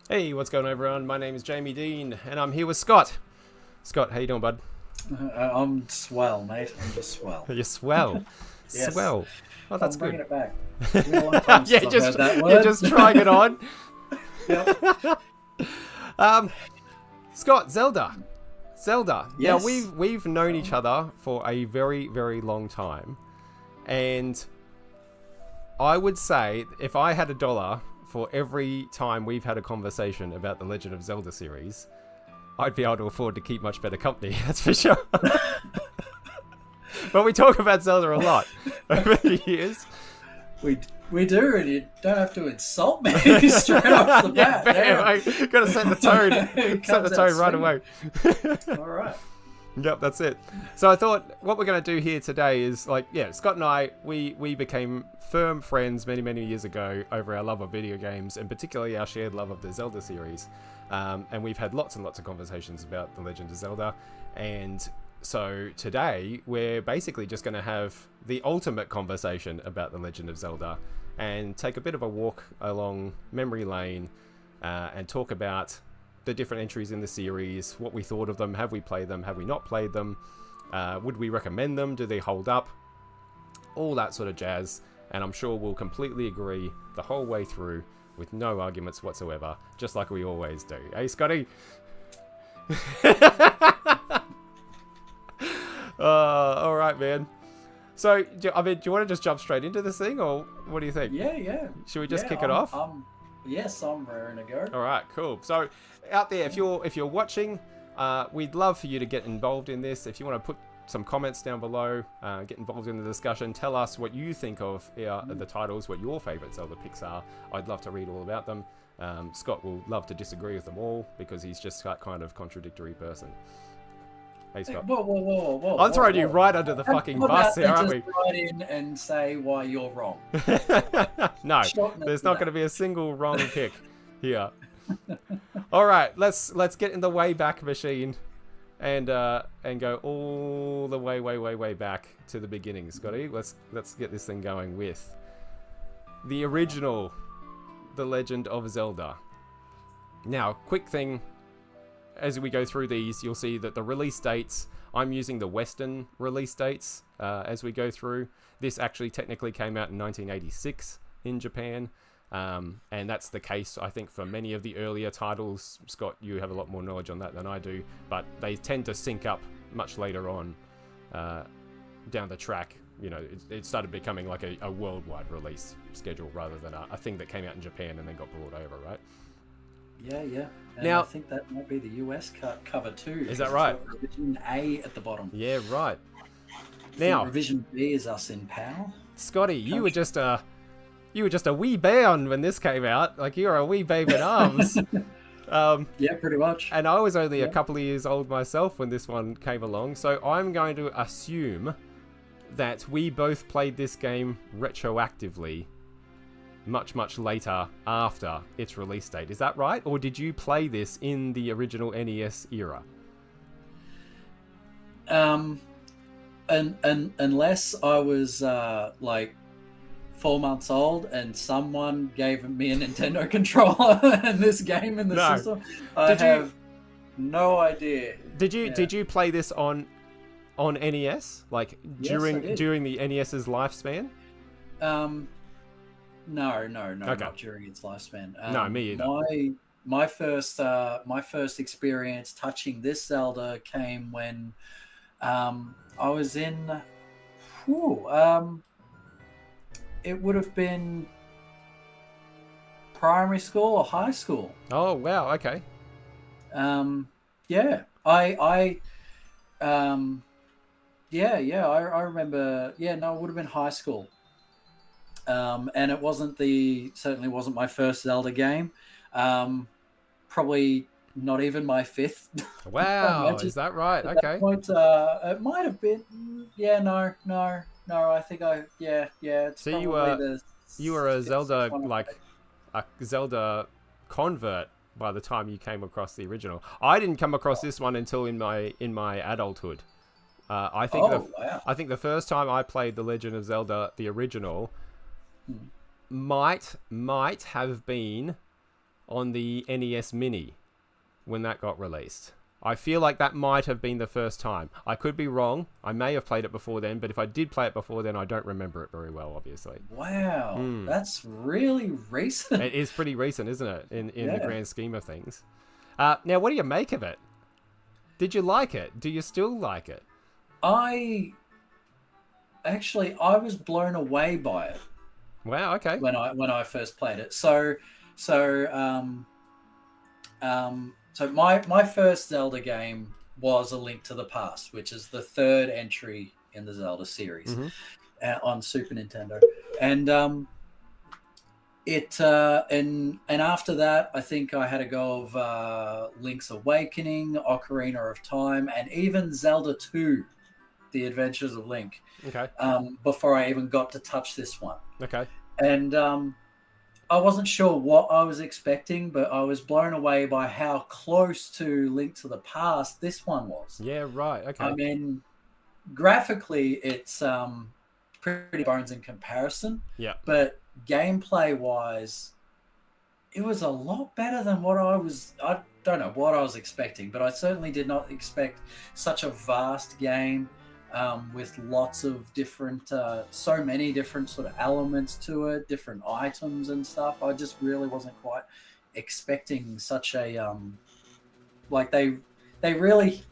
Hey, what's going on, everyone? My name is Jamie Dean, and I'm here with Scott. Scott, how you doing, bud? I'm swell, mate. I'm just swell. You're swell. Yes, Swell. Oh, that's I'm bringing good. it back. It's been a long time yeah, since I've just heard that you're word. just trying it on. Yep. Um, Scott, Zelda. Zelda. Now Yes. we've known each other for a very, very long time, and I would say if I had $1 for every time we've had a conversation about the Legend of Zelda series, I'd be able to afford to keep much better company. That's for sure. But we talk about Zelda a lot over the years. We we do, and you don't have to insult me straight off the Yeah, bat. bam, I gotta set the tone. It Set the comes out tone right swinging. away. All right. Yep, that's it. So I thought what we're going to do here today is Scott and I, we became firm friends many, many years ago over our love of video games and particularly our shared love of the Zelda series. And we've had lots and lots of conversations about The Legend of Zelda. And so today we're basically just going to have the ultimate conversation about The Legend of Zelda and take a bit of a walk along memory lane and talk about the different entries in the series, what we thought of them, have we played them, have we not played them, would we recommend them, do they hold up, all that sort of jazz. And I'm sure we'll completely agree the whole way through with no arguments whatsoever, just like we always do. Hey, Scotty? All right, man. So, do you want to just jump straight into this thing, or what do you think? Yeah. Should we just Yeah. kick it off? Yes, I'm raring to go. All right, cool. So, out there, if you're watching, we'd love for you to get involved in this. If you want to put some comments down below, get involved in the discussion, tell us what you think of the titles, what your favorite Zelda picks are. I'd love to read all about them. Scott will love to disagree with them all because he's just that kind of contradictory person. Hey, Scott. Whoa. I'm throwing you whoa. right under the fucking How bus about here, they aren't just we? write in and say why you're wrong? No, Shorten it there's to not that. going to be a single wrong pick here. All right, let's get in the way back machine and go all the way back to the beginning, Scotty. Let's get this thing going with the original The Legend of Zelda. Now, quick thing, as we go through these, you'll see that the release dates, I'm using the Western release dates as we go through. This actually technically came out in 1986 in Japan. And that's the case, I think, for many of the earlier titles. Scott, you have a lot more knowledge on that than I do, but they tend to sync up much later on down the track. You know, it started becoming like a worldwide release schedule rather than a thing that came out in Japan and then got brought over, right? Yeah. And Now- I think that might be the US cover too. Is that because right? it's got Revision A at the bottom. Yeah, right. I think Now, revision B is us in PAL. Scotty, you were just a wee bairn when this came out. Like, you were a wee babe in arms. Yeah, pretty much. And I was only a Yeah. couple of years old myself when this one came along, so I'm going to assume that we both played this game retroactively much later after its release date. Is that right? Or did you play this in the original NES era? And unless I was like 4 months old and someone gave me a Nintendo controller and this game in the No. system, I Did you- have no idea. Did you Yeah. did you play this on NES? Like Yes, I did. during the NES's lifespan? No, Okay. not during its lifespan. No, me either. My first experience touching this Zelda came when I was in. It would have been primary school or high school. Oh wow, okay. Yeah, I I remember. Yeah, no, it would have been high school. And it certainly wasn't my first Zelda game. Probably not even my fifth. Wow, Imagine is that right? At Okay. that point, it might have been. Yeah, no. I think It's So probably you were a sixth Zelda, one I like played. a Zelda convert by the time you came across the original. I didn't come across this one until in my adulthood. I think Wow. I think the first time I played The Legend of Zelda, the original, might have been on the NES Mini when that got released. I feel like that might have been the first time. I could be wrong. I may have played it before then, but if I did play it before then, I don't remember it very well, obviously. Wow, that's really recent. It is pretty recent, isn't it, in the Yeah. grand scheme of things? Now, what do you make of it? Did you like it? Do you still like it? I was blown away by it Wow, okay. when I first played it. So my first Zelda game was A Link to the Past, which is the third entry in the Zelda series on Super Nintendo, and and after that, I think I had a go of Link's Awakening, Ocarina of Time, and even Zelda 2, The Adventures of Link. Okay. Before I even got to touch this one. Okay. And I wasn't sure what I was expecting, but I was blown away by how close to Link to the Past this one was. Yeah, right. Okay. I mean, graphically, it's pretty bones in comparison. Yeah. But gameplay-wise, it was a lot better than what I don't know what I was expecting, but I certainly did not expect such a vast game. With lots of different, so many different sort of elements to it, different items and stuff. I just really wasn't quite expecting such a, like they really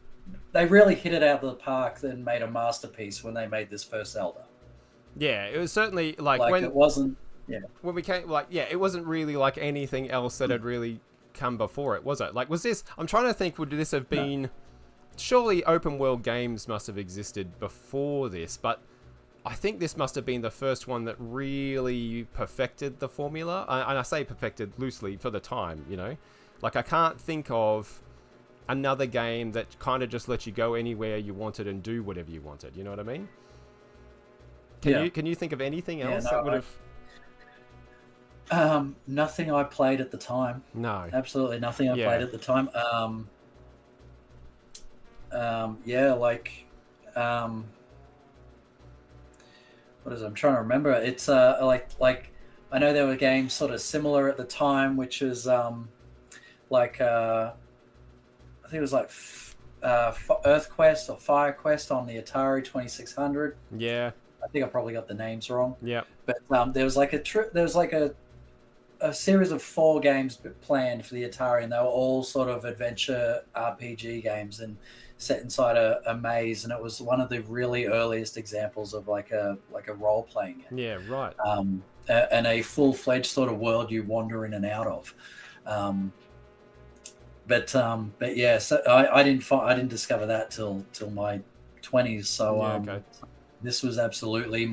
hit it out of the park and made a masterpiece when they made this first Zelda. Yeah, it was certainly like when it wasn't, when we came, it wasn't really like anything else that had really come before it, was it? Like, was this? I'm trying to think. Would this have been? No. Surely open world games must have existed before this, but I think this must have been the first one that really perfected the formula. And I say perfected loosely for the time, you know? Like, I can't think of another game that kind of just lets you go anywhere you wanted and do whatever you wanted. You know what I mean? Can you think of anything else that would have... nothing I played at the time. No. Absolutely nothing I played at the time. What is it? I'm trying to remember. It's like I know there were games sort of similar at the time, which is I think it was like Earth Quest or Fire Quest on the Atari 2600. Yeah, I think I probably got the names wrong. Yeah, but there was like a series of 4 games planned for the Atari, and they were all sort of adventure RPG games and set inside a maze, and it was one of the really earliest examples of like a role-playing game. Yeah, right. And a full-fledged sort of world you wander in and out of. But yeah, so I didn't discover that till my 20s. So this was absolutely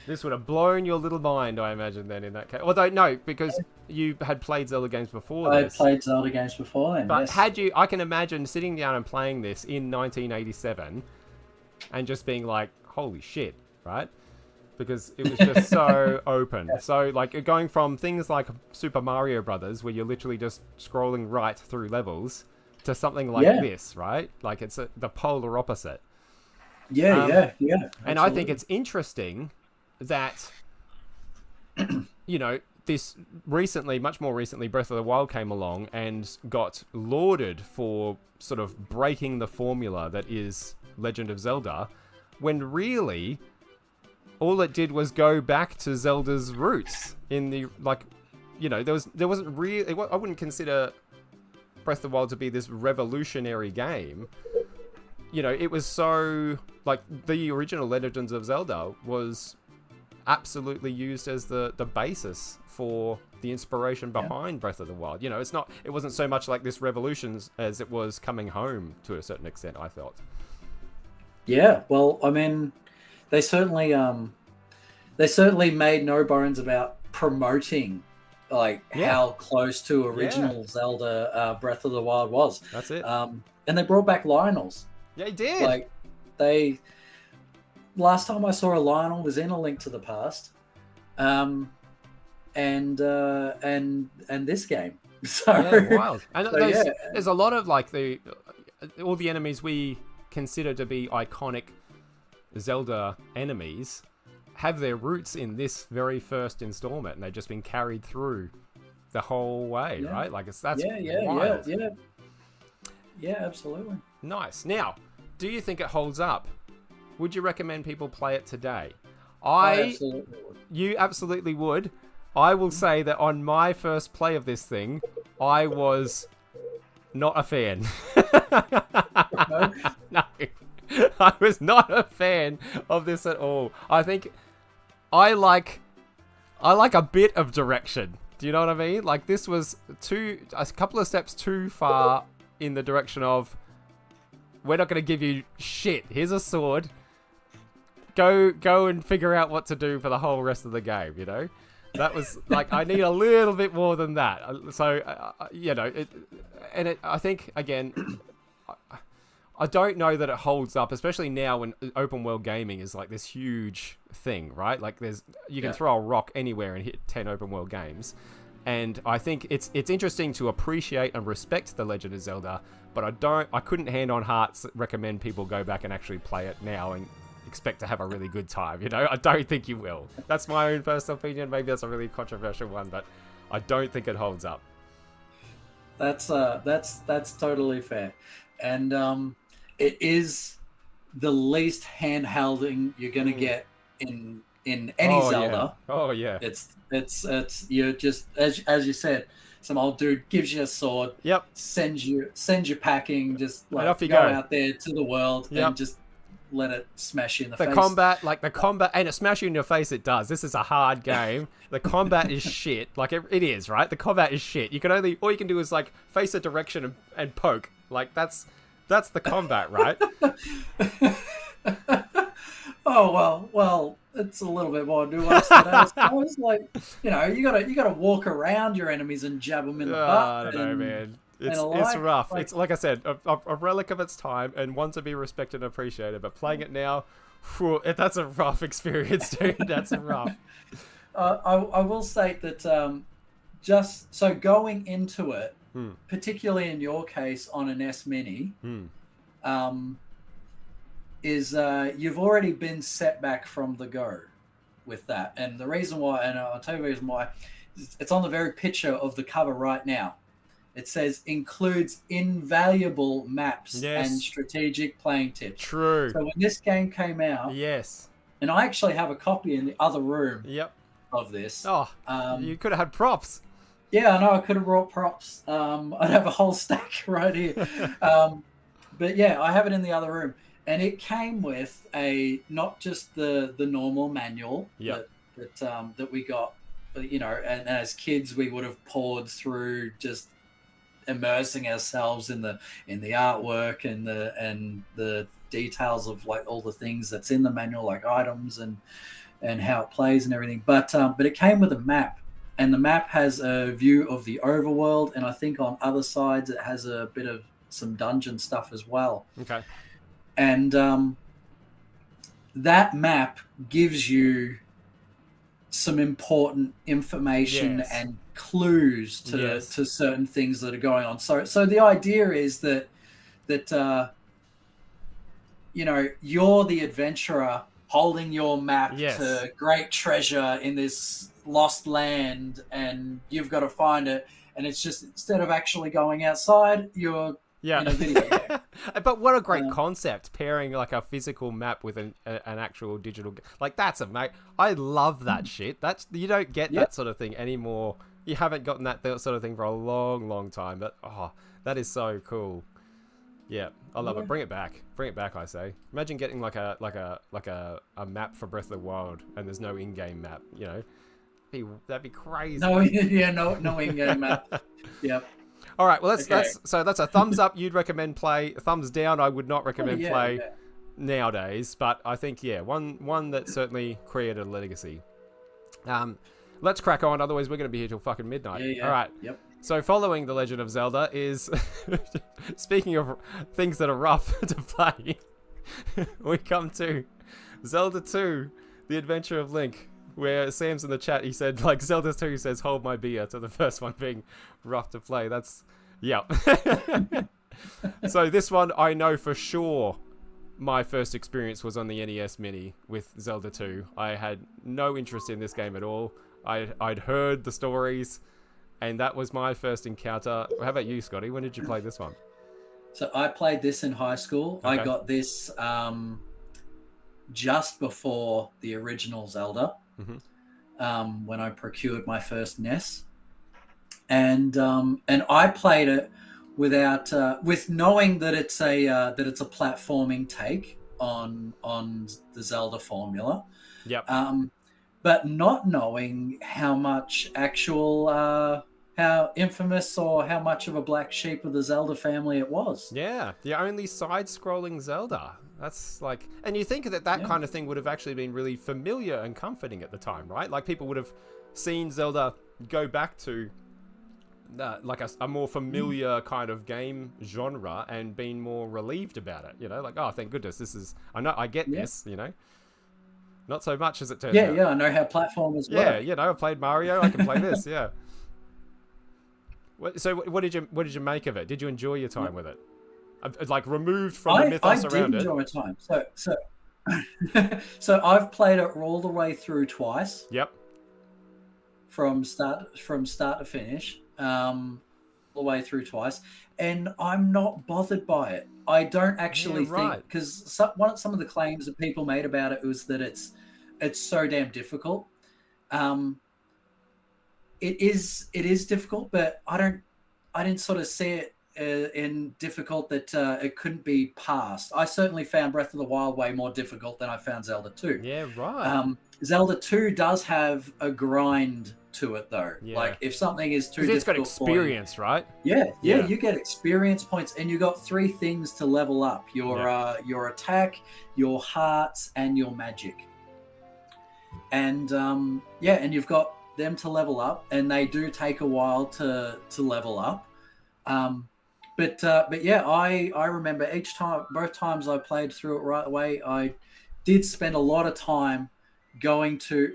This would have blown your little mind, I imagine, then, in that case. Although, no, because you had played Zelda games before this. I had played Zelda games before then, but yes. I can imagine sitting down and playing this in 1987 and just being like, holy shit, right? Because it was just so open. Yeah. So, like, going from things like Super Mario Brothers, where you're literally just scrolling right through levels, to something like this, right? Like, it's the polar opposite. Yeah, yeah. And I think it's interesting that, you know, this much more recently, Breath of the Wild came along and got lauded for sort of breaking the formula that is Legend of Zelda, when really all it did was go back to Zelda's roots in the, like, you know, there wasn't really, I wouldn't consider Breath of the Wild to be this revolutionary game. You know, it was so, like, the original Legends of Zelda was absolutely used as the basis for the inspiration behind Breath of the Wild. You know, it wasn't so much like this revolution as it was coming home to a certain extent, I thought. Yeah, well, I mean, they certainly made no bones about promoting how close to original Zelda Breath of the Wild was. That's it. And they brought back Lionels. Yeah, they did. Last time I saw a Lionel was in A Link to the Past, and this game. So wild. And there's a lot of all the enemies we consider to be iconic Zelda enemies have their roots in this very first installment, and they've just been carried through the whole way, Yeah. right? Like that's Yeah, wild. yeah, absolutely. Nice. Now, do you think it holds up? Would you recommend people play it today? I absolutely would. You absolutely would. I will say that on my first play of this thing, I was not a fan. No? No, I was not a fan of this at all. I think I like a bit of direction. Do you know what I mean? Like this was a couple of steps too far in the direction of we're not going to give you shit. Here's a sword. Go and figure out what to do for the whole rest of the game. You know, that was like I need a little bit more than that. So you know, I think again. I don't know that it holds up, especially now when open world gaming is like this huge thing, right? Like you can throw a rock anywhere and hit 10 open world games. And I think it's interesting to appreciate and respect The Legend of Zelda, but I couldn't hand on heart recommend people go back and actually play it now and expect to have a really good time. You know, I don't think you will. That's my own personal opinion. Maybe that's a really controversial one, but I don't think it holds up. That's totally fair. And it is the least handholding you're gonna get in any Zelda. Yeah. Oh yeah. It's you're just as you said, some old dude gives you a sword. Yep. Sends you packing. Just like off you go go out there to the world and just let it smash you in the face. The combat, and it smash you in your face. It does. This is a hard game. The combat is shit. Like it is, right? The combat is shit. All you can do is like face a direction and poke. Like that's the combat, right? Oh well, it's a little bit more nuanced than that. I was like, you gotta walk around your enemies and jab them in the butt. I don't know, man. It's rough. It's like I said, a relic of its time and one to be respected and appreciated. But playing it now, that's a rough experience, dude. That's rough. I will state that just so going into it, particularly in your case on an S Mini, is you've already been set back from the go with that. And the reason why, and I'll tell you the reason why, it's on the very picture of the cover right now. It says includes invaluable maps and strategic playing tips. True. So when this game came out, and I actually have a copy in the other room of this. Oh, you could have had props. Yeah, I know. I could have brought props. I'd have a whole stack right here. But yeah, I have it in the other room. And it came with not just the normal manual that we got, you know, and as kids we would have poured through, just immersing ourselves in the artwork and the details of like all the things that's in the manual, like items and how it plays and everything. But it came with a map, and the map has a view of the overworld, and I think on other sides it has a bit of some dungeon stuff as well. Okay. And that map gives you some important information and clues to certain things that are going on. So the idea is that you know, you're the adventurer holding your map to great treasure in this lost land, and you've got to find it. And it's just, instead of actually going outside, you're in a video game. But what a great concept, pairing like a physical map with an actual digital like that's amazing. I love that shit. You don't get that sort of thing anymore. You haven't gotten that sort of thing for a long time. But that is so cool. Yeah, I love it. Bring it back. I say. Imagine getting like a map for Breath of the Wild and there's no in-game map, you know. That'd be crazy. No in-game map. Yep. All right, well that's a thumbs up. You'd recommend play. A thumbs down. I would not recommend play nowadays. But I think one that certainly created a legacy. Let's crack on. Otherwise, we're going to be here till fucking midnight. Yeah. All right. Yep. So following The Legend of Zelda is, speaking of things that are rough to play, we come to Zelda 2, The Adventure of Link, where Sam's in the chat, he said, like, Zelda 2 says, hold my beer, to the first one being rough to play. That's, yeah. So this one, I know for sure my first experience was on the NES Mini with Zelda 2. I had no interest in this game at all. I'd heard the stories, And that was my first encounter. How about you, Scotty? When did you play this one? So I played this in high school. Okay. I got this just before the original Zelda, when I procured my first NES, and I played it without with knowing that it's a platforming take on the Zelda formula. Yep. But not knowing how much actual how infamous or how much of a black sheep of the Zelda family it was. Yeah, the only side-scrolling Zelda. That's like, and you think that kind of thing would have actually been really familiar and comforting at the time, right? Like people would have seen Zelda go back to like a more familiar kind of game genre and been more relieved about it. You know, like, oh, thank goodness, this is. I get this. You know, not so much as it turns out. Yeah, I know how platformers work. Yeah, you know, I played Mario. I can play this. Yeah. So what did you make of it? Did you enjoy your time with it? Like removed from the mythos around it. I did enjoy my time. So I've played it all the way through twice. Yep. From start to finish, all the way through twice, and I'm not bothered by it. I don't actually think, because some of the claims that people made about it was that it's so damn difficult. It is difficult, but I didn't sort of see it in difficult that it couldn't be passed. I certainly found Breath of the Wild way more difficult than I found Zelda 2. Yeah, right. Zelda 2 does have a grind to it, though. Yeah. Like if something is too difficult, it's got experience, right? Yeah, you get experience points, and you got 3 things to level up: your attack, your hearts, and your magic. And and you've got them to level up, and they do take a while to level up. But yeah, I remember both times I played through it right away, I did spend a lot of time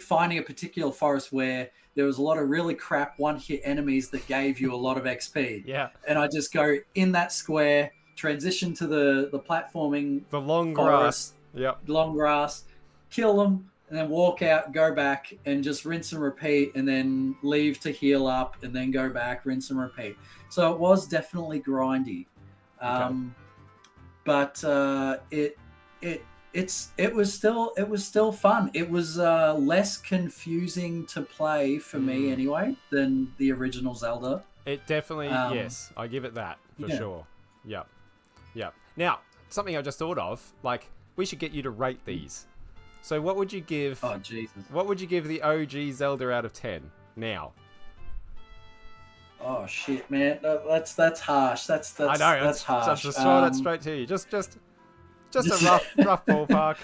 finding a particular forest where there was a lot of really crap one-hit enemies that gave you a lot of XP. Yeah. And I just go in that square, transition to the platforming, the long forest, grass. Yep. Long grass, kill them, and then walk out, go back, and just rinse and repeat, and then leave to heal up, and then go back, rinse and repeat. So it was definitely grindy, but it was still fun. It was less confusing to play for me anyway than the original Zelda. It definitely, yes, I give it that for sure. Yep. Now, something I just thought of, like we should get you to rate these. So what would you give? Oh Jesus! What would you give the OG Zelda out of 10 now? Oh shit, man, that's harsh. That's I know. That's harsh. Just throw that straight to you. Just a rough ballpark.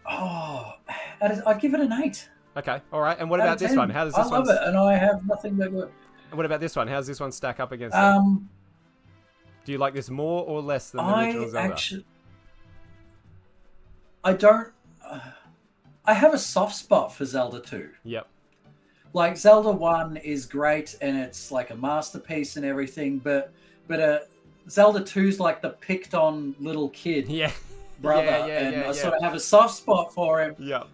Oh, I'd give it an 8. Okay, all right. And what about this one? How does this one? I love it, and I have nothing but good. And what about this one? How does this one stack up against it? Do you like this more or less than the original Zelda? I don't. I have a soft spot for Zelda 2. Yep. Like Zelda 1 is great and it's like a masterpiece and everything, but Zelda 2's like the picked on little kid brother, and I sort of have a soft spot for him. Yeah.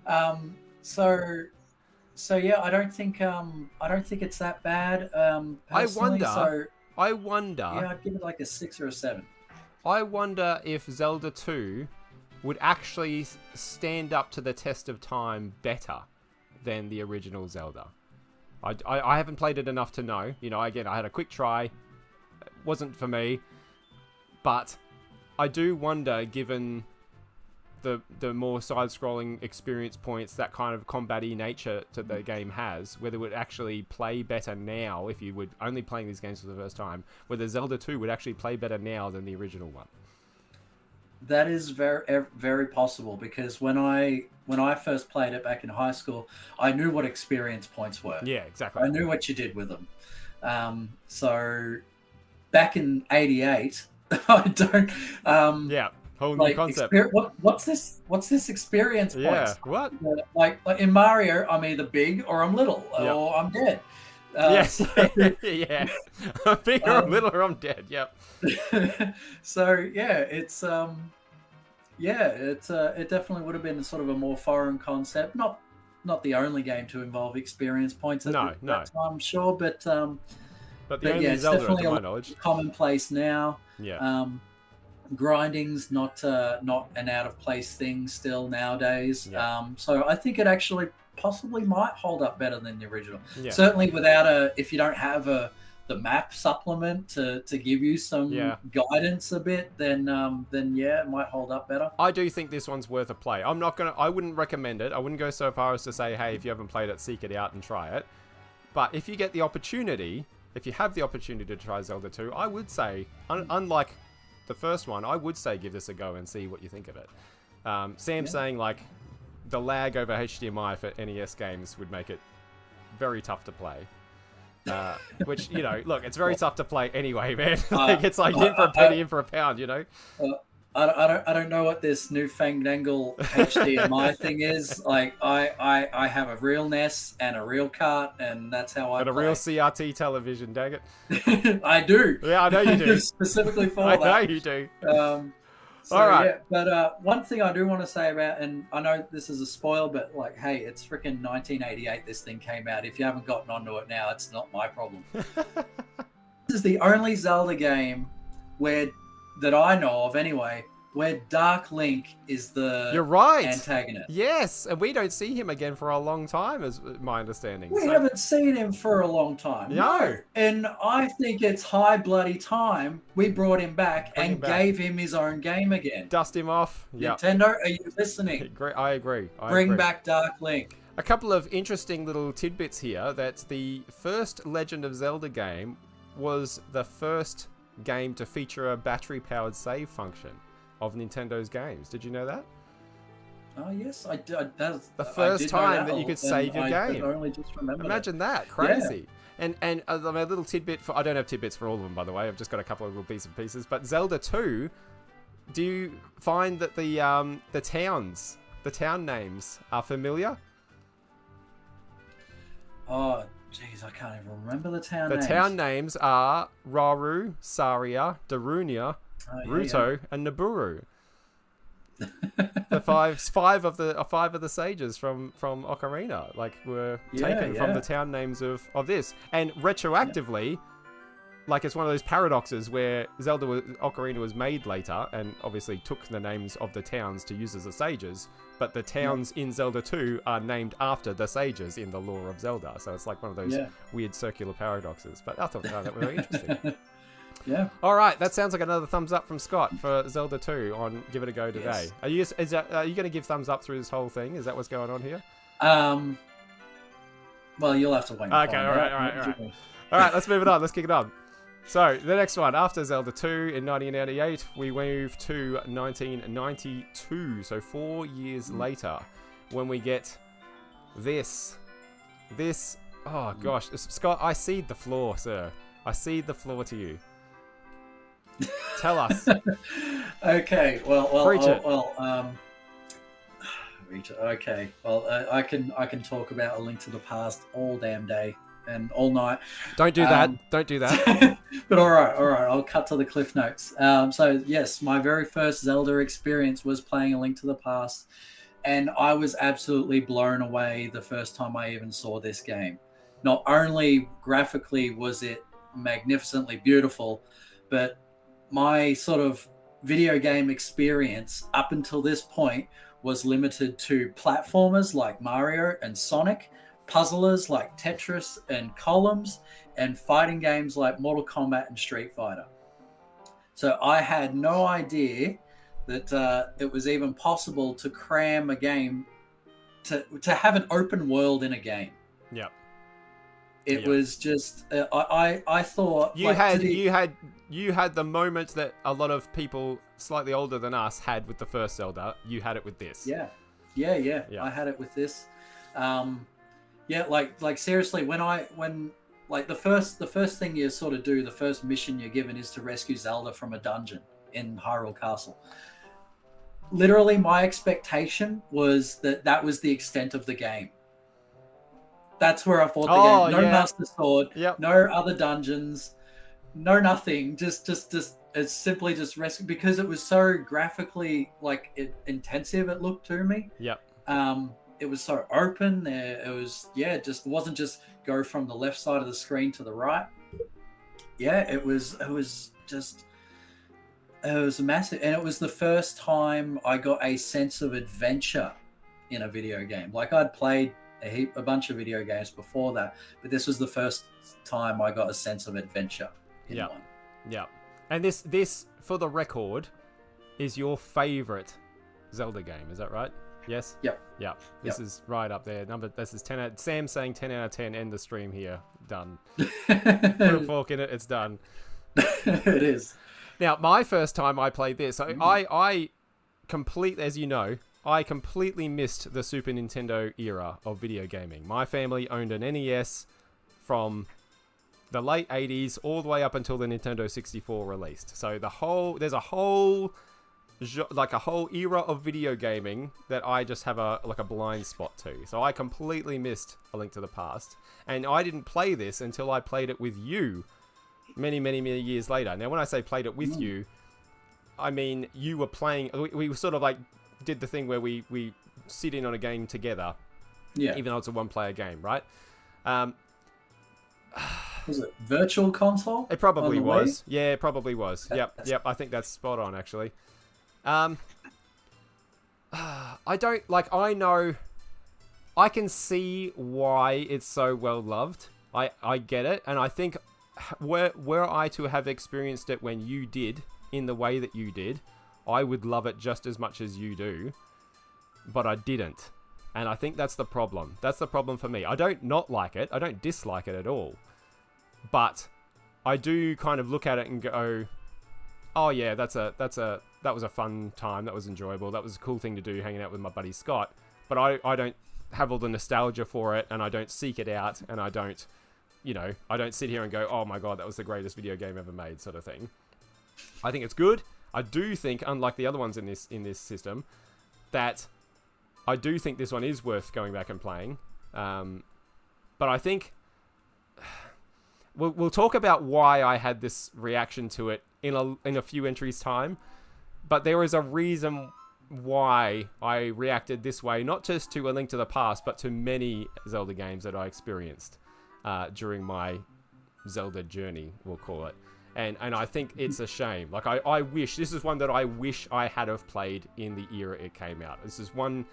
So yeah, I don't think it's that bad. I wonder. Yeah, I'd give it like a 6 or a 7. I wonder if Zelda 2 would actually stand up to the test of time better than the original Zelda. I haven't played it enough to know. You know, again, I had a quick try. It wasn't for me. But I do wonder, given the more side-scrolling experience points, that kind of combat-y nature to the game has, whether it would actually play better now, if you were only playing these games for the first time, whether Zelda 2 would actually play better now than the original one. That is very, very possible, because when I first played it back in high school, I knew what experience points were. Yeah, exactly. I knew what you did with them. So back in '88, I don't. Whole new concept. What's this experience points? Yeah, what? Like in Mario, I'm either big or I'm little, or I'm dead. Yes. Yeah. I'm big or I'm little or I'm dead. Yep. So yeah, it's it definitely would have been sort of a more foreign concept. Not not the only game to involve experience points at No, that time, I'm sure, but the but only yeah, it's Zelda, definitely to a my lot knowledge. commonplace now. Yeah. Grinding's not an out of place thing still nowadays. Yeah. So I think it actually possibly might hold up better than the original. Yeah. Certainly without if you don't have the map supplement to give you some guidance a bit, then yeah, it might hold up better. I do think this one's worth a play. I wouldn't recommend it. I wouldn't go so far as to say, hey, if you haven't played it, seek it out and try it. But if you get the opportunity, if you have the opportunity to try Zelda 2, I would say, unlike the first one, I would say give this a go and see what you think of it. Sam's saying like the lag over HDMI for NES games would make it very tough to play. Which, you know, look, it's very tough to play anyway, man. Like it's like in for a penny, in for a pound, you know. I don't know what this newfandangle HDMI thing is. Like I have a real NES and a real cart, and that's how I play. A real CRT television, dang it. I do. Yeah, I know you do. Specifically for that. I know you do. So, all right. Yeah, but one thing I do want to say about, and I know this is a spoil, but like, hey, it's freaking 1988. This thing came out. If you haven't gotten onto it now, it's not my problem. This is the only Zelda game that I know of anyway, where Dark Link is the antagonist. Yes, and we don't see him again for a long time, as my understanding. We haven't seen him for a long time. No. And I think it's high bloody time we brought him back gave him his own game again. Dust him off. Nintendo, are you listening? I agree. Bring back Dark Link. A couple of interesting little tidbits here, that the first Legend of Zelda game was the first game to feature a battery-powered save function of Nintendo's games. Did you know that? Oh yes, I did. The first time that you could save your game. I only just remember. Imagine that, crazy. Yeah. And a little tidbit for, I don't have tidbits for all of them, by the way. I've just got a couple of little bits and pieces. But Zelda 2, do you find that the town names are familiar? Oh, jeez, I can't even remember the town names. The town names are Rauru, Saria, Darunia, Ruto, and Naburu. The five of the sages from Ocarina were taken from the town names of this, and retroactively, like it's one of those paradoxes where Ocarina was made later, and obviously took the names of the towns to use as the sages, but the towns in Zelda 2 are named after the sages in the lore of Zelda. So it's like one of those weird circular paradoxes. But I thought that was very interesting. Yeah. All right, that sounds like another thumbs up from Scott for Zelda 2 on Give It a Go today. Yes. Are you going to give thumbs up through this whole thing? Is that what's going on here? Well, you'll have to wait. Okay, all right. All right, let's move it on. Let's kick it on. So, the next one, after Zelda 2 in 1988, we move to 1992, so 4 years later, when we get this, oh gosh, Scott, I cede the floor, sir. I cede the floor to you. Tell us. Okay, well, okay, well, I can talk about A Link to the Past all damn day and all night. Don't do that. Don't do that. But all right, I'll cut to the cliff notes. So yes, my very first Zelda experience was playing A Link to the Past, and I was absolutely blown away the first time I even saw this game. Not only graphically was it magnificently beautiful, but my sort of video game experience up until this point was limited to platformers like Mario and Sonic, puzzlers like Tetris and Columns, and fighting games like Mortal Kombat and Street Fighter. So I had no idea that it was even possible to cram a game, to have an open world in a game. Yep. It was just I thought you had the moment that a lot of people slightly older than us had with the first Zelda. You had it with this. Yeah. I had it with this. Like seriously, when the first thing you sort of do, the first mission you're given is to rescue Zelda from a dungeon in Hyrule Castle. Literally, my expectation was that was the extent of the game. That's where I thought the game. No Master Sword, no other dungeons, no nothing. Just it's simply just rescue, because it was so graphically intensive. It looked to me. Yep. it was so open. It was, yeah, just wasn't just go from the left side of the screen to the right. Yeah, it was massive, and it was the first time I got a sense of adventure in a video game. Like, I'd played a bunch of video games before that, but this was the first time I got a sense of adventure in one. Yeah. And this, for the record, is your favorite Zelda game, is that right? Yes? Yep. Yeah. This is right up there. This is 10 out. Sam saying 10 out of 10. End the stream here. Done. Put a fork in it. It's done. It is. Now, my first time I played this, I completely, as you know, I completely missed the Super Nintendo era of video gaming. My family owned an NES from the late 80s all the way up until the Nintendo 64 released. So there's a whole era of video gaming that I just have a blind spot to. So I completely missed A Link to the Past, and I didn't play this until I played it with you many, many, many years later. Now, when I say played it with you, I mean you were playing. We sort of like did the thing where we sit in on a game together, even though it's a one-player game, right? Was it Virtual Console? It probably was. Wii? Yeah, it probably was. Yep. I think that's spot on, actually. I don't like. I know. I can see why it's so well loved. I get it, and I think were I to have experienced it when you did, in the way that you did, I would love it just as much as you do. But I didn't, and I think that's the problem. That's the problem for me. I don't not like it. I don't dislike it at all. But I do kind of look at it and go, oh yeah, that was a fun time. That was enjoyable. That was a cool thing to do, hanging out with my buddy Scott. But I don't have all the nostalgia for it, and I don't seek it out, and I don't sit here and go, oh my god, that was the greatest video game ever made, sort of thing. I think it's good. I do think, unlike the other ones in this system, that I do think this one is worth going back and playing. But I think we'll talk about why I had this reaction to it in a few entries' time. But there is a reason why I reacted this way, not just to A Link to the Past, but to many Zelda games that I experienced during my Zelda journey, we'll call it. And I think it's a shame. Like, I wish, this is one that I wish I had have played in the era it came out. This is one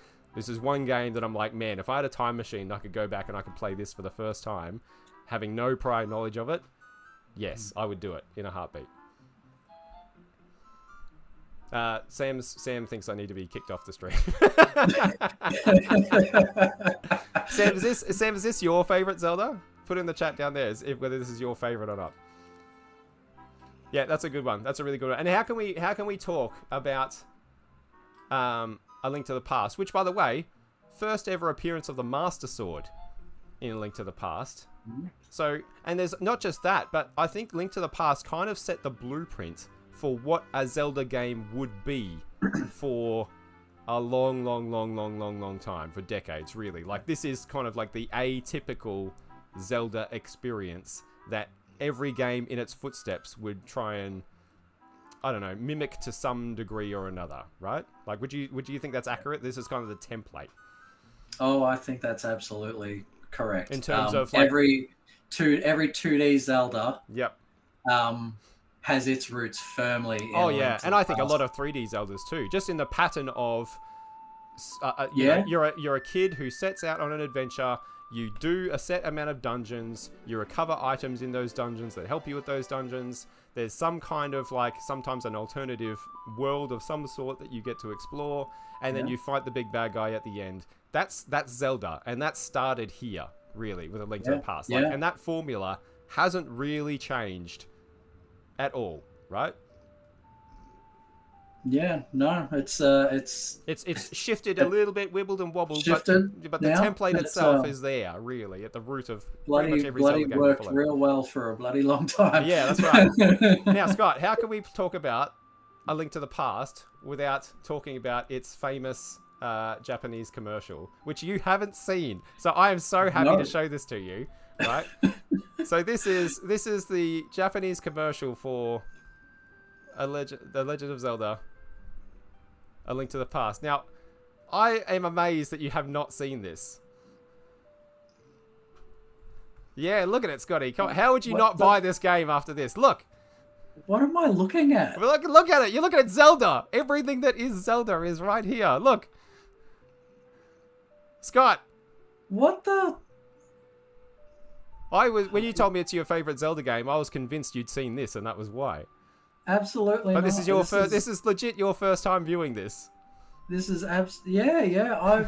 game that I'm like, man, if I had a time machine, I could go back and I could play this for the first time, having no prior knowledge of it. Yes, I would do it in a heartbeat. Sam thinks I need to be kicked off the stream. Sam, is this your favorite Zelda? Put in the chat down there whether this is your favorite or not. Yeah, that's a good one. That's a really good one. And how can we talk about A Link to the Past? Which, by the way, first ever appearance of the Master Sword in A Link to the Past. So, and there's not just that, but I think Link to the Past kind of set the blueprint for what a Zelda game would be for a long time, for decades, really. Like, this is kind of like the atypical Zelda experience that every game in its footsteps would try and, I don't know, mimic to some degree or another, right? Like, would you think that's accurate? This is kind of the template. Oh, I think that's absolutely correct. In terms of like, every 2D Zelda, yep, has its roots firmly in and I think a lot of 3D Zeldas too, just in the pattern of you know, you're a kid who sets out on an adventure. You do a set amount of dungeons, you recover items in those dungeons that help you with those dungeons. There's some kind of, like, sometimes an alternative world of some sort that you get to explore, and then you fight the big bad guy at the end. That's Zelda, and that started here, really, with A Link to the Past. Like, and that formula hasn't really changed at all, right? Yeah, no, it's shifted a little bit, wibbled and wobbled, but the template itself is there, really, at the root of pretty much every Zelda game. Worked real well for a bloody long time. Yeah, that's right. Now, Scott, how can we talk about A Link to the Past without talking about its famous Japanese commercial, which you haven't seen? So I am so happy to show this to you, right? So this is the Japanese commercial for The Legend of Zelda: A Link to the Past. Now, I am amazed that you have not seen this. Yeah, look at it, Scotty. How would you not buy this game after this? Look. What am I looking at? Look at it. You're looking at Zelda. Everything that is Zelda is right here. Look. Scott. What the? When you told me it's your favorite Zelda game, I was convinced you'd seen this, and that was why. Absolutely but not. This is your first. This is legit your first time viewing this. This is yeah. Oh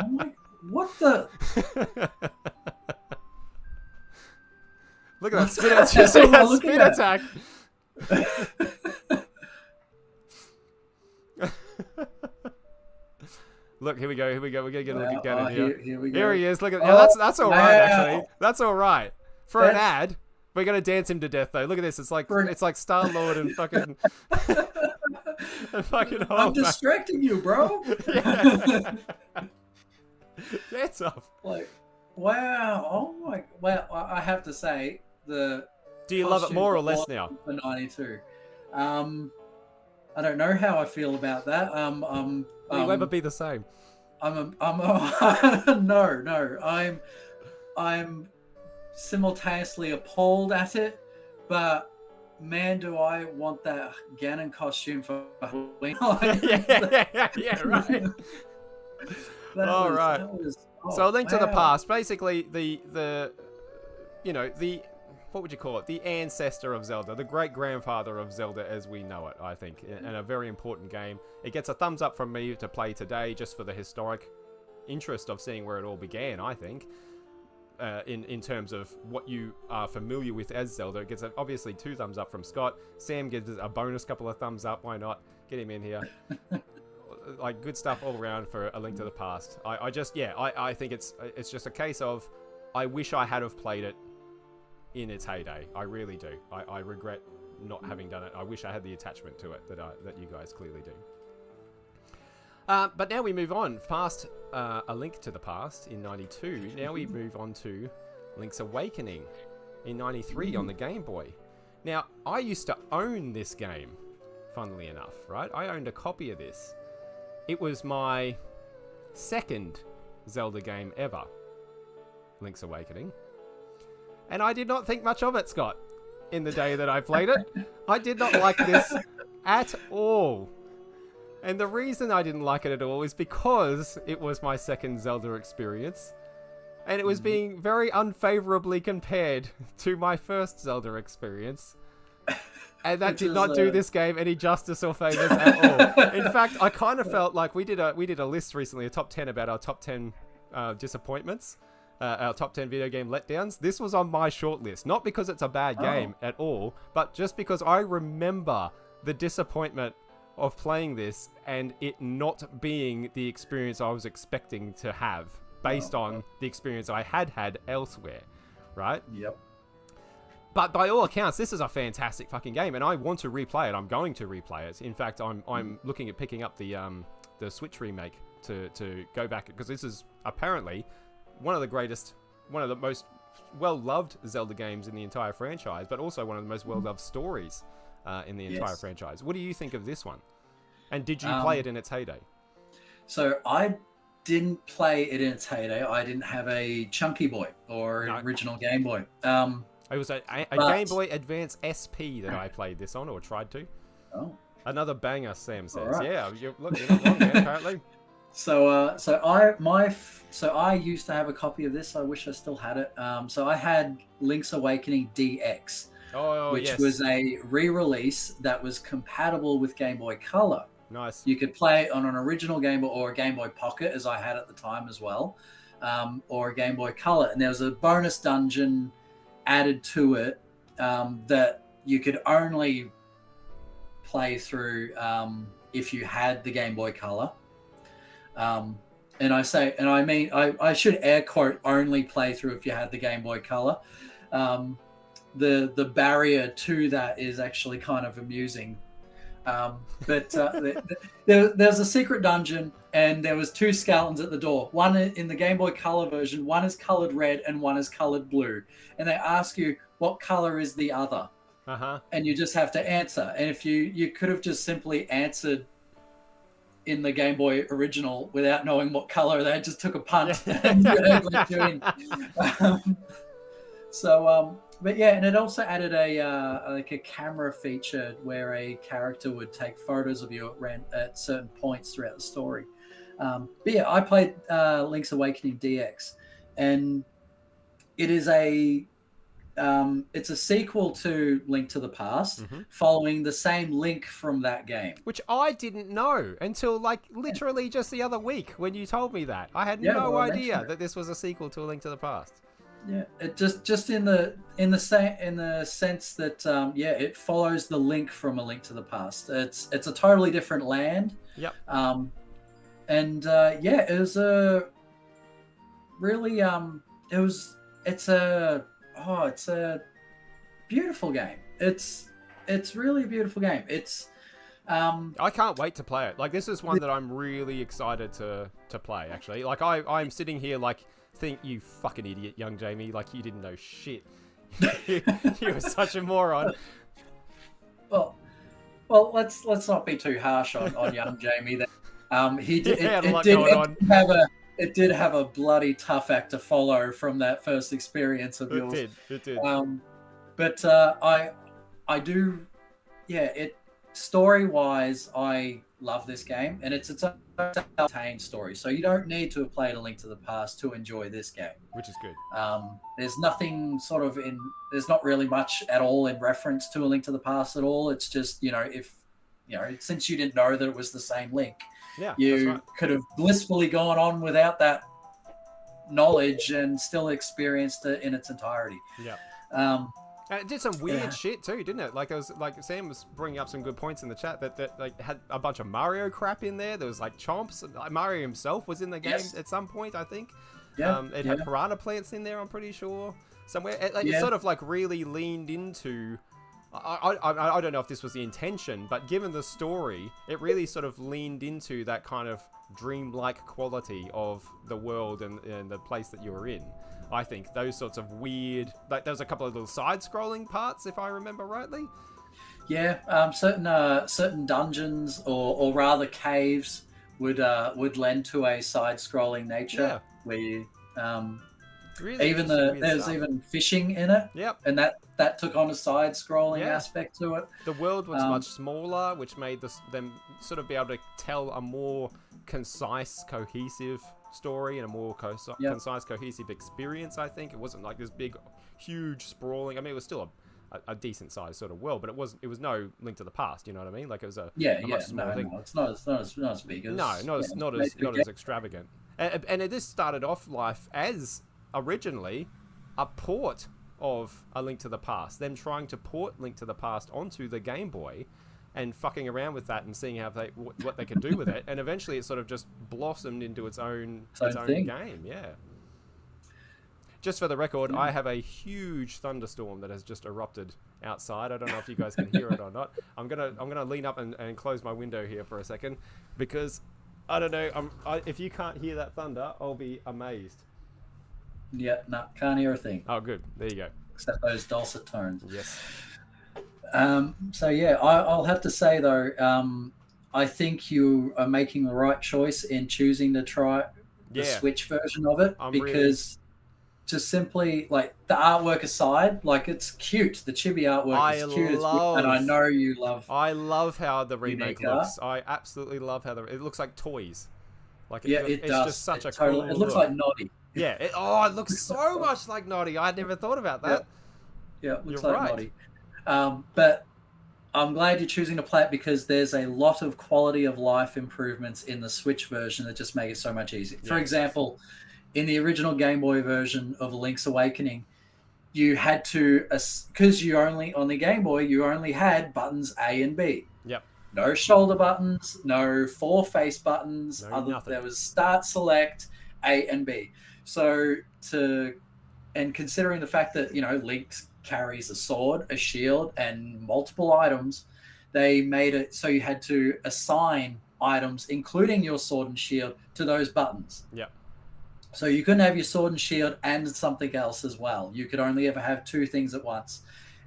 my! What the? Look at that spin attack. You see that spin attack? Look, here we go. We're going to get a look at Ganon here. Here we go. Here he is. Look at that's all right, actually. That's all right. For an ad, we're going to dance him to death, though. Look at this. It's like Star-Lord and fucking... and fucking I'm distracting you, bro. Dance off. Like, wow. Oh, my... Well, I have to say, do you love it more or less now? For 92. I don't know how I feel about that. Will you ever be the same? No. I'm simultaneously appalled at it, but man, do I want that Ganon costume for Halloween. yeah, right. So A Link to the Past, basically the what would you call it? The ancestor of Zelda, the great-grandfather of Zelda as we know it, I think, and a very important game. It gets a thumbs up from me to play today just for the historic interest of seeing where it all began, I think, in terms of what you are familiar with as Zelda. It gets obviously 2 thumbs up from Scott. Sam gives a bonus couple of thumbs up. Why not? Get him in here. Like, good stuff all around for A Link to the Past. I think it's just a case of I wish I had have played it in its heyday. I really do. I regret not having done it. I wish I had the attachment to it that you guys clearly do. But now we move on past A Link to the Past in 92. Now we move on to Link's Awakening in 93 on the Game Boy. Now, I used to own this game, funnily enough, right? I owned a copy of this. It was my second Zelda game ever, Link's Awakening. And I did not think much of it, Scott, in the day that I played it. I did not like this at all. And the reason I didn't like it at all is because it was my second Zelda experience. And it was being very unfavorably compared to my first Zelda experience. And that did not do this game any justice or favors at all. In fact, I kind of felt like we did a list recently, a top 10 about our top 10 disappointments. Our top 10 video game letdowns. This was on my short list. Not because it's a bad game at all, but just because I remember the disappointment of playing this and it not being the experience I was expecting to have based on the experience I had elsewhere, right? Yep. But by all accounts, this is a fantastic fucking game, and I want to replay it. I'm going to replay it. In fact, I'm looking at picking up the Switch remake to go back, because this is apparently one of the most well-loved Zelda games in the entire franchise, but also one of the most well-loved stories in the entire franchise. What do you think of this one? And did you play it in its heyday? So I didn't play it in its heyday. I didn't have a Chunky Boy or original Game Boy. It was a Game Boy Advance SP that I played this on, or tried to. Oh. Another banger, Sam says. Right. Yeah, you're not wrong, man, apparently. So I used to have a copy of this. I wish I still had it. So I had Link's Awakening DX, which was a re-release that was compatible with Game Boy Color. Nice. You could play it on an original Game Boy or a Game Boy Pocket, as I had at the time as well, or a Game Boy Color. And there was a bonus dungeon added to it that you could only play through if you had the Game Boy Color. I should air quote only play through if you had the Game Boy Color. The barrier to that is actually kind of amusing. There's a secret dungeon, and there was 2 skeletons at the door. One in the Game Boy Color version, one is colored red and one is colored blue. And they ask you, what color is the other? And you just have to answer. And if you could have just simply answered in the Game Boy original without knowing what color. They just took a punt and Yeah. let you in. Um, but yeah, and it also added like a camera feature where a character would take photos of you at certain points throughout the story. But yeah, I played Link's Awakening DX, and it is it's a sequel to Link to the Past, following the same Link from that game. Which I didn't know until like literally just the other week when you told me that. I had Yeah, no well, I idea mentioned it. that this was a sequel to A Link to the Past. Yeah, it just in the sense that it follows the Link from A Link to the Past. It's a totally different land. Yep. It was a really it's a beautiful game. It's really a beautiful game. It's I can't wait to play it. Like, this is one that I'm really excited to play, actually. Like, I'm sitting here like, think you fucking idiot, young Jamie. Like, you didn't know shit. you were such a moron. Well, let's not be too harsh on young Jamie. That it did have a bloody tough act to follow from that first experience of yours. It did. But I do, story-wise, I love this game, and it's a self-contained story. So you don't need to have played A Link to the Past to enjoy this game. Which is good. There's nothing there's not really much at all in reference to A Link to the Past at all. It's just, since you didn't know that it was the same Link, you could have blissfully gone on without that knowledge and still experienced it in its entirety. Yeah. And it did some weird shit too, didn't it? Like, it was like Sam was bringing up some good points in the chat that like had a bunch of Mario crap in there. There was like chomps. Mario himself was in the game at some point, I think. Yeah. It had piranha plants in there, I'm pretty sure. Somewhere. It sort of like really leaned into. I don't know if this was the intention, but given the story, it really sort of leaned into that kind of dreamlike quality of the world and the place that you were in. I think those sorts of weird, like there was a couple of little side-scrolling parts, if I remember rightly. Yeah, certain dungeons or rather caves would lend to a side-scrolling nature where you really there's even fishing in it. Yep. And that took on a side-scrolling aspect to it. The world was much smaller, which made them sort of be able to tell a more concise, cohesive story and a more concise, cohesive experience. I think it wasn't like this big, huge, sprawling. I mean, it was still a decent sized sort of world, but it was no Link to the Past. You know what I mean? Like, it was a much smaller thing. No, it's not as big as not as extravagant. And this started off life as originally a port of A Link to the Past. Them trying to port Link to the Past onto the Game Boy and fucking around with that and seeing how what they could do with it, and eventually it sort of just blossomed into its own game. Yeah. Just for the record, I have a huge thunderstorm that has just erupted outside. I don't know if you guys can hear it or not. I'm gonna lean up and close my window here for a second, because I don't know. If you can't hear that thunder, I'll be amazed. Yeah, no, can't hear a thing. Oh, good. There you go. Except those dulcet tones. Yes. I'll have to say though, I think you are making the right choice in choosing to try the Switch version of it, because just simply, like, the artwork aside, like, it's cute. The chibi artwork is cute, and I know you love. I love how the remake looks. I absolutely love how it looks like toys. Like, it does. Just such a cool. It looks like Noddy. Yeah. It looks so much like Noddy. I never thought about that. Yeah, it looks like Noddy. But I'm glad you're choosing to play it, because there's a lot of quality of life improvements in the Switch version that just make it so much easier. For example, in the original Game Boy version of Link's Awakening, you had to, because on the Game Boy, you only had buttons A and B. Yep. No shoulder buttons, no 4 face buttons. Nothing. There was start, select, A and B. So and considering the fact that, Link carries a sword, a shield, and multiple items, they made it so you had to assign items, including your sword and shield, to those buttons. Yeah. So you couldn't have your sword and shield and something else as well. You could only ever have 2 things at once.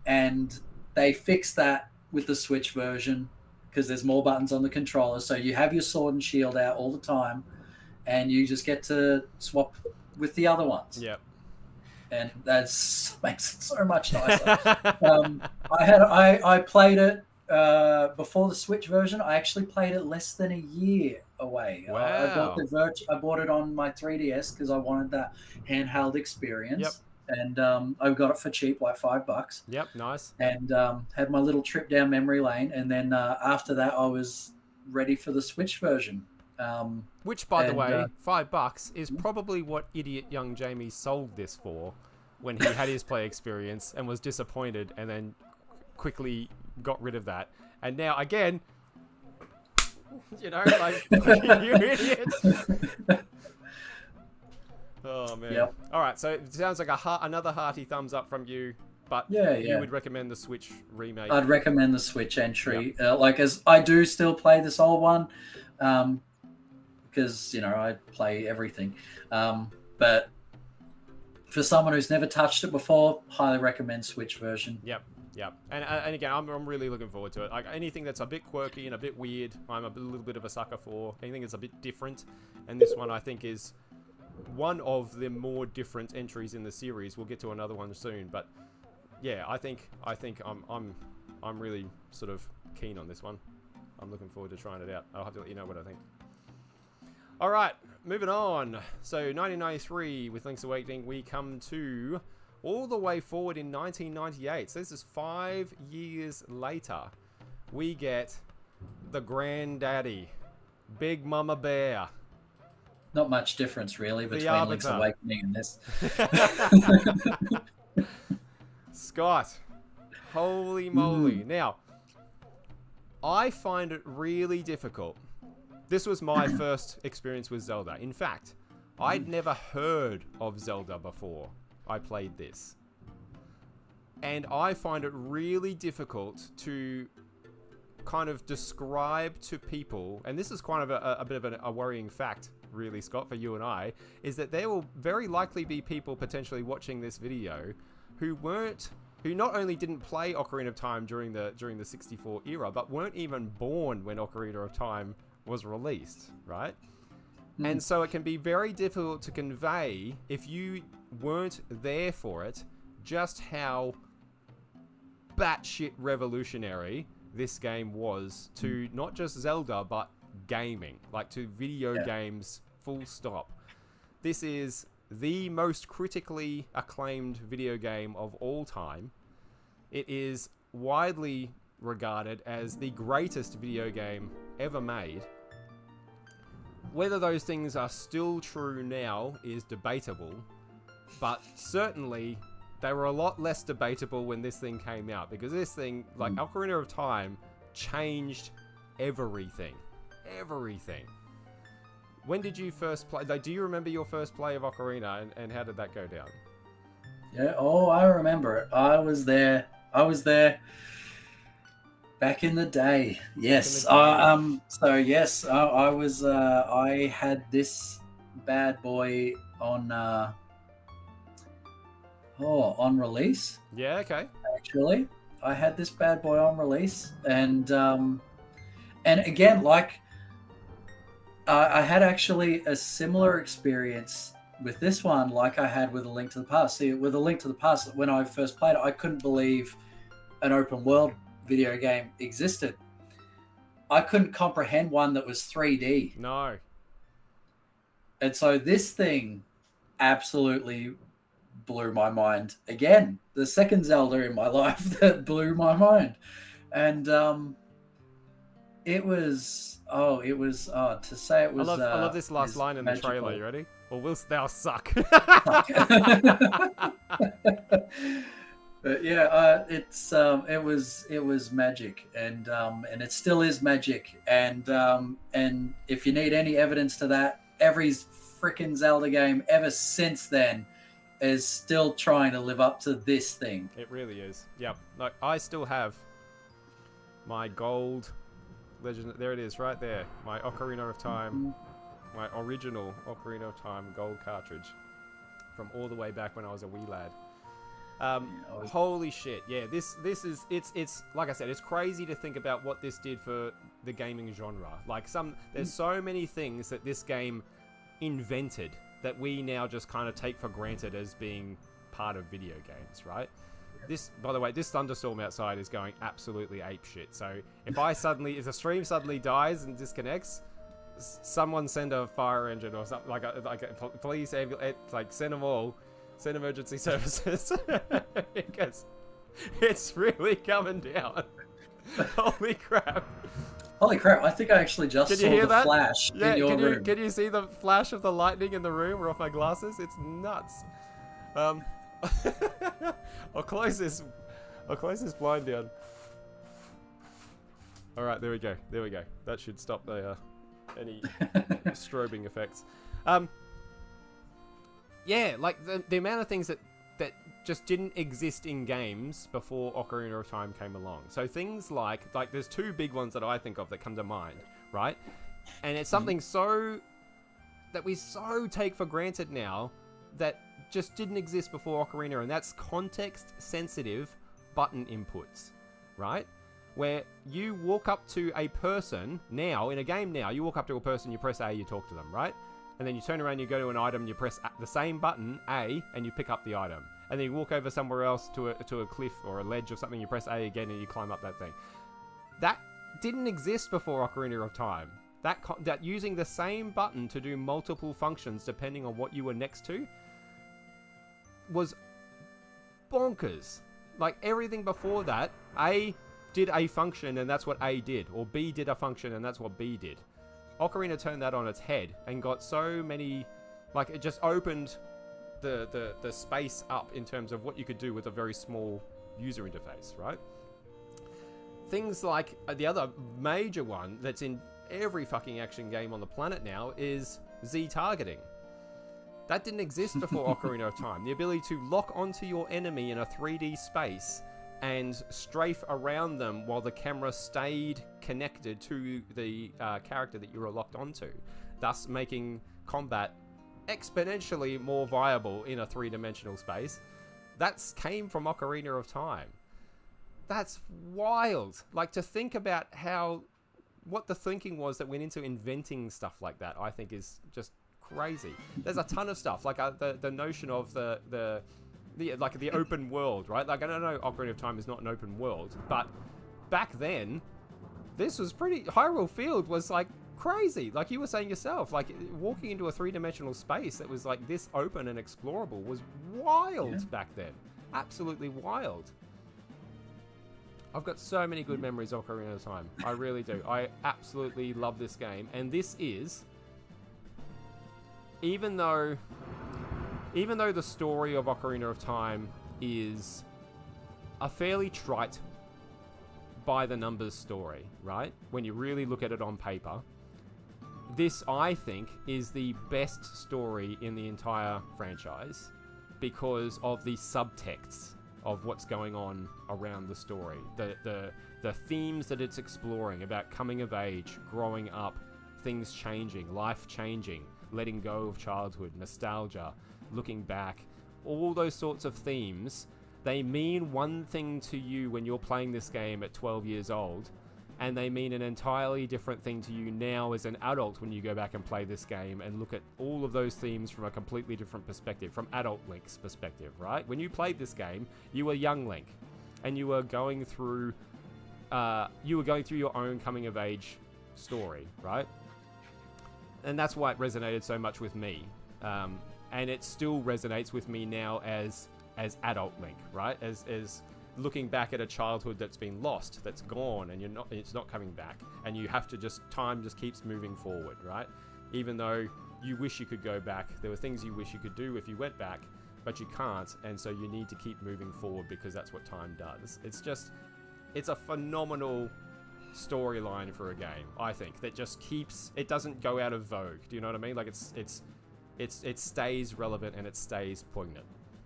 And they fixed that with the Switch version, because there's more buttons on the controller. So you have your sword and shield out all the time, and you just get to swap with the other ones. Yep. And that makes it so much nicer. I played it before the Switch version. I actually played it less than a year away. Wow. I bought it on my 3DS because I wanted that handheld experience. Yep. And I got it for cheap, like $5. Yep, nice. And had my little trip down memory lane. And then after that, I was ready for the Switch version. Which, by the way, $5 is probably what idiot young Jamie sold this for when he had his play experience and was disappointed and then quickly got rid of that. And now, again, you know, like, you idiot. Oh, man. Yep. All right, so it sounds like another hearty thumbs up from you, but you would recommend the Switch remake. I'd recommend the Switch entry. Yep. As I do still play this old one, because, you know, I play everything. But for someone who's never touched it before, highly recommend Switch version. Yep. Yep. And again, I'm really looking forward to it. Like, anything that's a bit quirky and a bit weird, I'm a little bit of a sucker for. Anything that's a bit different. And this one, I think, is one of the more different entries in the series. We'll get to another one soon. But yeah, I think I'm really sort of keen on this one. I'm looking forward to trying it out. I'll have to let you know what I think. All right, moving on. So 1993 with Link's Awakening, we come to all the way forward in 1998. So this is 5 years later. We get the granddaddy, Big Mama Bear. Not much difference really between Link's Awakening and this. Scott, holy moly. Now, I find it really difficult. This was my first experience with Zelda. In fact, I'd never heard of Zelda before I played this. And I find it really difficult to kind of describe to people, and this is kind of a bit of a worrying fact, really, Scott, for you and I, is that there will very likely be people potentially watching this video who not only didn't play Ocarina of Time during the 64 era, but weren't even born when Ocarina of Time was released, right? And so it can be very difficult to convey, if you weren't there for it, just how batshit revolutionary this game was to not just Zelda, but gaming, like to video games, full stop. This is the most critically acclaimed video game of all time. It is widely regarded as the greatest video game ever made. Whether those things are still true now is debatable, but certainly they were a lot less debatable when this thing came out, because this thing, like Ocarina of Time, changed everything. Everything. When did you first play? Like, do you remember your first play of Ocarina, and how did that go down? Yeah, I remember it. I was there back in the day. Yes. So yes, I was. I had this bad boy on release. Yeah. Okay. Actually, I had this bad boy on release, and again, like, I had actually a similar experience with this one, like I had with A Link to the Past. See, with A Link to the Past, when I first played it, I couldn't believe an open world video game existed. I couldn't comprehend one that was 3D. No. And so this thing absolutely blew my mind. Again, the second Zelda in my life that blew my mind. And it was to say it was. I love this last line in magical. The trailer. You ready? Or whilst thou suck. But yeah, it was magic, and it still is magic, and if you need any evidence to that, every freaking Zelda game ever since then is still trying to live up to this thing. It really is. Yep. Like, I still have my gold Legend. There it is, right there. My Ocarina of Time, my original Ocarina of Time gold cartridge from all the way back when I was a wee lad. Holy shit! Yeah, this is it's like I said, it's crazy to think about what this did for the gaming genre. Like there's so many things that this game invented that we now just kind of take for granted as being part of video games, right? This, by the way, this thunderstorm outside is going absolutely apeshit. So if the stream suddenly dies and disconnects, someone send a fire engine or something like a police ambulance, like send them all, send emergency services because it's really coming down. Holy crap! Holy crap! I think I actually just saw the flash in your room. Can you see the flash of the lightning in the room or off my glasses? It's nuts. I'll close this blind down. All right, there we go. That should stop the any strobing effects. Yeah, like the amount of things that just didn't exist in games before Ocarina of Time came along. So things like there's two big ones that I think of that come to mind, right? And it's something that we take for granted now that just didn't exist before Ocarina, and that's context-sensitive button inputs, right? Where you walk up to a person now, in a game now, you walk up to a person, you press A, you talk to them, right? And then you turn around, you go to an item, you press the same button, A, and you pick up the item. And then you walk over somewhere else to a cliff or a ledge or something, you press A again, and you climb up that thing. That didn't exist before Ocarina of Time. That using the same button to do multiple functions depending on what you were next to was bonkers. Like everything before that, A did a function and that's what A did, or B did a function and that's what B did. Ocarina turned that on its head and got so many, like it just opened the space up in terms of what you could do with a very small user interface, right? Things like the other major one that's in every fucking action game on the planet now is Z targeting. That didn't exist before Ocarina of Time. The ability to lock onto your enemy in a 3D space and strafe around them while the camera stayed connected to the character that you were locked onto, thus making combat exponentially more viable in a three-dimensional space. That came from Ocarina of Time. That's wild. Like, to think about what the thinking was that went into inventing stuff like that, I think is just crazy. There's a ton of stuff, like the notion of the open world, right? Like, I don't know, Ocarina of Time is not an open world, but back then, this was Hyrule Field was like crazy. Like you were saying yourself, like walking into a three-dimensional space that was like this open and explorable was wild back then. Absolutely wild. I've got so many good memories of Ocarina of Time. I really do. I absolutely love this game, and this is, even though the story of Ocarina of Time is a fairly trite by the numbers story, right? When you really look at it on paper, this, I think, is the best story in the entire franchise because of the subtexts of what's going on around the story. The themes that it's exploring about coming of age, growing up, things changing, life changing, letting go of childhood, nostalgia, looking back, all those sorts of themes, they mean one thing to you when you're playing this game at 12 years old, and they mean an entirely different thing to you now as an adult when you go back and play this game and look at all of those themes from a completely different perspective, from adult Link's perspective, right? When you played this game, you were young Link, and you were going through your own coming of age story, right? And that's why it resonated so much with me. And it still resonates with me now as adult Link, right? As looking back at a childhood that's been lost, that's gone, and it's not coming back, and you have to time just keeps moving forward, right? Even though you wish you could go back, there were things you wish you could do if you went back, but you can't, and so you need to keep moving forward because that's what time does. It's a phenomenal storyline for a game, I think, that just it doesn't go out of vogue. Do you know what I mean? Like it stays relevant and it stays poignant.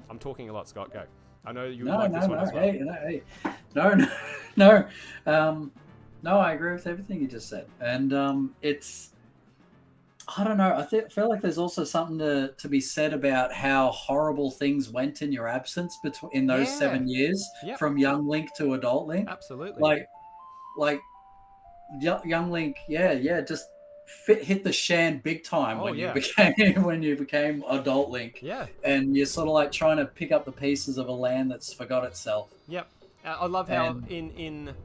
I'm talking a lot, Scott. Go. I know you like this one as well. No, I agree with everything you just said, and I don't know. Feel like there's also something to be said about how horrible things went in your absence between in those Yeah. 7 years Yep. from young Link to adult Link. Absolutely. Like like young Link, just hit the shan big time Oh when you yeah. became when you became adult Link, Yeah. and you're sort of like trying to pick up the pieces of a land that's forgot itself. Yep. I love how And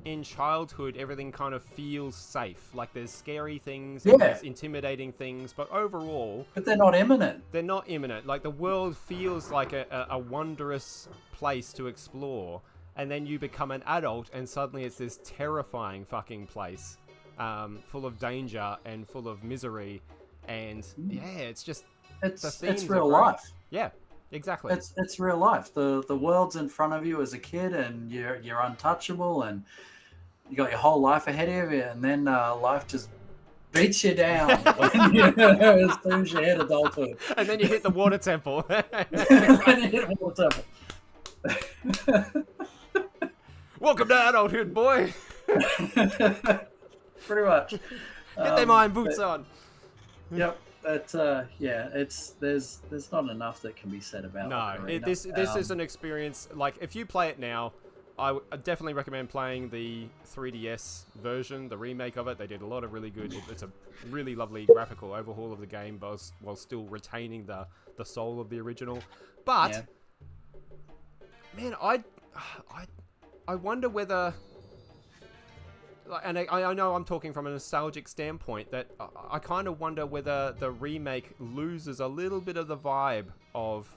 in childhood everything kind of feels safe. Like there's scary things and yeah, there's intimidating things, but overall but they're not imminent. they're not imminent. Like the world feels like a wondrous place to explore, and then you become an adult and suddenly it's this terrifying fucking place, full of danger and full of misery, and yeah, it's just the themes It's are real great. life. Yeah, exactly. It's real life. The world's in front of you as a kid, and you're untouchable, and you got your whole life ahead of you, and then life just beats you down when as soon as you hit adulthood. And then you hit the water temple. When you hit water temple. Welcome to adulthood, boy. Pretty much. Get them iron boots on. Yep. But there's not enough that can be said about Ocarina. This is an experience. Like if you play it now, I definitely recommend playing the 3DS version, the remake of it. They did a lot of really good. It's a really lovely graphical overhaul of the game, while still retaining the soul of the original. But man, I wonder whether. And I know I'm talking from a nostalgic standpoint, that I kind of wonder whether the remake loses a little bit of the vibe of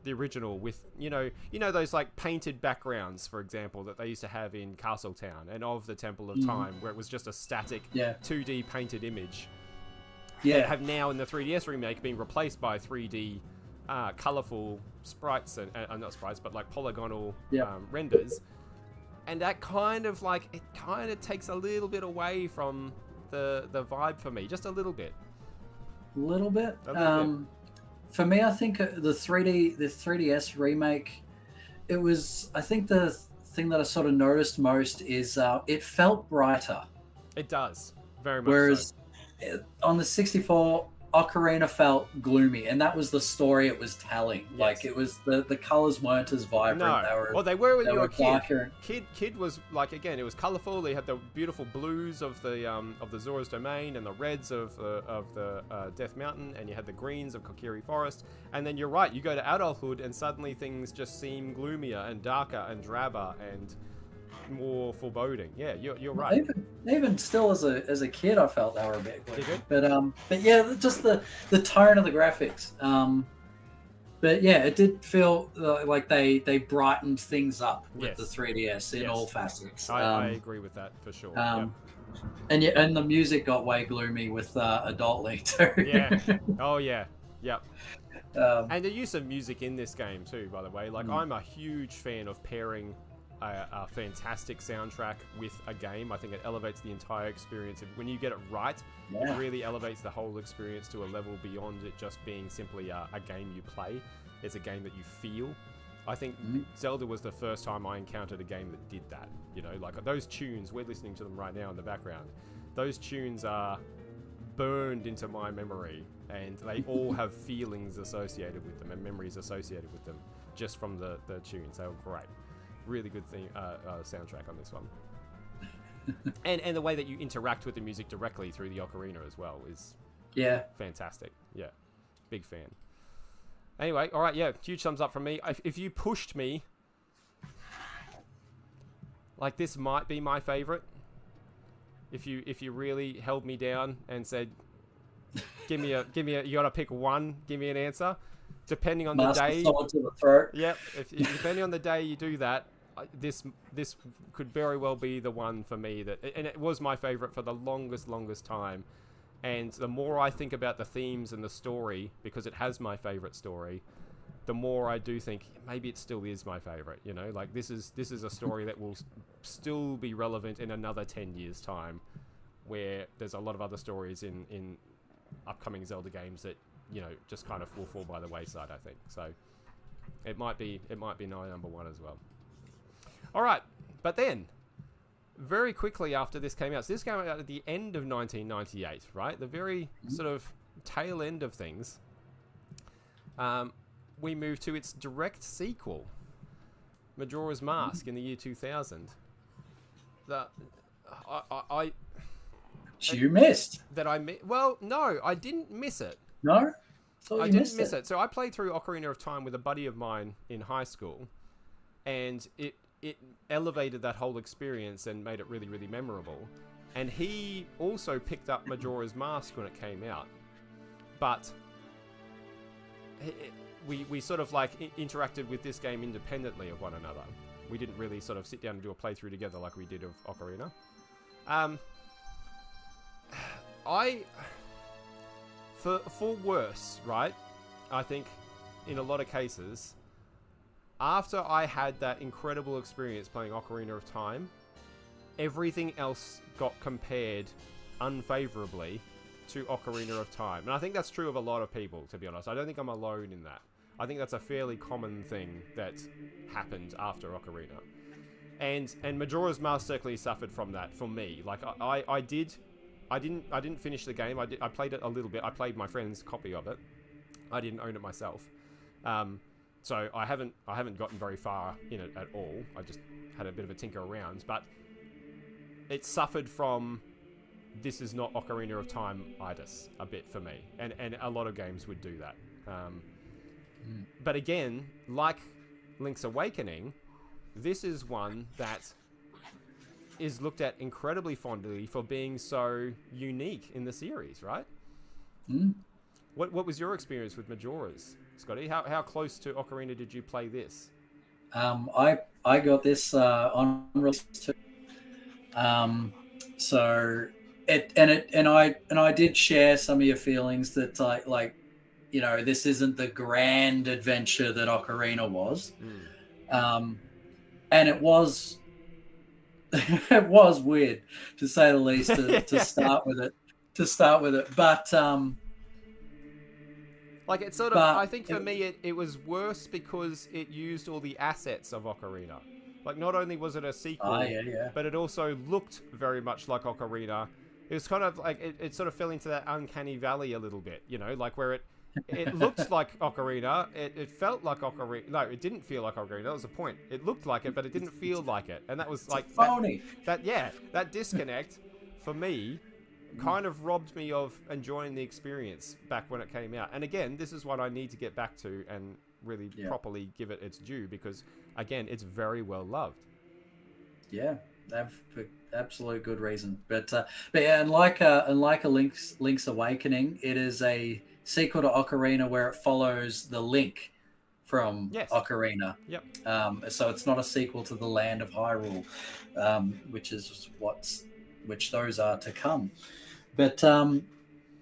the original, with you know those like painted backgrounds, for example, that they used to have in Castletown and of the Temple of Time, where it was just a static 2D painted image. That have now in the 3DS remake been replaced by 3D colorful sprites and not sprites, but like polygonal renders. And that kind of takes a little bit away from the vibe for me, just a little bit. A little bit. For me, I think the 3DS remake, it was. I think the thing that I sort of noticed most is it felt brighter. It does very much. Whereas so. On the 64, Ocarina felt gloomy, and that was the story it was telling. Yes. Like it was the colors weren't as vibrant. No, they were when you were a kid. And... Kid was like, again, it was colorful. They had the beautiful blues of the Zora's Domain and the reds of the Death Mountain, and you had the greens of Kokiri Forest. And then you're right, you go to adulthood, and suddenly things just seem gloomier and darker and drabber and more foreboding. Yeah, you're right. Even still as a kid, I felt they were a bit gloomy. But yeah, just the tone of the graphics. But yeah, it did feel like they brightened things up with the 3DS in all facets. I agree with that for sure. And the music got way gloomy with Adult Link too. Yeah. Oh yeah. Yep. And the use of music in this game too, by the way. Like I'm a huge fan of pairing a fantastic soundtrack with a game. I think it elevates the entire experience. When you get it right, it really elevates the whole experience to a level beyond it just being simply a game you play. It's a game that you feel. I think Zelda was the first time I encountered a game that did that. You know, like those tunes, we're listening to them right now in the background. Those tunes are burned into my memory, and they all have feelings associated with them and memories associated with them just from the tunes. They were great. Really good soundtrack on this one. and the way that you interact with the music directly through the ocarina as well is fantastic. Yeah, big fan. Anyway, all right, huge thumbs up from me. If you pushed me, like, this might be my favorite. If you really held me down and said, give me a you gotta pick one, give me an answer. Depending on the day, sword to the throat. Yep. Depending on the day you do that, this could very well be the one for me. And it was my favorite for the longest time. And the more I think about the themes and the story, because it has my favorite story, the more I do think maybe it still is my favorite. You know, like this is a story that will still be relevant in another 10 years' time, where there's a lot of other stories in upcoming Zelda games that, you know, just kind of will fall by the wayside, I think. So it might be my number one as well. All right, but then very quickly after this came out, so this came out at the end of 1998, right? The very sort of tail end of things. We moved to its direct sequel, Majora's Mask, in the year 2000. You missed. Well, no, I didn't miss it. No? I didn't miss it. So I played through Ocarina of Time with a buddy of mine in high school, and it elevated that whole experience and made it really, really memorable. And he also picked up Majora's Mask when it came out. But we sort of like interacted with this game independently of one another. We didn't really sort of sit down and do a playthrough together like we did of Ocarina. For worse, right? I think in a lot of cases, after I had that incredible experience playing Ocarina of Time, everything else got compared unfavorably to Ocarina of Time. And I think that's true of a lot of people, to be honest. I don't think I'm alone in that. I think that's a fairly common thing that happened after Ocarina. And Majora's Mask certainly suffered from that for me. Like I didn't finish the game. I played it a little bit. I played my friend's copy of it. I didn't own it myself. So I haven't gotten very far in it at all. I just had a bit of a tinker around, but it suffered from this is not Ocarina of Time-itis a bit for me, and a lot of games would do that. But again, like Link's Awakening, this is one that is looked at incredibly fondly for being so unique in the series, right? What was your experience with Majora's, Scotty? How close to Ocarina did you play this? I got this on release too. So I did share some of your feelings that like you know, this isn't the grand adventure that Ocarina was. And it was it was weird, to say the least, to start with it. But like it sort of, I think for me it was worse because it used all the assets of Ocarina. Like not only was it a sequel, but it also looked very much like Ocarina. It was kind of like it sort of fell into that uncanny valley a little bit, you know, like where it looked like Ocarina. It felt like Ocarina. No, it didn't feel like Ocarina. That was the point. It looked like it, but it didn't feel like it. And that was like phony. That disconnect for me kind of robbed me of enjoying the experience back when it came out. And again, this is what I need to get back to and really properly give it its due, because again, it's very well loved. Yeah, for absolute good reason. But yeah, and like a Link's Awakening, it is a sequel to Ocarina where it follows the Link from Ocarina. Yep. So it's not a sequel to the Land of Hyrule, which those are to come. But did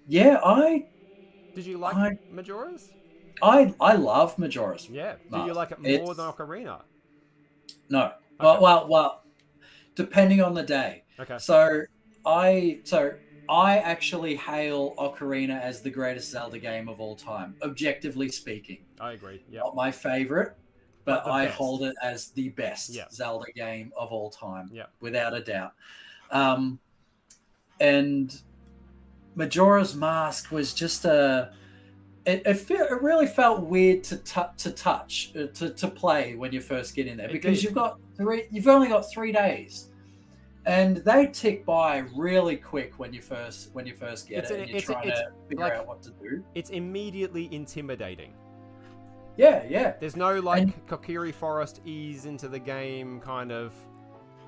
you like Majora's? I love Majora's. Yeah. Do you like it more than Ocarina? No. Okay. Well, depending on the day. Okay. So I actually hail Ocarina as the greatest Zelda game of all time, objectively speaking. I agree. Yeah. Not my favorite, but I best. hold it as the best Zelda game of all time, without a doubt. And Majora's Mask was just it really felt weird to touch to play when you first get in there, because you've only got 3 days, and they tick by really quick when you first get it and you're trying to figure out what to do. It's immediately intimidating. Yeah. There's no Kokiri Forest ease into the game kind of.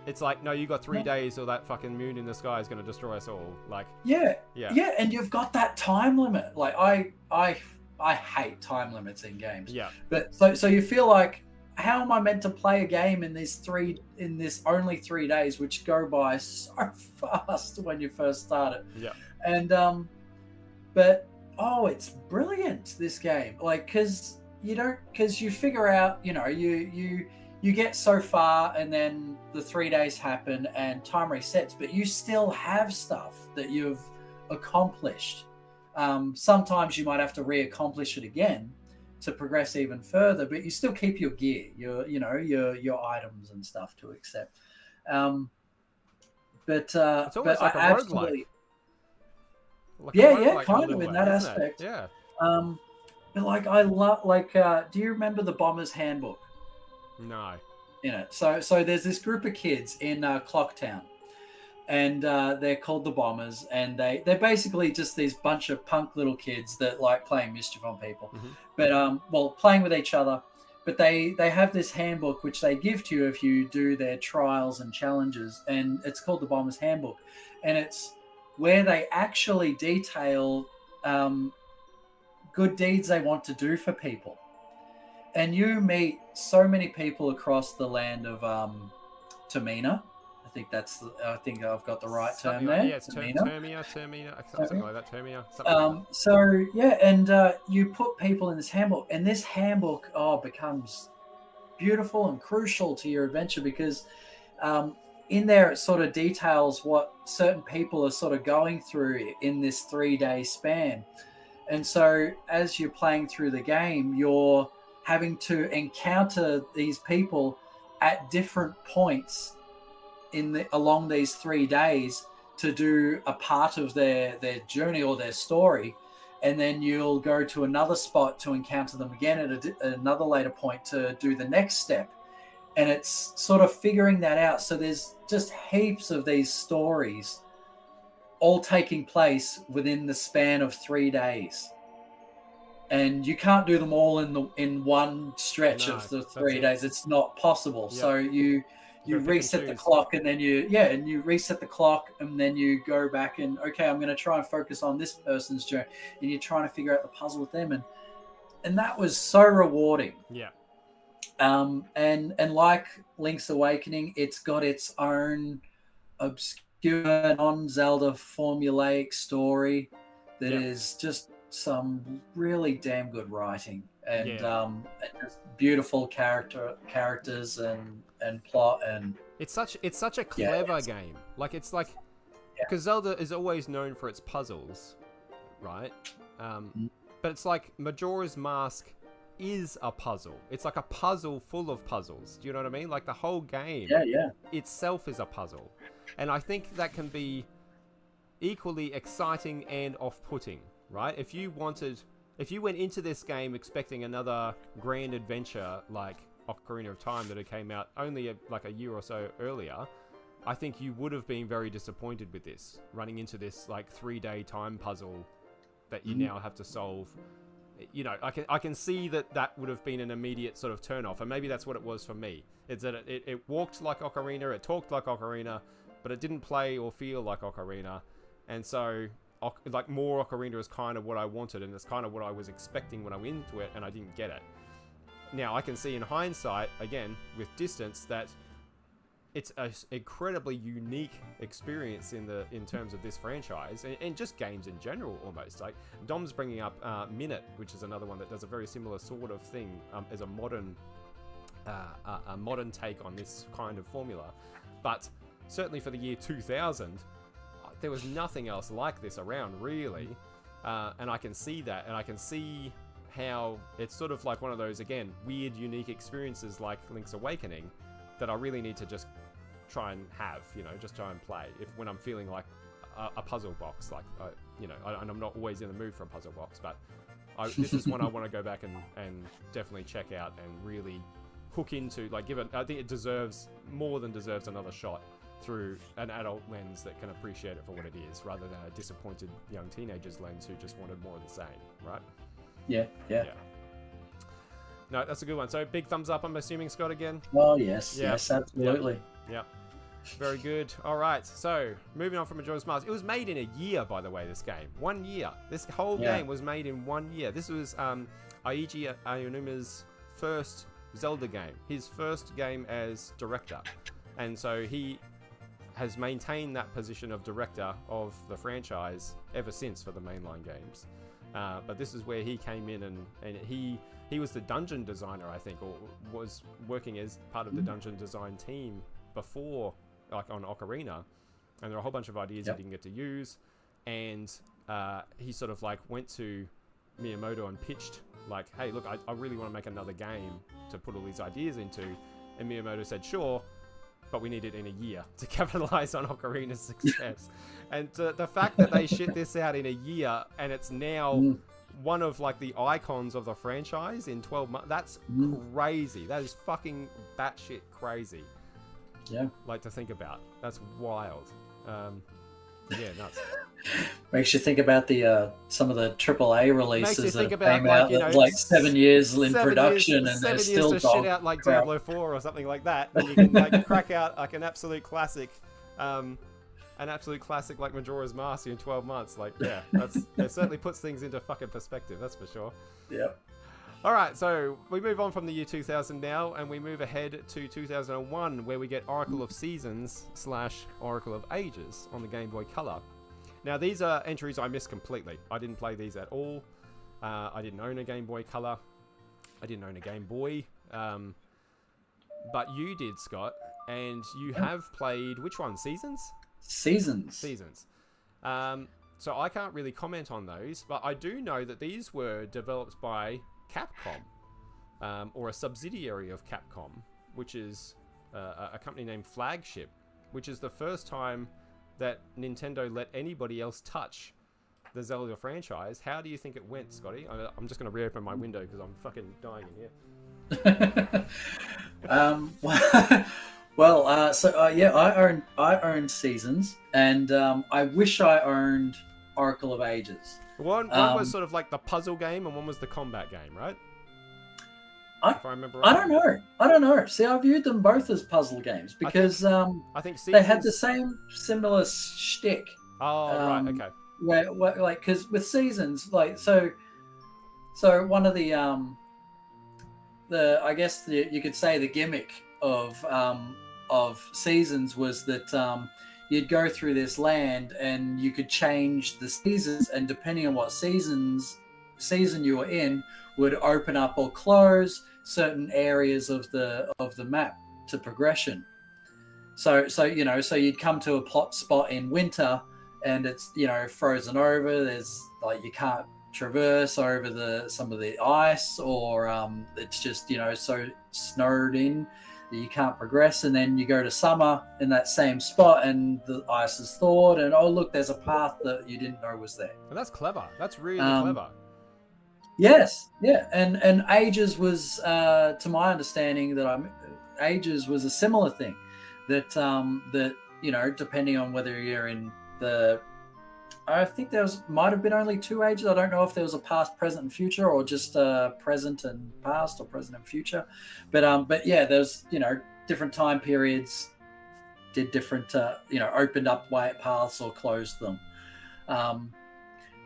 It's like, no, you got 3 days or that fucking moon in the sky is going to destroy us all. Like, yeah, and you've got that time limit. Like, I hate time limits in games. Yeah. But so you feel like, how am I meant to play a game in this only 3 days, which go by so fast when you first start it? Yeah. And but it's brilliant, this game. Like, because you figure out, you know, you get so far, and then the 3 days happen and time resets, but you still have stuff that you've accomplished. Sometimes you might have to re-accomplish it again to progress even further, but you still keep your gear, your items and stuff to accept. It's almost like I a roguelike. absolutely, Like a yeah, roguelike in a kind little of in way, that isn't it? aspect. Yeah. But like I love do you remember the Bomber's Handbook? No. You know, so there's this group of kids in Clocktown, and they're called the Bombers, and they're basically just these bunch of punk little kids that like playing mischief on people, but well, playing with each other. But they have this handbook which they give to you if you do their trials and challenges, and it's called the Bombers Handbook, and it's where they actually detail good deeds they want to do for people. And you meet so many people across the land of Tamina. I think I've got the right term there. Yeah, it's Tamina. Termina, something like that. Termina. So yeah, and you put people in this handbook, and this handbook becomes beautiful and crucial to your adventure because in there it sort of details what certain people are sort of going through in this 3-day span. And so as you're playing through the game, you're having to encounter these people at different points along these 3 days to do a part of their journey or their story, and then you'll go to another spot to encounter them again at another later point to do the next step. And it's sort of figuring that out. So there's just heaps of these stories all taking place within the span of 3 days. And you can't do them all in one stretch of the 3 days. It's not possible. Yep. So you reset the clock, and then you reset the clock, and then you go back and okay, I'm going to try and focus on this person's journey, and you're trying to figure out the puzzle with them, and that was so rewarding. Yeah. And like Link's Awakening, it's got its own obscure non-Zelda formulaic story that is just some really damn good writing and just beautiful characters and plot, and it's such a clever game. Like it's like because Zelda is always known for its puzzles, right? But it's like Majora's Mask is a puzzle. It's like a puzzle full of puzzles. Do you know what I mean? Like the whole game itself is a puzzle. And I think that can be equally exciting and off-putting, right? If you went into this game expecting another grand adventure like Ocarina of Time that had came out only like a year or so earlier, I think you would have been very disappointed with this, running into this like 3-day time puzzle that you now have to solve. You know, I can see that would have been an immediate sort of turn off, and maybe that's what it was for me. It's that it walked like Ocarina, it talked like Ocarina, but it didn't play or feel like Ocarina, and so like more Ocarina is kind of what I wanted, and it's kind of what I was expecting when I went into it, and I didn't get it. Now I can see in hindsight, again with distance, that it's an incredibly unique experience in terms of this franchise and just games in general. Almost like Dom's bringing up Minute, which is another one that does a very similar sort of thing as a modern take on this kind of formula. But certainly for the year 2000, there was nothing else like this around really, and I can see that, and I can see how it's sort of like one of those, again, weird, unique experiences like Link's Awakening that I really need to just try and have, just try and play when I'm feeling like a puzzle box, like, and I'm not always in the mood for a puzzle box, but this is one I want to go back and definitely check out and really hook into, like I think it more than deserves another shot through an adult lens that can appreciate it for what it is, rather than a disappointed young teenager's lens who just wanted more of the same, right? Yeah. No, that's a good one. So big thumbs up, I'm assuming, Scott, again? Oh, yes, absolutely. Yep. Very good. All right, so moving on from Majora's Mask. It was made in a year, by the way, this game. 1 year. This whole game was made in 1 year. This was Eiji Aonuma's first Zelda game. His first game as director. And so he has maintained that position of director of the franchise ever since for the mainline games. But this is where he came in, and he was the dungeon designer, I think, or was working as part of the dungeon design team before, like on Ocarina, and there are a whole bunch of ideas he didn't get to use, and he sort of like went to Miyamoto and pitched like, hey, look, I really want to make another game to put all these ideas into, and Miyamoto said sure, but we need it in a year to capitalize on Ocarina's success. And the fact that they shit this out in a year and it's now one of like the icons of the franchise in 12 months, that's crazy. That is fucking batshit crazy. Yeah. Like to think about. That's wild. Yeah, nuts. Makes you think about the some of the AAA releases that came out that like 7 years in production and they're still to shit out like Diablo 4 or something like that. Then you can like crack out like an absolute classic like Majora's Mask in 12 months. Like, yeah, it certainly puts things into fucking perspective. That's for sure. Yep. All right, so we move on from the year 2000 now, and we move ahead to 2001, where we get Oracle of Seasons / Oracle of Ages on the Game Boy Color. Now, these are entries I missed completely. I didn't play these at all. I didn't own a Game Boy Color. I didn't own a Game Boy. But you did, Scott, and you have played, which one? Seasons. So I can't really comment on those, but I do know that these were developed by Capcom, or a subsidiary of Capcom, which is a company named Flagship, which is the first time that Nintendo let anybody else touch the Zelda franchise. How do you think it went, Scotty? I'm just going to reopen my window because I'm fucking dying in here. Yeah, I own Seasons, and I wish I owned Oracle of Ages. One was sort of like the puzzle game, and one was the combat game, right? If I remember right. I don't know. See, I viewed them both as puzzle games because I think Seasons... they had the same similar shtick. Oh, right, okay. Where like, because with Seasons, like, so one of the I guess you could say the gimmick of Seasons was that you'd go through this land and you could change the seasons, and depending on what season you were in, would open up or close certain areas of the map to progression. So you'd come to a plot spot in winter and it's frozen over. There's like you can't traverse over some of the ice, or it's just so snowed in that you can't progress, and then you go to summer in that same spot and the ice is thawed, and oh look, there's a path that you didn't know was there. And that's clever. That's really clever. Yes, yeah, and Ages was, to my understanding, Ages was a similar thing, that depending on whether you're in I think might have been only 2 ages. I don't know if there was a past, present, and future, or just present and past, or present and future. But yeah, there's different time periods, did different opened up paths or closed them.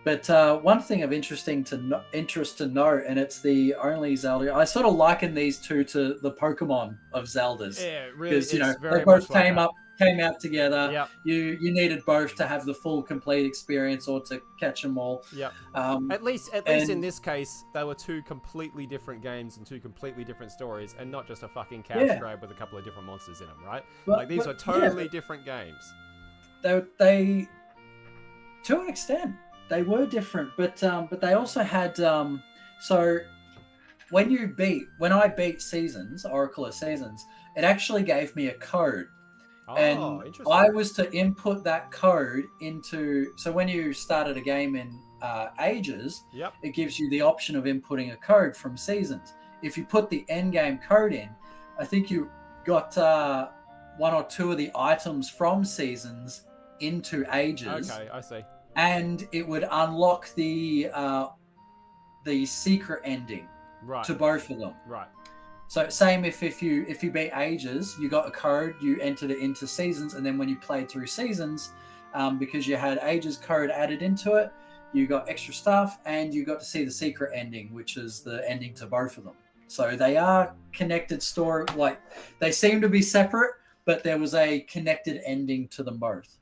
But one thing of interest to note, and it's the only Zelda, I sort of liken these two to the Pokemon of Zeldas. Yeah, really. Because they both came out together. Yep. You needed both to have the full complete experience, or to catch them all. Yeah. At least in this case, they were 2 completely different games and 2 completely different stories, and not just a fucking cash grab with a couple of different monsters in them, right? These are totally different games. They to an extent, they were different, but they also had so when I beat Seasons, Oracle of Seasons, it actually gave me a code. Oh, and interesting. I was to input that code into, so when you started a game in Ages, yep, it gives you the option of inputting a code from Seasons. If you put the end game code in, I think you got 1 or 2 of the items from Seasons into Ages. Okay, I see. And it would unlock the secret ending to both of them. Right. So same if you beat Ages, you got a code, you entered it into Seasons, and then when you played through Seasons, because you had Ages code added into it, you got extra stuff, and you got to see the secret ending, which is the ending to both of them. So they are connected story, like they seem to be separate, but there was a connected ending to them both.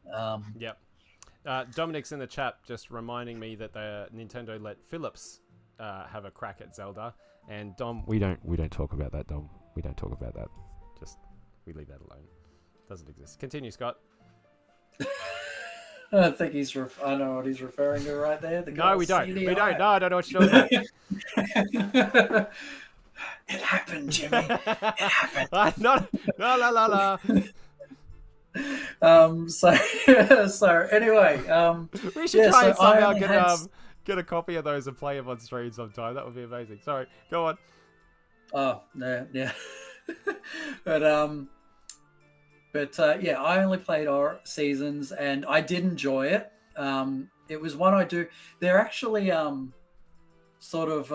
Yep. Dominic's in the chat just reminding me that the Nintendo let Philips have a crack at Zelda, and Dom, we don't talk about that, Dom. We don't talk about that. Just we leave that alone. Doesn't exist. Continue, Scott. I think I know what he's referring to right there. No, we don't. We don't. No, I don't know what you're talking about. It happened, Jimmy. It happened. No. So so anyway, We should yeah. try So and I somehow only had. get a copy of those and play them on stream sometime. That would be amazing. Sorry, go on. Oh no, yeah. but yeah, I only played our seasons, and I did enjoy it. It was one I do. They're actually sort of.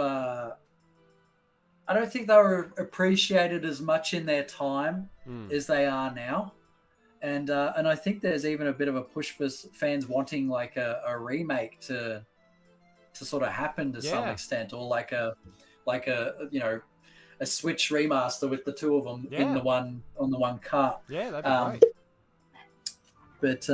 I don't think they were appreciated as much in their time Mm. as they are now. And I think there's even a bit of a push for fans wanting like a remake to sort of happen to some Yeah, extent, or like a a Switch remaster with the two of them in yeah, the one on the one cart. yeah. That'd be Um, great. but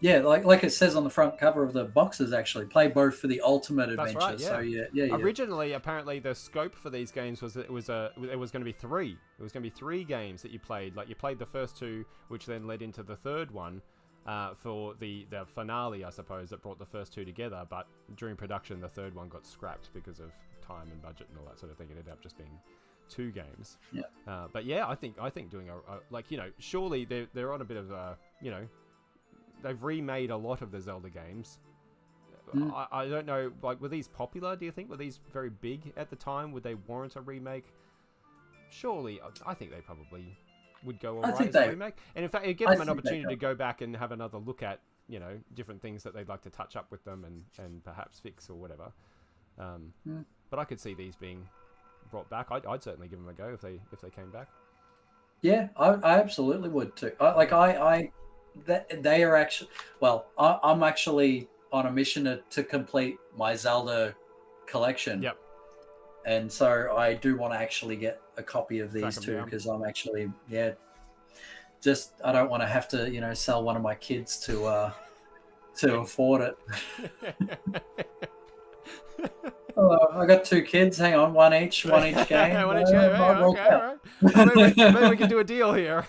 yeah, like it says on the front cover of the boxes, actually play both for the ultimate That's adventure. right. So Yeah. yeah. Originally, apparently, the scope for these games was that it was going to be three. It was going to be three games that you played. Like you played the first two, which then led into the third one. For the finale, I suppose, that brought the first two together. But during production, the third one got scrapped because of time and budget and all that sort of thing. It ended up just being two games. Yeah. But yeah, I think doing a like surely they're on a bit of a they've remade a lot of the Zelda games. I don't know, like, were these popular, do you think? Were these very big at the time? Would they warrant a remake? Surely, I think they probably would go alright as a remake. And in fact, it'd give them an opportunity to go back and have another look at, different things that they'd like to touch up with them and perhaps fix or whatever. But I could see these being brought back. I'd certainly give them a go if they came back. Yeah, I absolutely would too. They are actually, well, I'm actually on a mission to complete my Zelda collection. Yep. And so I do want to actually get a copy of these two, down. because I'm actually, just I don't want to have to, sell one of my kids to afford it. Oh, I got two kids. Hang on, one each game. One each game. Okay, all right. Maybe we can do a deal here.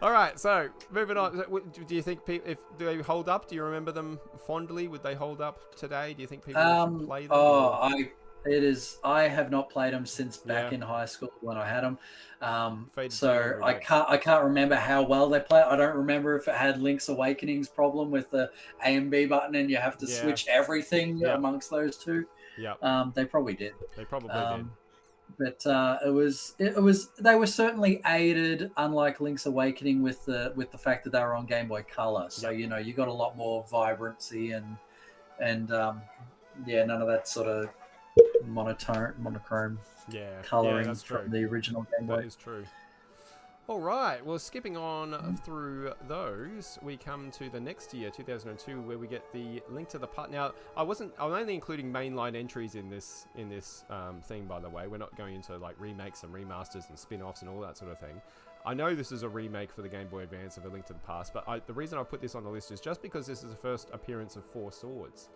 All right, so moving on. Do you think do they hold up? Do you remember them fondly? Would they hold up today? Do you think people should play them? I have not played them since back in high school when I had them. So I can't remember how well they play. I don't remember if it had Link's Awakening's problem with the A and B button and you have to switch everything amongst those two. Yeah. They probably did. They probably did. But it was they were certainly aided, unlike Link's Awakening, with the fact that they were on Game Boy Color. So you got a lot more vibrancy and none of that sort of monochrome coloring from the original Game Boy. That is true. All right. Well, skipping on through those, we come to the next year, 2002, where we get the Link to the Past. Now, I'm only including mainline entries in this thing, by the way. We're not going into like remakes and remasters and spin-offs and all that sort of thing. I know this is a remake for the Game Boy Advance of A Link to the Past, but the reason I put this on the list is just because this is the first appearance of Four Swords.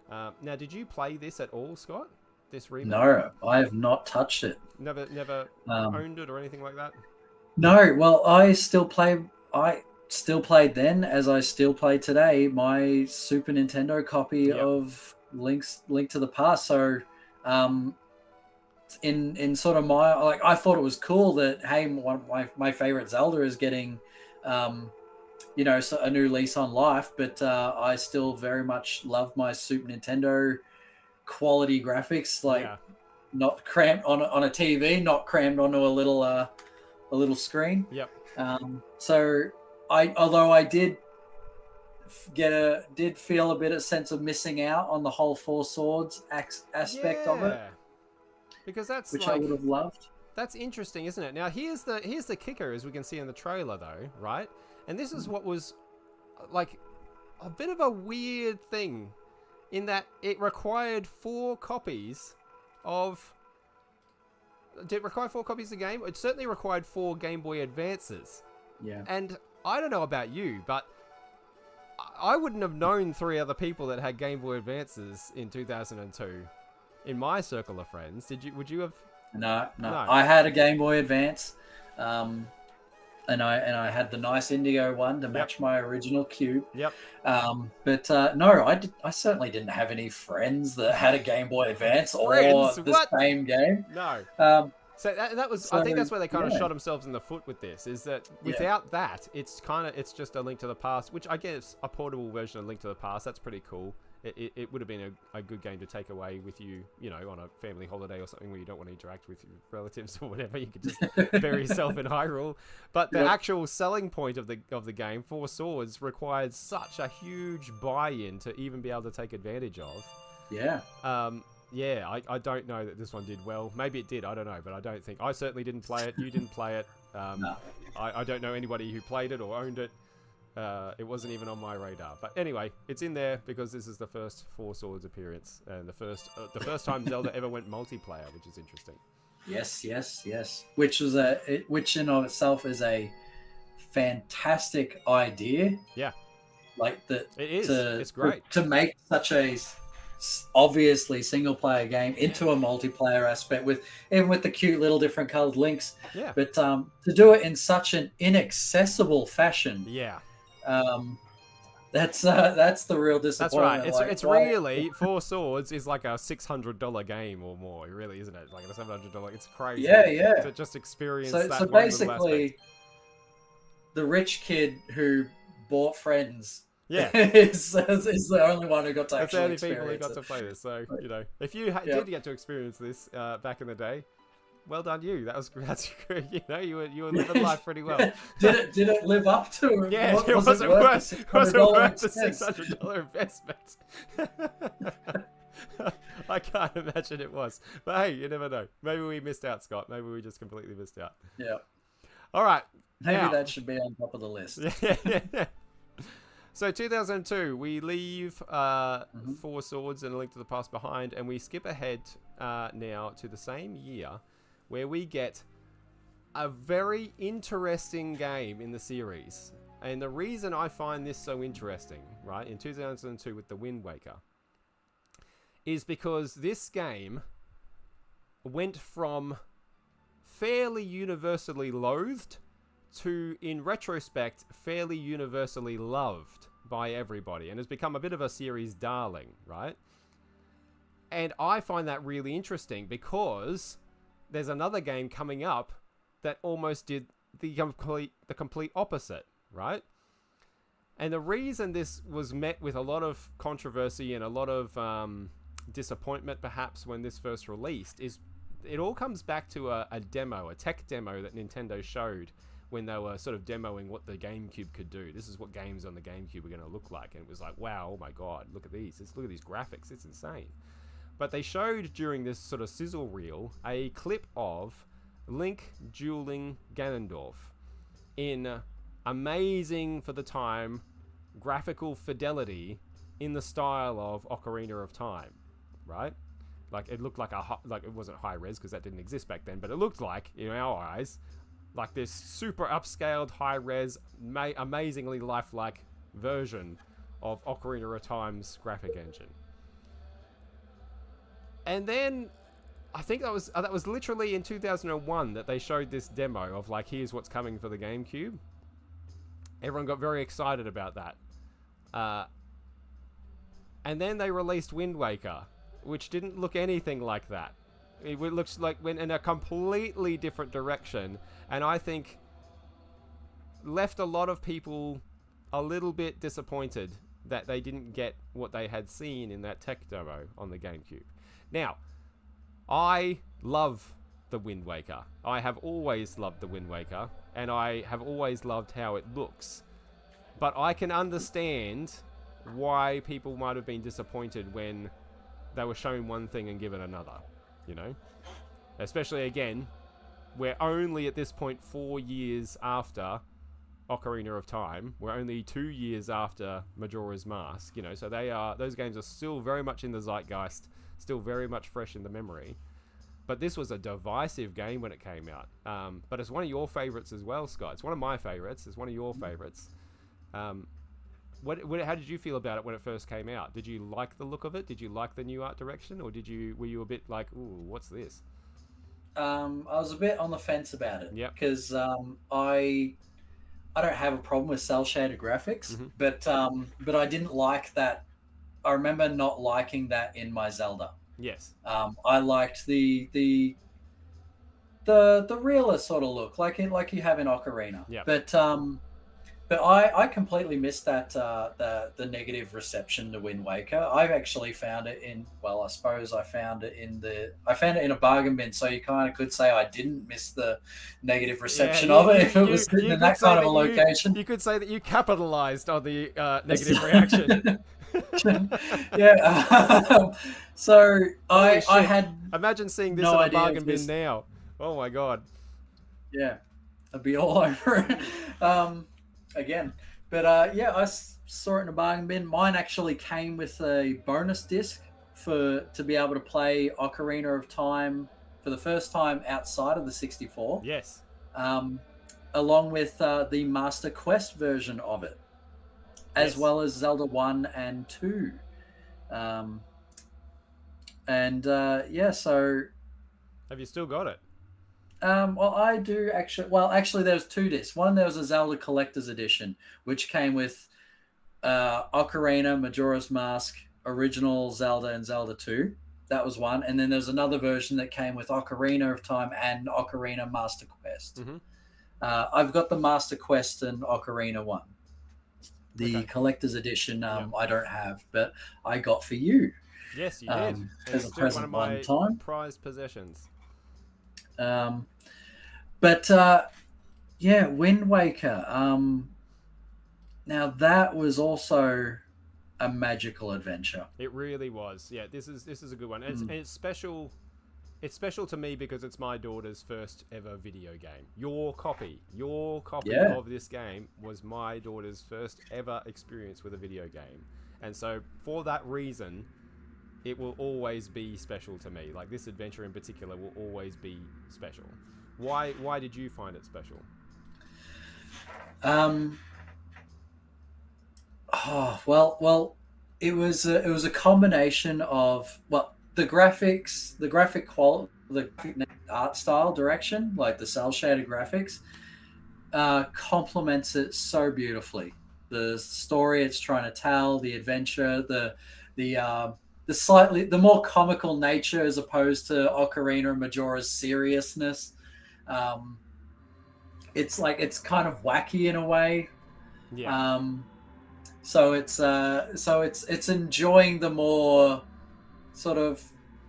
Now, did you play this at all, Scott? This remake? No, I have not touched it. Never owned it or anything like that? No, well, I still played then, as I still play today, my Super Nintendo copy of Link to the Past. So, in sort of I thought it was cool that, hey, one of my favorite Zelda is getting, a new lease on life. But I still very much love my Super Nintendo quality graphics, not cramped on a TV, not crammed onto a little screen. Yep. So although I did feel a bit of sense of missing out on the whole Four Swords aspect of it, because which I would have loved. That's interesting, isn't it? Now here's the kicker, as we can see in the trailer, though, right? And this is what was like a bit of a weird thing, in that it required 4 copies of. Did it require 4 copies of the game? It certainly required 4 Game Boy Advances. Yeah. And I don't know about you, but I wouldn't have known 3 other people that had Game Boy Advances in 2002 in my circle of friends. Would you have? No. I had a Game Boy Advance, and I had the nice indigo one to match my original cube. Yep. But no, I certainly didn't have any friends that had a Game Boy Advance or the same game. No. So that was, So, I think that's where they kind of yeah. shot themselves in the foot with this, is that Yeah. without that, it's just a Link to the Past, which I guess a portable version of Link to the Past, that's pretty cool. It would have been a good game to take away with you, on a family holiday or something where you don't want to interact with your relatives or whatever. You could just bury yourself in Hyrule. But the actual selling point of the game, Four Swords, required such a huge buy-in to even be able to take advantage of. Yeah. Yeah, I don't know that this one did well. Maybe it did, I don't know, but I don't think. I certainly didn't play it. You didn't play it. No. I don't know anybody who played it or owned it. It wasn't even on my radar. But anyway, it's in there because this is the first Four Swords appearance and the first time Zelda ever went multiplayer, which is interesting. Yes. Which in of itself is a fantastic idea. Yeah. Like that. It is. It's great. To make such a obviously single player game into a multiplayer aspect even with the cute little different colored links. Yeah. But to do it in such an inaccessible fashion. Yeah. That's the real disappointment. That's right. It's really Four Swords is like a $600 game or more. It really isn't it? Like a $700. It's crazy. Yeah. To just experience So that. So basically, the rich kid who bought Friends. Yeah, is the only one who got to actually experience. That's the only people who got to play this. So if you did get to experience this back in the day, well done you. That's good. You were living life pretty well. Did it live up to it? Yeah, it wasn't worth the $600 investment. I can't imagine it was. But hey, you never know. Maybe we missed out, Scott. Maybe we just completely missed out. Yeah. All right. Maybe that should be on top of the list. Yeah. So 2002, we leave Four Swords and A Link to the Past behind, and we skip ahead now to the same year, where we get a very interesting game in the series. And the reason I find this so interesting, right, in 2002 with the Wind Waker, is because this game went from fairly universally loathed to, in retrospect, fairly universally loved by everybody and has become a bit of a series darling, right? And I find that really interesting because there's another game coming up that almost did the complete opposite, right? And the reason this was met with a lot of controversy and a lot of disappointment perhaps when this first released is it all comes back to a tech demo that Nintendo showed when they were sort of demoing what the GameCube could do. This is what games on the GameCube are going to look like. And it was like, wow, oh my God, look at these. Look at these graphics. It's insane. But they showed during this sort of sizzle reel a clip of Link dueling Ganondorf in amazing, for the time, graphical fidelity in the style of Ocarina of Time, right? Like, it looked like it wasn't high res because that didn't exist back then, but it looked like, in our eyes, like this super upscaled, high-res, amazingly lifelike version of Ocarina of Time's graphic engine. And then, I think that was literally in 2001 that they showed this demo of, like, here's what's coming for the GameCube. Everyone got very excited about that. And then they released Wind Waker, which didn't look anything like that. It looks like went in a completely different direction, and I think left a lot of people a little bit disappointed that they didn't get what they had seen in that tech demo on the GameCube. Now, I love the Wind Waker. I have always loved the Wind Waker, and I have always loved how it looks. But I can understand why people might have been disappointed when they were shown one thing and given another. Especially again, we're only at this point 4 years after Ocarina of Time. We're only 2 years after Majora's Mask. So those games are still very much in the zeitgeist, still very much fresh in the memory. But this was a divisive game when it came out. But it's one of your favorites as well, Scott. It's one of my favorites. It's one of your favorites. How did you feel about it when it first came out? Did you like the look of it? Did you like the new art direction, or were you a bit like, ooh, what's this? I was a bit on the fence about it. Yeah. Because I don't have a problem with cel shaded graphics, but I didn't like that. I remember not liking that in my Zelda. Yes. I liked the the realer sort of look, like you have in Ocarina. Yeah. But I completely missed that the negative reception to Wind Waker. I actually found it in, well, I suppose I found it in a bargain bin, so you kind of could say I didn't miss the negative Yeah, reception of it if it was sitting you in could that say kind of a that location. you could say that you capitalized on the negative reaction. Yeah. So Holy I shit! had Imagine seeing this no in a idea if bargain bin this. now. Oh my god. Yeah, I'd be all over it. Again, but yeah, saw it in a bargain bin. Mine actually came with a bonus disc to be able to play Ocarina of Time for the first time outside of the 64, Yes. um, along with the Master Quest version of it, as Yes. well as Zelda 1 and 2. Um, and yeah, so Have you still got it? well, I do actually. Well, actually, there's two discs. One, there was a Zelda Collector's Edition, which came with Ocarina, Majora's Mask, Original Zelda, and Zelda 2. That was one. And then there's another version that came with Ocarina of Time and Ocarina Master Quest. Mm-hmm. I've got the Master Quest and Ocarina one. The Okay. Collector's Edition, Yep. I don't have, but I got for you Yes, you did. And as it's a still one of present one my time. prized possessions. But yeah, Wind Waker. Now that was also a magical adventure. It really was. Yeah, this is a good one. And it's special. It's special to me because it's my daughter's first ever video game. Your copy Yeah. of this game was my daughter's first ever experience with a video game. And so for that reason, it will always be special to me. Like this adventure in particular will always be special. Why did you find it special? Oh, well, it was a combination of, well, the graphics, the graphic quality, the graphic art style direction, like the cell shaded graphics, complements it so beautifully. The story it's trying to tell, the adventure, the more comical nature as opposed to Ocarina and Majora's seriousness. Um, it's like it's kind of wacky in a way. Yeah. So it's enjoying the more sort of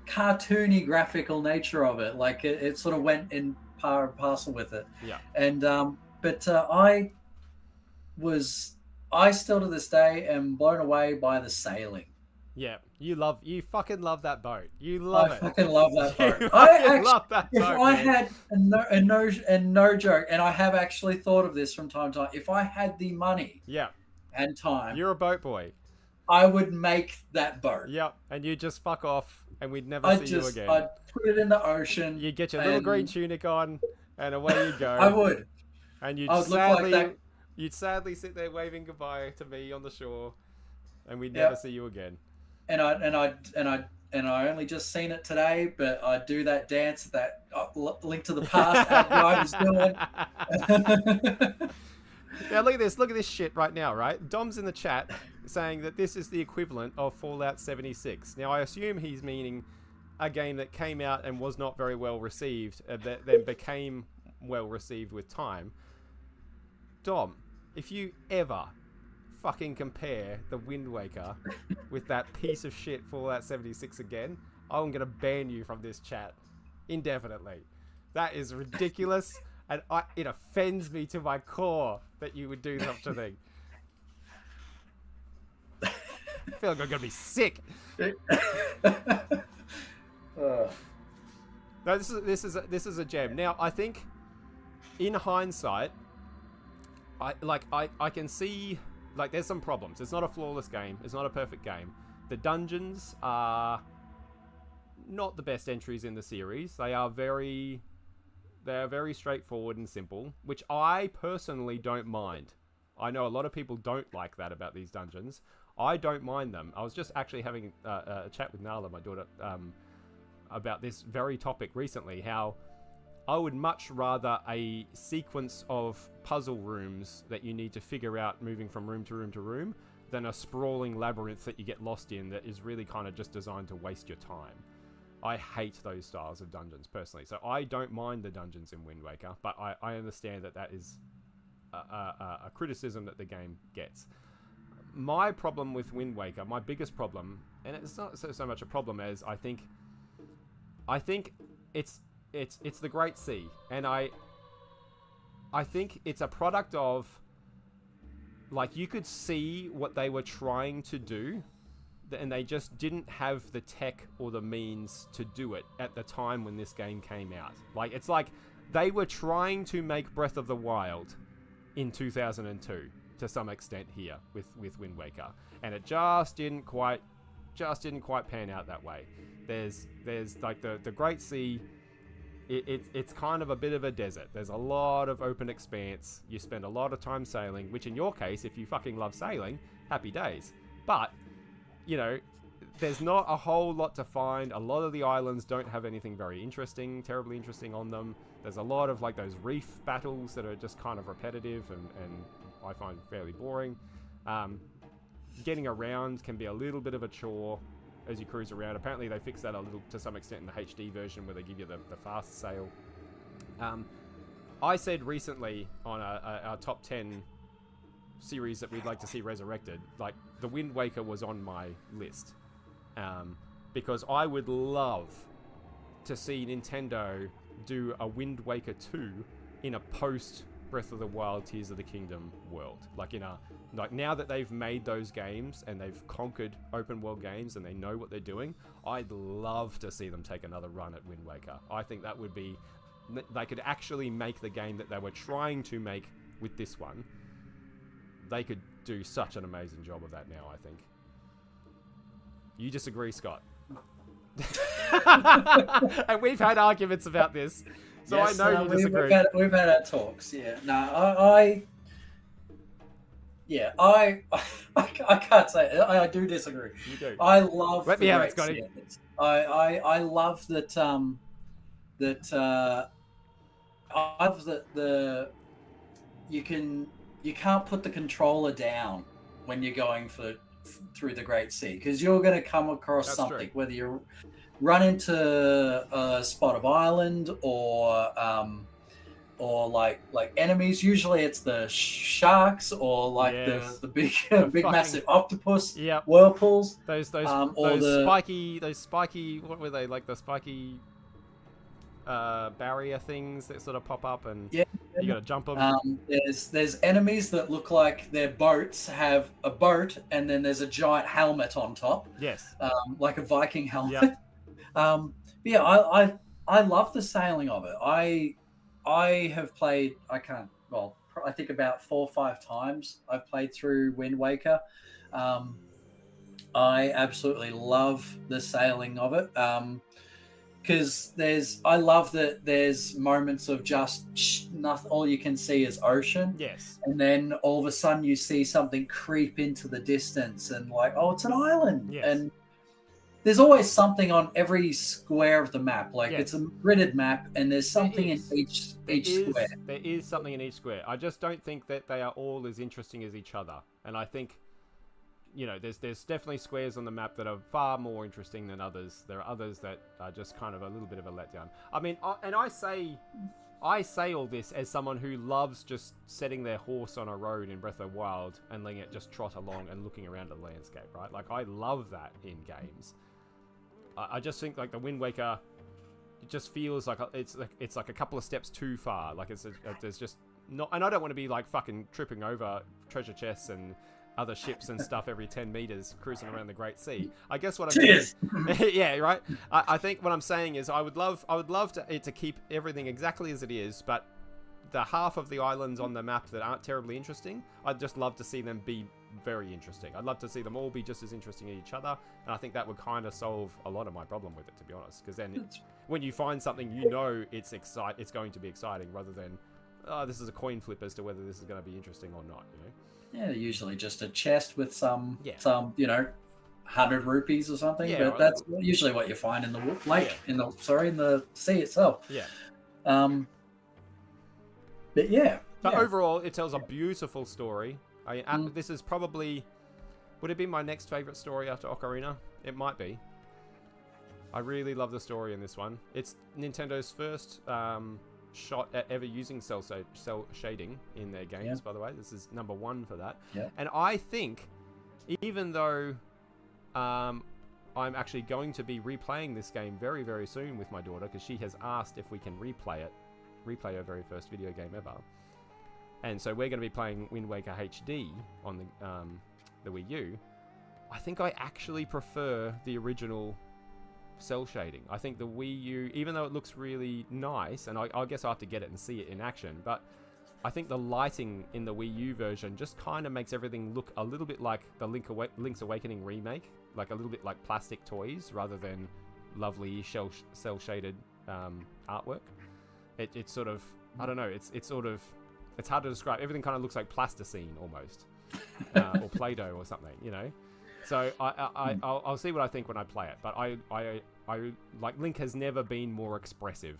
cartoony graphical nature of it. Like it sort of went in par and parcel with it. Yeah. And but I still to this day am blown away by the sailing. Yeah. You fucking love that boat. You love I it. fucking love that boat. You I fucking actually, love that if boat, I man. had no joke, and I have actually thought of this from time to time. If I had the money Yeah. and time, You're a boat boy. I would make that boat. Yep. And you just fuck off and we'd never see you again. I'd put it in the ocean. You'd get your little green tunic on and away you go. I would. And I would look like that. You'd sadly sit there waving goodbye to me on the shore and we'd never see you again. And I only just seen it today, but I do that dance that Link to the Past that guy was doing. Now look at this shit right now, right? Dom's in the chat saying that this is the equivalent of Fallout 76. Now I assume he's meaning a game that came out and was not very well received, that then became well received with time. Dom, if you ever fucking compare the Wind Waker with that piece of shit Fallout 76 again, I'm gonna ban you from this chat indefinitely. That is ridiculous, and it offends me to my core that you would do such a thing. I feel like I'm gonna be sick. No, this is a gem. Now I think, in hindsight, I can see. Like, there's some problems. It's not a flawless game. It's not a perfect game. The dungeons are not the best entries in the series. They are very straightforward and simple, which I personally don't mind. I know a lot of people don't like that about these dungeons. I don't mind them. I was just actually having a chat with Nala, my daughter, about this very topic recently, how I would much rather a sequence of puzzle rooms that you need to figure out moving from room to room to room than a sprawling labyrinth that you get lost in that is really kind of just designed to waste your time. I hate those styles of dungeons personally. So I don't mind the dungeons in Wind Waker, but I understand that is a criticism that the game gets. My problem with Wind Waker, my biggest problem, and it's not so much a problem as I think it's the Great Sea, and I think it's a product of, like, you could see what they were trying to do, and they just didn't have the tech or the means to do it at the time when this game came out. Like, it's like they were trying to make Breath of the Wild in 2002 to some extent here with Wind Waker, and it just didn't quite pan out that way. There's like the Great Sea. It's kind of a bit of a desert. There's a lot of open expanse. You spend a lot of time sailing, which in your case, if you fucking love sailing, happy days. But, you know, there's not a whole lot to find. A lot of the islands don't have anything terribly interesting on them. There's a lot of, like, those reef battles that are just kind of repetitive and I find fairly boring. Getting around can be a little bit of a chore as you cruise around. Apparently they fixed that a little to some extent in the HD version where they give you the fast sail. I said recently on our top 10 series that we'd like to see resurrected, like, the Wind Waker was on my list, because I would love to see Nintendo do a Wind Waker 2 in a post Breath of the Wild Tears of the Kingdom world. Like now that they've made those games and they've conquered open world games and they know what they're doing, I'd love to see them take another run at Wind Waker. I think that would be, they could actually make the game that they were trying to make with this one. They could do such an amazing job of that now, I think. You disagree, Scott? And we've had arguments about this. So yes, I know you disagree. We've had our talks, yeah. No, I can't say it. I do disagree. You do. I love. Let me have it, Scotty. I love that. I love that you can't put the controller down when you're going through the Great Sea, because you're going to come across something, whether you run into a spot of island or like enemies. Usually it's the sharks or like the big massive octopus whirlpools. Those spiky, what were they, like the spiky barrier things that sort of pop up and you gotta jump them. There's enemies that look like their boats have a boat and then there's a giant helmet on top. Yes. Like a Viking helmet. Yep. I love the sailing of it. I have played, I think about 4 or 5 times I've played through Wind Waker. I absolutely love the sailing of it. Because I love that there's moments of just nothing, all you can see is ocean. Yes. And then all of a sudden you see something creep into the distance and like, oh, it's an island. Yes. And there's always something on every square of the map. Like it's a gridded map and there's something in each square. There is something in each square. I just don't think that they are all as interesting as each other. And I think, you know, there's definitely squares on the map that are far more interesting than others. There are others that are just kind of a little bit of a letdown. I mean, I say all this as someone who loves just setting their horse on a road in Breath of the Wild and letting it just trot along and looking around the landscape, right? Like, I love that in games. I just think, like, the Wind Waker, it just feels like it's like a couple of steps too far. Like, there's just not, and I don't want to be like fucking tripping over treasure chests and other ships and stuff every 10 meters cruising around the Great Sea. I guess what I'm saying, yeah, right. I think what I'm saying is I would love it to keep everything exactly as it is, but the half of the islands on the map that aren't terribly interesting, I'd just love to see them be very interesting. I'd love to see them all be just as interesting as each other, and I think that would kind of solve a lot of my problem with it, to be honest. Because then, when you find something, you know it's going to be exciting, rather than, oh, this is a coin flip as to whether this is going to be interesting or not. You know? Yeah, usually just a chest with some 100 rupees or something. Yeah, but that's usually what you find in the lake, in the sea itself. Yeah. But yeah. But overall, it tells a beautiful story. This is probably, would it be my next favorite story after Ocarina? It might be. I really love the story in this one. It's Nintendo's first shot at ever using cell shading in their games, by the way. This is number 1 for that. Yeah. And I think, even though I'm actually going to be replaying this game very, very soon with my daughter, because she has asked if we can replay her very first video game ever. And so we're going to be playing Wind Waker HD on the Wii U. I think I actually prefer the original cell shading. I think the Wii U, even though it looks really nice, and I guess I have to get it and see it in action, but I think the lighting in the Wii U version just kind of makes everything look a little bit like the Link's Awakening remake, like a little bit like plastic toys rather than lovely cell shaded artwork. It's sort of, I don't know, it's hard to describe. Everything kind of looks like plasticine almost, or Play-Doh or something, you know. So I'll see what I think when I play it. But I like, Link has never been more expressive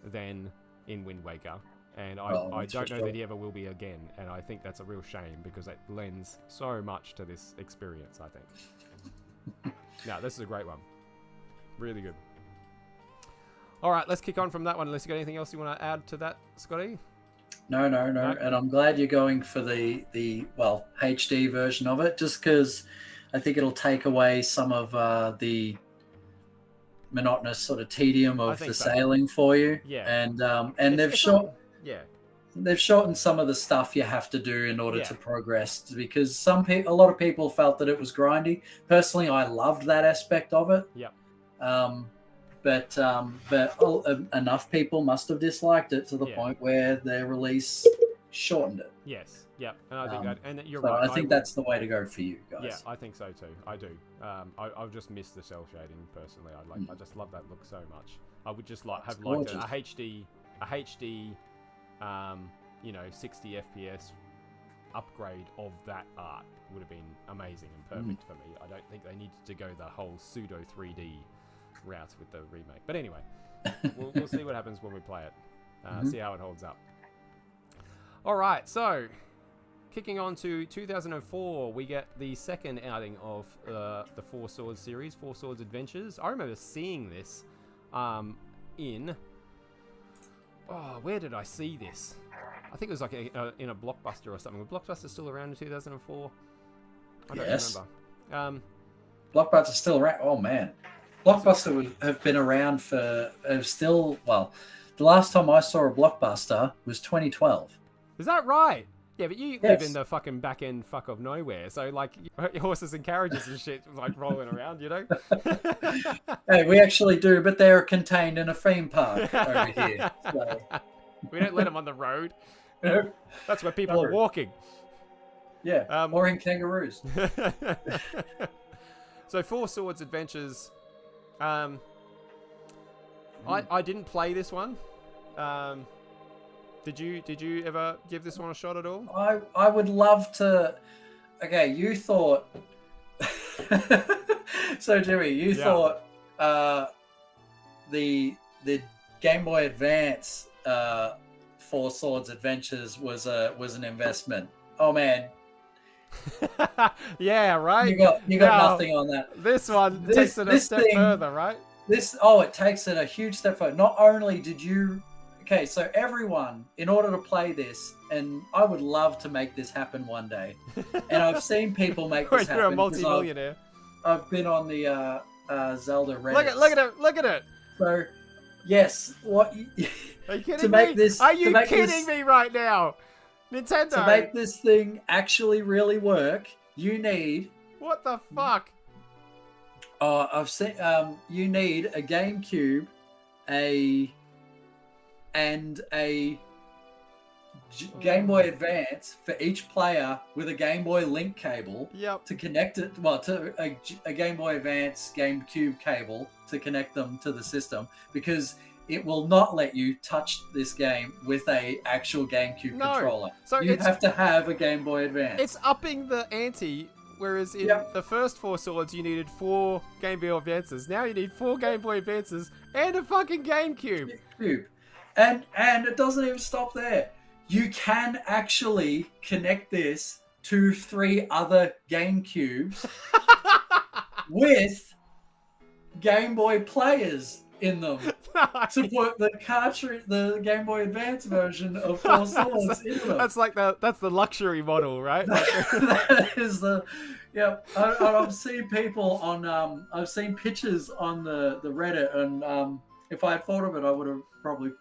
than in Wind Waker, and I don't know that he ever will be again. And I think that's a real shame because it lends so much to this experience, I think. No, this is a great one. Really good. All right, let's kick on from that one. Unless you got anything else you want to add to that, Scotty? No. And I'm glad you're going for the HD version of it, just because I think it'll take away some of the monotonous sort of tedium of the sailing for you. Yeah. And they've shortened some of the stuff you have to do in order to progress, because a lot of people felt that it was grindy. Personally, I loved that aspect of it. Yeah. But enough people must have disliked it to the point where their release shortened it. Yes. Yeah. And I think and you're so right. I think that's the way to go for you guys. Yeah, I think so too. I do. I'll just miss the cell shading personally. I just love that look so much. I would just have liked a HD 60 FPS upgrade of that art would have been amazing and perfect for me. I don't think they needed to go the whole pseudo 3D route with the remake. But anyway, we'll see what happens when we play it. See how it holds up. All right, so kicking on to 2004, we get the second outing of the Four Swords series, Four Swords Adventures. I remember seeing this in... Oh, where did I see this? I think it was like in a Blockbuster or something. Was Blockbuster still around in 2004? I don't remember. Blockbuster's still around. Oh, man. Blockbuster would have been around for... the last time I saw a Blockbuster was 2012. Is that right? Yeah, but you live in the fucking back end fuck of nowhere, so like horses and carriages and shit like rolling around, you know? Hey, we actually do, but they're contained in a theme park over here. So. We don't let them on the road. That's where people are walking. Yeah, or in kangaroos. So Four Swords Adventures. I didn't play this one. Did you ever give this one a shot at all? I would love to. Okay, you thought. So Jimmy, you thought the Game Boy Advance Four Swords Adventures was an investment. Oh man. Yeah, right. You got nothing on that. This one takes it a step further, right? It takes it a huge step further. Not only did you. Okay, so everyone, in order to play this, and I would love to make this happen one day, and I've seen people make this happen. You're a multi-millionaire. I've been on the Zelda Reddit. Look at it. So, yes, what? Are you kidding me? Are you kidding me right now? Nintendo. To make this thing actually really work, you need. What the fuck? I've seen. You need a GameCube, and a Game Boy Advance for each player with a Game Boy Link cable to connect it, to a Game Boy Advance GameCube cable to connect them to the system, because it will not let you touch this game with a actual GameCube controller. So you have to have a Game Boy Advance. It's upping the ante, whereas in the first Four Swords you needed 4 Game Boy Advances. Now you need 4 Game Boy Advances and a fucking GameCube. And it doesn't even stop there. You can actually connect this to 3 other GameCubes with Game Boy players in them to put the cartridge, the Game Boy Advance version of Four Swords into them. That's like that's the luxury model, right? That is the, yep. I've seen people on, I've seen pictures on the Reddit, and if I had thought of it, I would have probably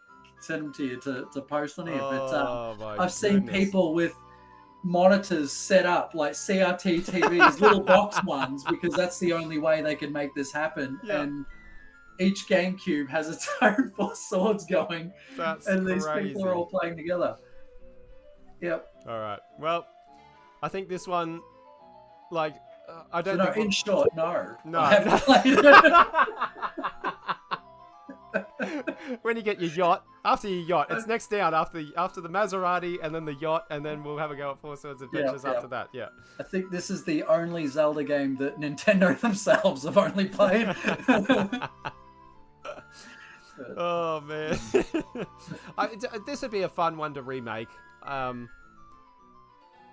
sent them to you to post on here. But I've seen people with monitors set up like CRT TVs, little box ones, because that's the only way they can make this happen. Yeah. And each GameCube has its own Four Swords going, and these people are all playing together. Yep. All right. Well, I think this one, like, I don't. So think in short, no. No. I haven't played it. When you get your yacht, after your yacht, it's next down after the Maserati, and then the yacht, and then we'll have a go at Four Swords Adventures after that. Yeah. I think this is the only Zelda game that Nintendo themselves have only played. Oh man, this would be a fun one to remake.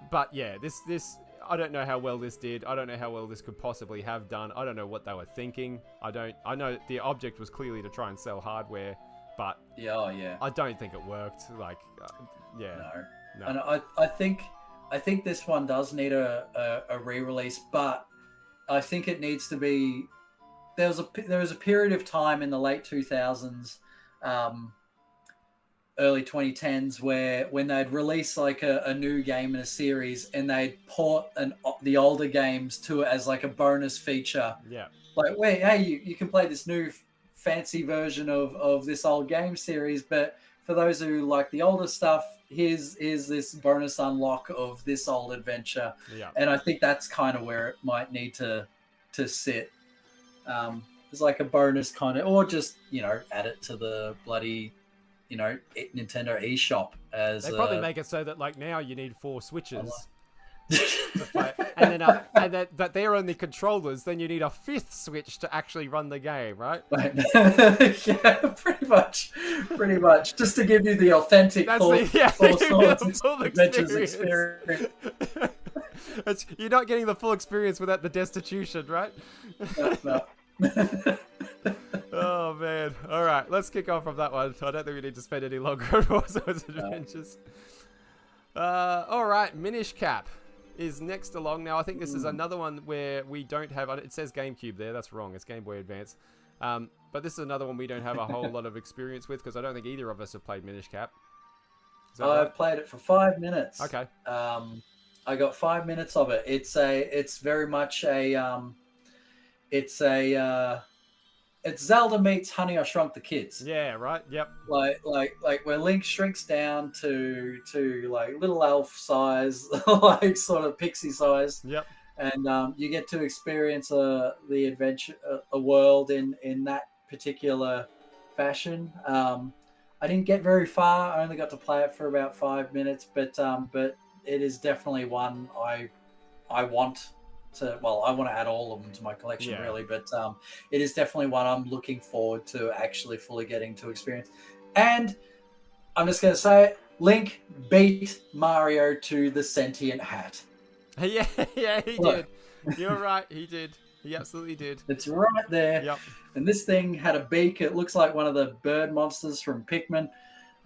But yeah, this I don't know how well this did. I don't know how well this could possibly have done. I don't know what they were thinking. I know the object was clearly to try and sell hardware, but yeah. I don't think it worked. Like, yeah, no. And I think this one does need a re-release, but I think it needs to be. There was a period of time in the late 2000s, early 2010s, when they'd release like a new game in a series, and they'd port the older games to it as like a bonus feature. Yeah. Like, wait, hey, you can play this new fancy version of this old game series, but for those who like the older stuff, here's this bonus unlock of this old adventure. Yeah. And I think that's kind of where it might need to sit. It's like a bonus kind of, or just, add it to the bloody, Nintendo eShop as they probably make it so that like now you need 4 switches to play, and then but they're only controllers. Then you need a 5th switch to actually run the game, right? Yeah, pretty much, just to give you the authentic Four Swords Adventures experience. You're not getting the full experience without the destitution, right? No. Oh man! All right, let's kick off from that one. I don't think we need to spend any longer on Four Swords Adventures. All right, Minish Cap is next along. Now I think this is another one where we don't have. It says GameCube there. That's wrong. It's Game Boy Advance. But this is another one we don't have a whole lot of experience with, because I don't think either of us have played Minish Cap. I've played it for 5 minutes. Okay. I got 5 minutes of it. It's very much it's Zelda meets Honey, I Shrunk the Kids. Yeah, right. Yep. Like where Link shrinks down to like little elf size, like sort of pixie size. Yep. And you get to experience the adventure, a world in that particular fashion. I didn't get very far. I only got to play it for about 5 minutes, but it is definitely one I want to. Well, I want to add all of them to my collection, really. But it is definitely one I'm looking forward to actually fully getting to experience. And I'm just going to say it: Link beat Mario to the sentient hat. Yeah, he did. You're right, he did. He absolutely did. It's right there. Yep. And this thing had a beak. It looks like one of the bird monsters from Pikmin.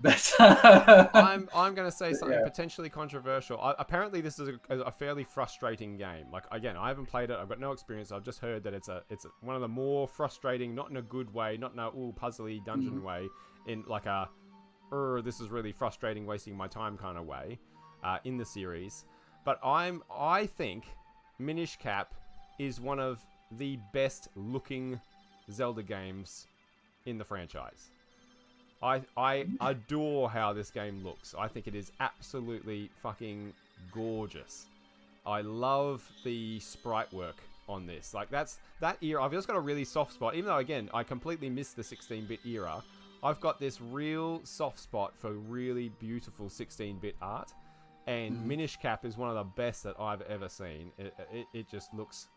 But I'm going to say something potentially controversial. Apparently, this is a fairly frustrating game. Like, again, I haven't played it. I've got no experience. I've just heard that it's one of the more frustrating, not in a good way, not in a puzzly dungeon way, in like a this is really frustrating, wasting my time kind of way, in the series. But I think Minish Cap is one of the best looking Zelda games in the franchise. I adore how this game looks. I think it is absolutely fucking gorgeous. I love the sprite work on this. Like, that era, I've just got a really soft spot. Even though, again, I completely missed the 16-bit era, I've got this real soft spot for really beautiful 16-bit art. And Minish Cap is one of the best that I've ever seen. It just looks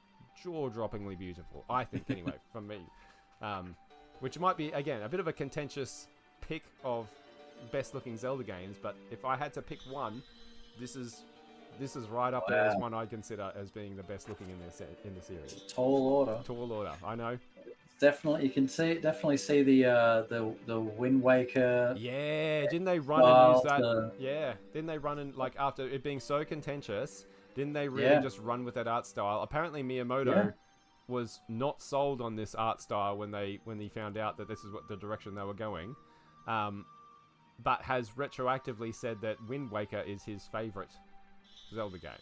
jaw-droppingly beautiful, I think, anyway, for me. Which might be, again, a bit of a contentious pick of best-looking Zelda games, but if I had to pick one, this is right up there as one I'd consider as being the best-looking in the series. Tall order. Tall order, I know. definitely you can definitely see the Wind Waker Yeah, didn't they run and use style. that? Yeah, didn't they run and like after it being so contentious, didn't they really Yeah, just run with that art style? Apparently, yeah, Miyamoto was not sold on this art style when he found out that this is what the direction they were going, um, but has retroactively said that Wind Waker is his favorite Zelda game.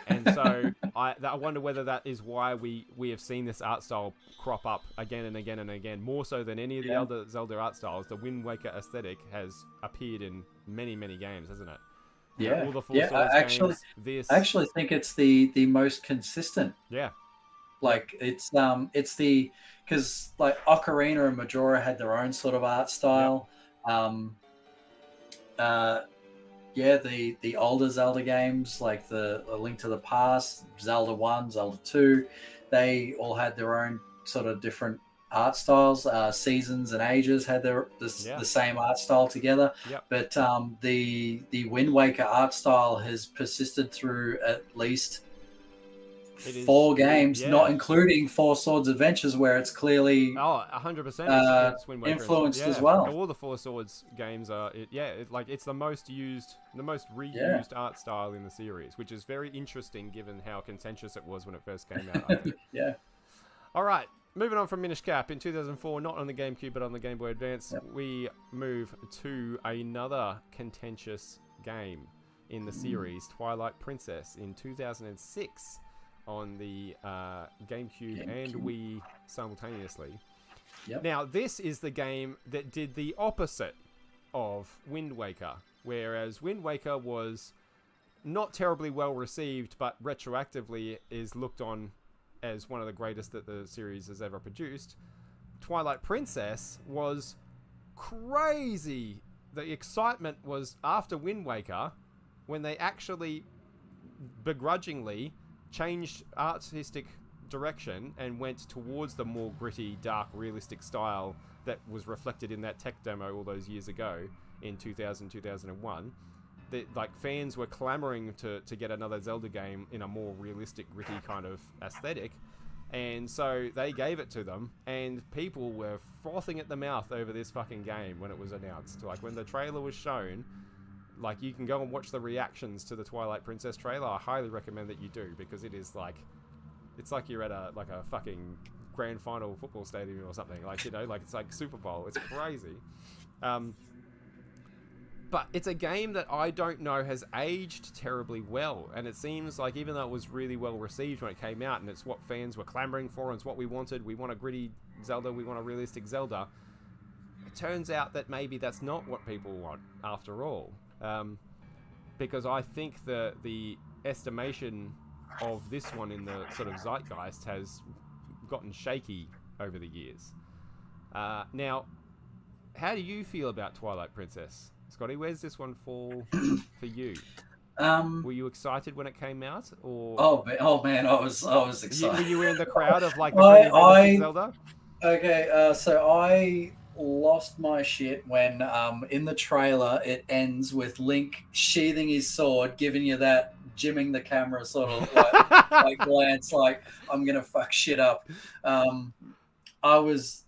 And so I wonder whether that is why we have seen this art style crop up again and again and again, more so than any of the yeah, other Zelda art styles. The Wind Waker aesthetic has appeared in many, many games, hasn't it? You know, yeah, all the Four yeah. Swords games, I this. actually think it's the most consistent. Yeah. Yep. Like it's the because like Ocarina and Majora had their own sort of art Yep. style. Um, uh, yeah, the older Zelda games like the A Link to the Past, Zelda One, Zelda Two, they all had their own sort of different art styles. Seasons and Ages had Yeah. the same art style together, Yep. but the Wind Waker art style has persisted through at least It is. four games, not Yeah. including Four Swords Adventures, where it's clearly Oh, 100%. It's Wind Waker. influenced as Yeah, well. all the Four Swords games are. It's the most used, the most Yeah, reused art style in the series, which is very interesting given how contentious it was when it first came out. I think. yeah, All right, moving on from Minish Cap in 2004, not on the GameCube but on the Game Boy Advance, yep. we move to another contentious game in the series, Twilight Princess, in 2006 on the GameCube and GameCube. Wii simultaneously. Yep. Now, this is the game that did the opposite of Wind Waker, whereas Wind Waker was not terribly well received, but retroactively is looked on as one of the greatest that the series has ever produced. Twilight Princess was crazy. The excitement was after Wind Waker when they actually begrudgingly changed artistic direction and went towards the more gritty, dark, realistic style that was reflected in that tech demo all those years ago in 2000, 2001. Like fans were clamoring to get another Zelda game in a more realistic, gritty kind of aesthetic, and so they gave it to them, and people were frothing at the mouth over this fucking game when it was announced. Like when the trailer was shown, like you can go and watch the reactions to the Twilight Princess trailer. I highly recommend that you do, because it is like, it's like you're at a fucking grand final football stadium or something. Like, you know, like it's like Super Bowl. It's crazy. But it's a game that I don't know has aged terribly well. And it seems like even though it was really well received when it came out, and it's what fans were clamoring for, and it's what we wanted. We want a gritty Zelda. We want a realistic Zelda. It turns out that maybe that's not what people want after all. Because I think the estimation of this one in the sort of zeitgeist has gotten shaky over the years. Now, how do you feel about Twilight Princess, Scotty? Where's this one fall for you? Were you excited when it came out, or Oh man, I was excited. were you in the crowd of like the gritty realistic Zelda? Okay, so I lost my shit when in the trailer it ends with Link sheathing his sword, giving you that jimming the camera sort of like glance, like I'm gonna fuck shit up. I was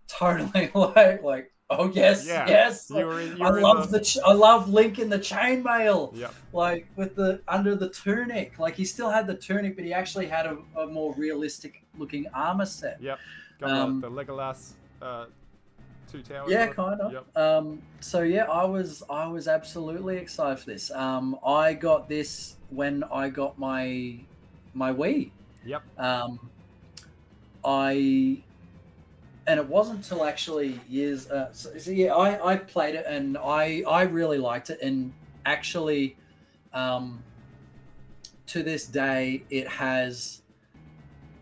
totally like oh yes, Yeah, yes. you were in. I love Link in the chainmail, Yep. like with the under the tunic. Like he still had the tunic, but he actually had a more realistic looking armor set. Yep. Got the Legolas two towers. Yeah, kind of. Yep. So yeah, I was absolutely excited for this. I got this when I got my Wii. Yep. And it wasn't until actually years. So yeah, I played it and I really liked it. And actually, to this day, it has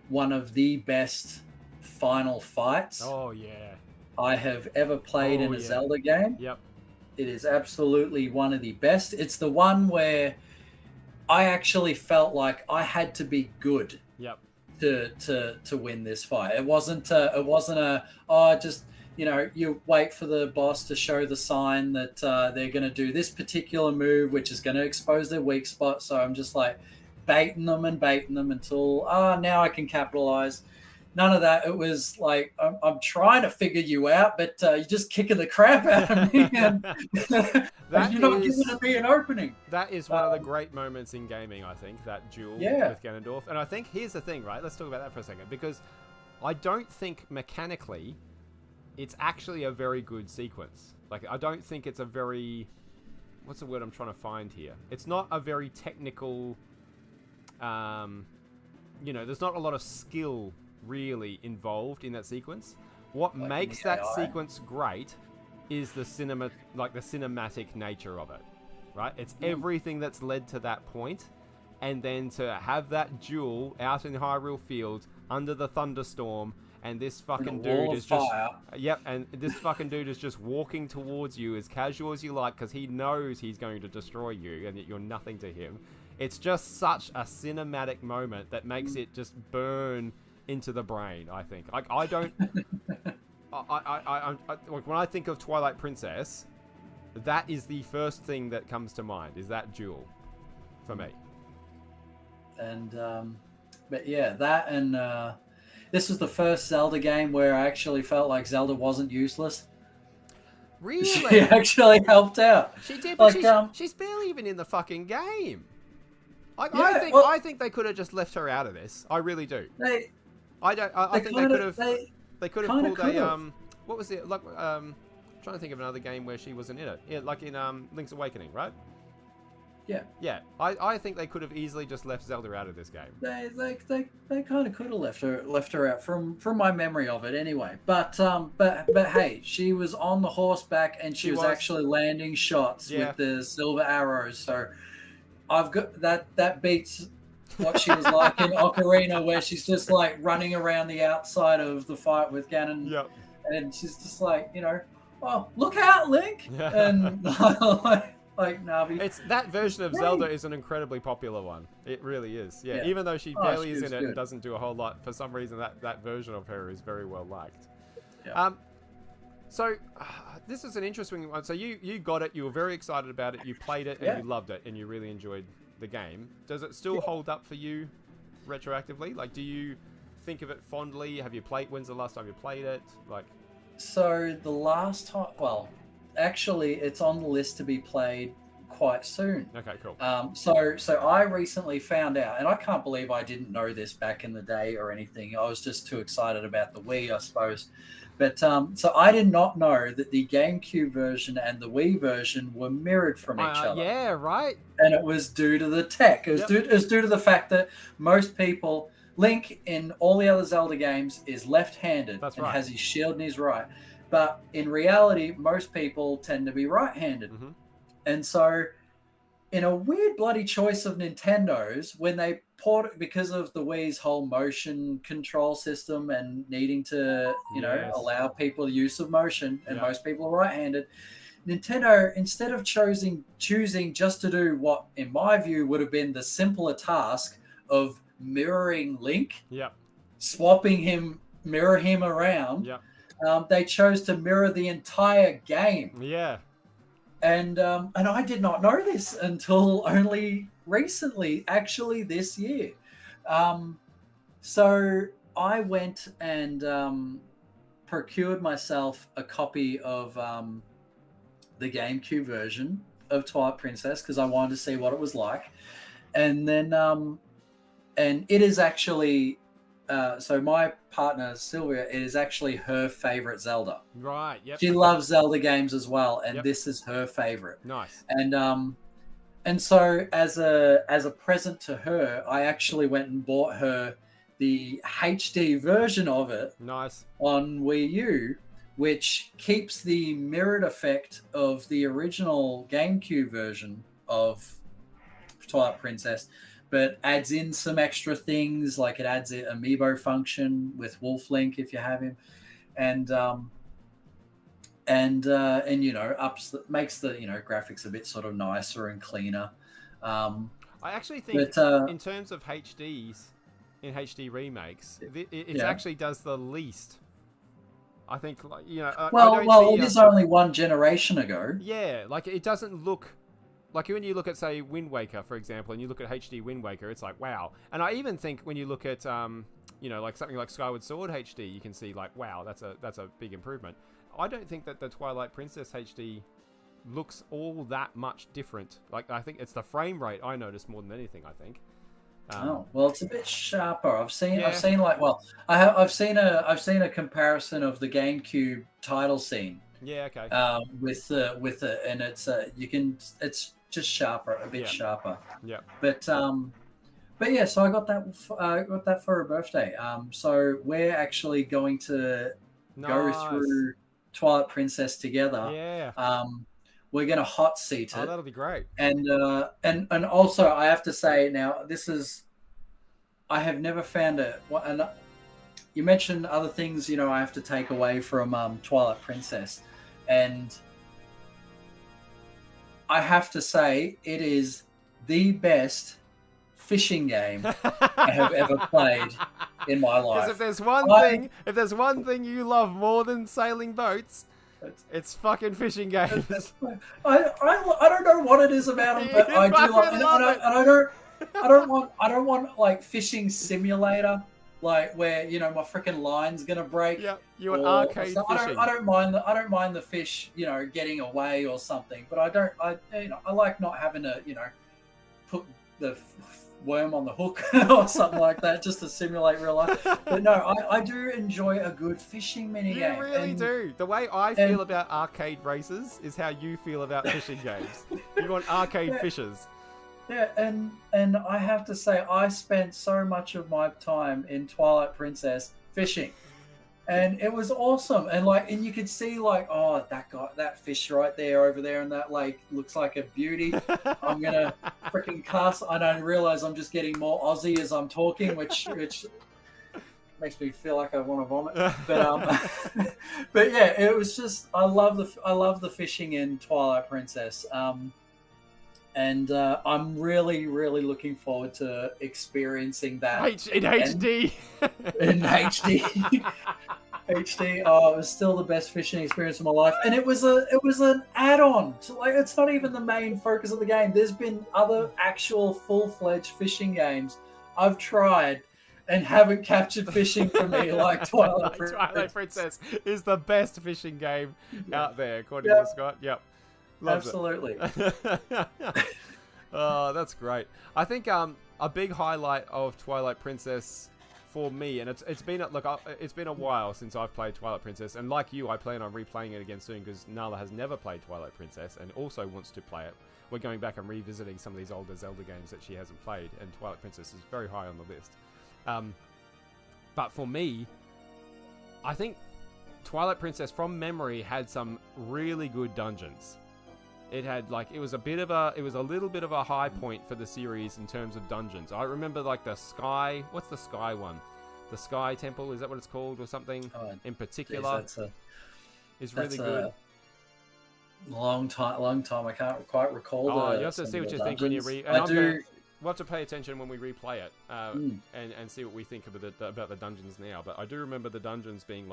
one of the best final fights. Oh yeah. I have ever played in a Zelda game. Yep. It is absolutely one of the best. It's the one where I actually felt like I had to be good. Yep. To win this fight. It wasn't just, you know, you wait for the boss to show the sign that they're going to do this particular move, which is going to expose their weak spot. So I'm just like baiting them until now I can capitalize. None of that. It was like, I'm trying to figure you out, but you're just kicking the crap out of me, and That you're not is giving me an opening. that is one of the great moments in gaming, I think, that duel Yeah. with Ganondorf. And I think here's the thing, right? Let's talk about that for a second, because I don't think mechanically it's actually a very good sequence. Like, I don't think it's a very... What's the word I'm trying to find here? It's not a very technical... you know, there's not a lot of skill really involved in that sequence. What Like makes in the that AI? sequence great is the cinematic nature of it, right? It's everything that's led to that point, and then to have that duel out in Hyrule Field under the thunderstorm, and this fucking dude is just and this fucking dude is just walking towards you as casual as you like, because he knows he's going to destroy you and that you're nothing to him. It's just such a cinematic moment that makes it just burn into the brain, I think. Like, I don't... like, when I think of Twilight Princess, that is the first thing that comes to mind, is that duel, for me. And, but yeah, that and this was the first Zelda game where I actually felt like Zelda wasn't useless. Really? She actually helped out. She did, but Like, she's barely even in the fucking game. Like, Yeah, I think they could have just left her out of this. I really do. they I think they could have. They could have kinda pulled could've. what was it? Like, trying to think of another game where she wasn't in it. Yeah, like in Link's Awakening, right? Yeah. Yeah. I think they could have easily just left Zelda out of this game. They kind of could have left her out from my memory of it anyway. But hey, she was on the horseback, and she was actually landing shots with the silver arrows. So I've got that beats what she was like in Ocarina, where she's just like running around the outside of the fight with Ganon. Yep. And she's just like, oh, look out, Link. And like Navi. It's that version of Zelda is an incredibly popular one. It really is. Yeah. Even though she barely is in it and doesn't do a whole lot, for some reason that version of her is very well liked. Yeah. So this is an interesting one. So you got it, you were very excited about it, you played it, and you loved it, and you really enjoyed the game. Does it still hold up for you retroactively? Like, do you think of it fondly? Have you played? When's the last time you played it? Like, so the last time, well, actually, it's on the list to be played quite soon. Okay, cool. So I recently found out, and I can't believe I didn't know this back in the day or anything. I was just too excited about the Wii, I suppose. But so I did not know that the GameCube version and the Wii version were mirrored from each other. Yeah, right. And it was due to the tech. It was due to the fact that most people, Link in all the other Zelda games is left-handed and has his shield in his right. But in reality, most people tend to be right-handed. Mm-hmm. And so in a weird bloody choice of Nintendo's, when they port, because of the Wii's whole motion control system and needing to, allow people use of motion, and most people are right-handed, Nintendo, instead of choosing just to do what, in my view, would have been the simpler task of mirroring Link, mirror him around, they chose to mirror the entire game. Yeah. And I did not know this until only recently, actually this year. So I went and procured myself a copy of the GameCube version of Twilight Princess because I wanted to see what it was like. And then, and it is actually, so my partner, Sylvia, it is actually her favorite Zelda. Right, yep. She loves Zelda games as well, and this is her favorite. Nice. And so as a present to her, I actually went and bought her the HD version of it. Nice. On Wii U, which keeps the mirrored effect of the original GameCube version of Twilight Princess, but adds in some extra things, like it adds an amiibo function with Wolf Link if you have him, and makes the graphics a bit sort of nicer and cleaner. I actually think in terms of HDs in HD remakes, it actually does the least. I think, it is only one generation ago. Yeah, like it doesn't look like when you look at, say, Wind Waker, for example, and you look at HD Wind Waker, it's like, wow. And I even think when you look at you know, like something like Skyward Sword HD, you can see like, wow, that's a big improvement. I don't think that the Twilight Princess HD looks all that much different. Like, I think it's the frame rate I noticed more than anything. I think. Oh well, it's a bit sharper. I've seen Yeah. like, well, I've seen a comparison of the GameCube title scene. Yeah. Okay. With and it's just sharper, a bit sharper. Yeah. But yeah, so I got that for her birthday. So we're actually going to go through Twilight Princess together. Yeah. We're going to hot seat it. Oh, that'll be great. And also I have to say now, I have never found it. And you mentioned other things, I have to take away from Twilight Princess, and I have to say it is the best fishing game I have ever played in my life. Because if there's one thing you love more than sailing boats, it's fucking fishing games. I don't know what it is about them, but I do love it. And I don't want like fishing simulator, like where my freaking line's gonna break. Yeah, you want arcade fishing. I don't mind the fish, getting away or something. But I like not having to, put the worm on the hook or something like that, just to simulate real life. But no, I do enjoy a good fishing mini game. You really do. The way I feel about arcade races is how you feel about fishing games. You want arcade fishers. Yeah, and I have to say, I spent so much of my time in Twilight Princess fishing, and it was awesome. And you could see oh, that fish right there, over there in that lake looks like a beauty. I'm gonna freaking cast. I don't realize I'm just getting more Aussie as I'm talking, which makes me feel like I want to vomit. But but yeah, it was just I love the fishing in Twilight Princess. And I'm really, really looking forward to experiencing that in HD. In HD. HD. Oh, it was still the best fishing experience of my life, and it was an add-on. It's not even the main focus of the game. There's been other actual full-fledged fishing games I've tried and haven't captured fishing for me like Twilight Princess. Twilight Princess is the best fishing game out there, according to Scott. Yep. Loves Absolutely. Oh, that's great. I think a big highlight of Twilight Princess for me, and it's been a while since I've played Twilight Princess, and like you, I plan on replaying it again soon because Nala has never played Twilight Princess and also wants to play it. We're going back and revisiting some of these older Zelda games that she hasn't played, and Twilight Princess is very high on the list. But for me, I think Twilight Princess from memory had some really good dungeons. It had it was a little bit of a high point for the series in terms of dungeons. I remember the Sky, what's the Sky one? The Sky Temple, is that what it's called or something? In particular, is really good. Long time. I can't quite recall. You have to see what you think when you read. We'll have to pay attention when we replay it and see what we think about the dungeons now. But I do remember the dungeons being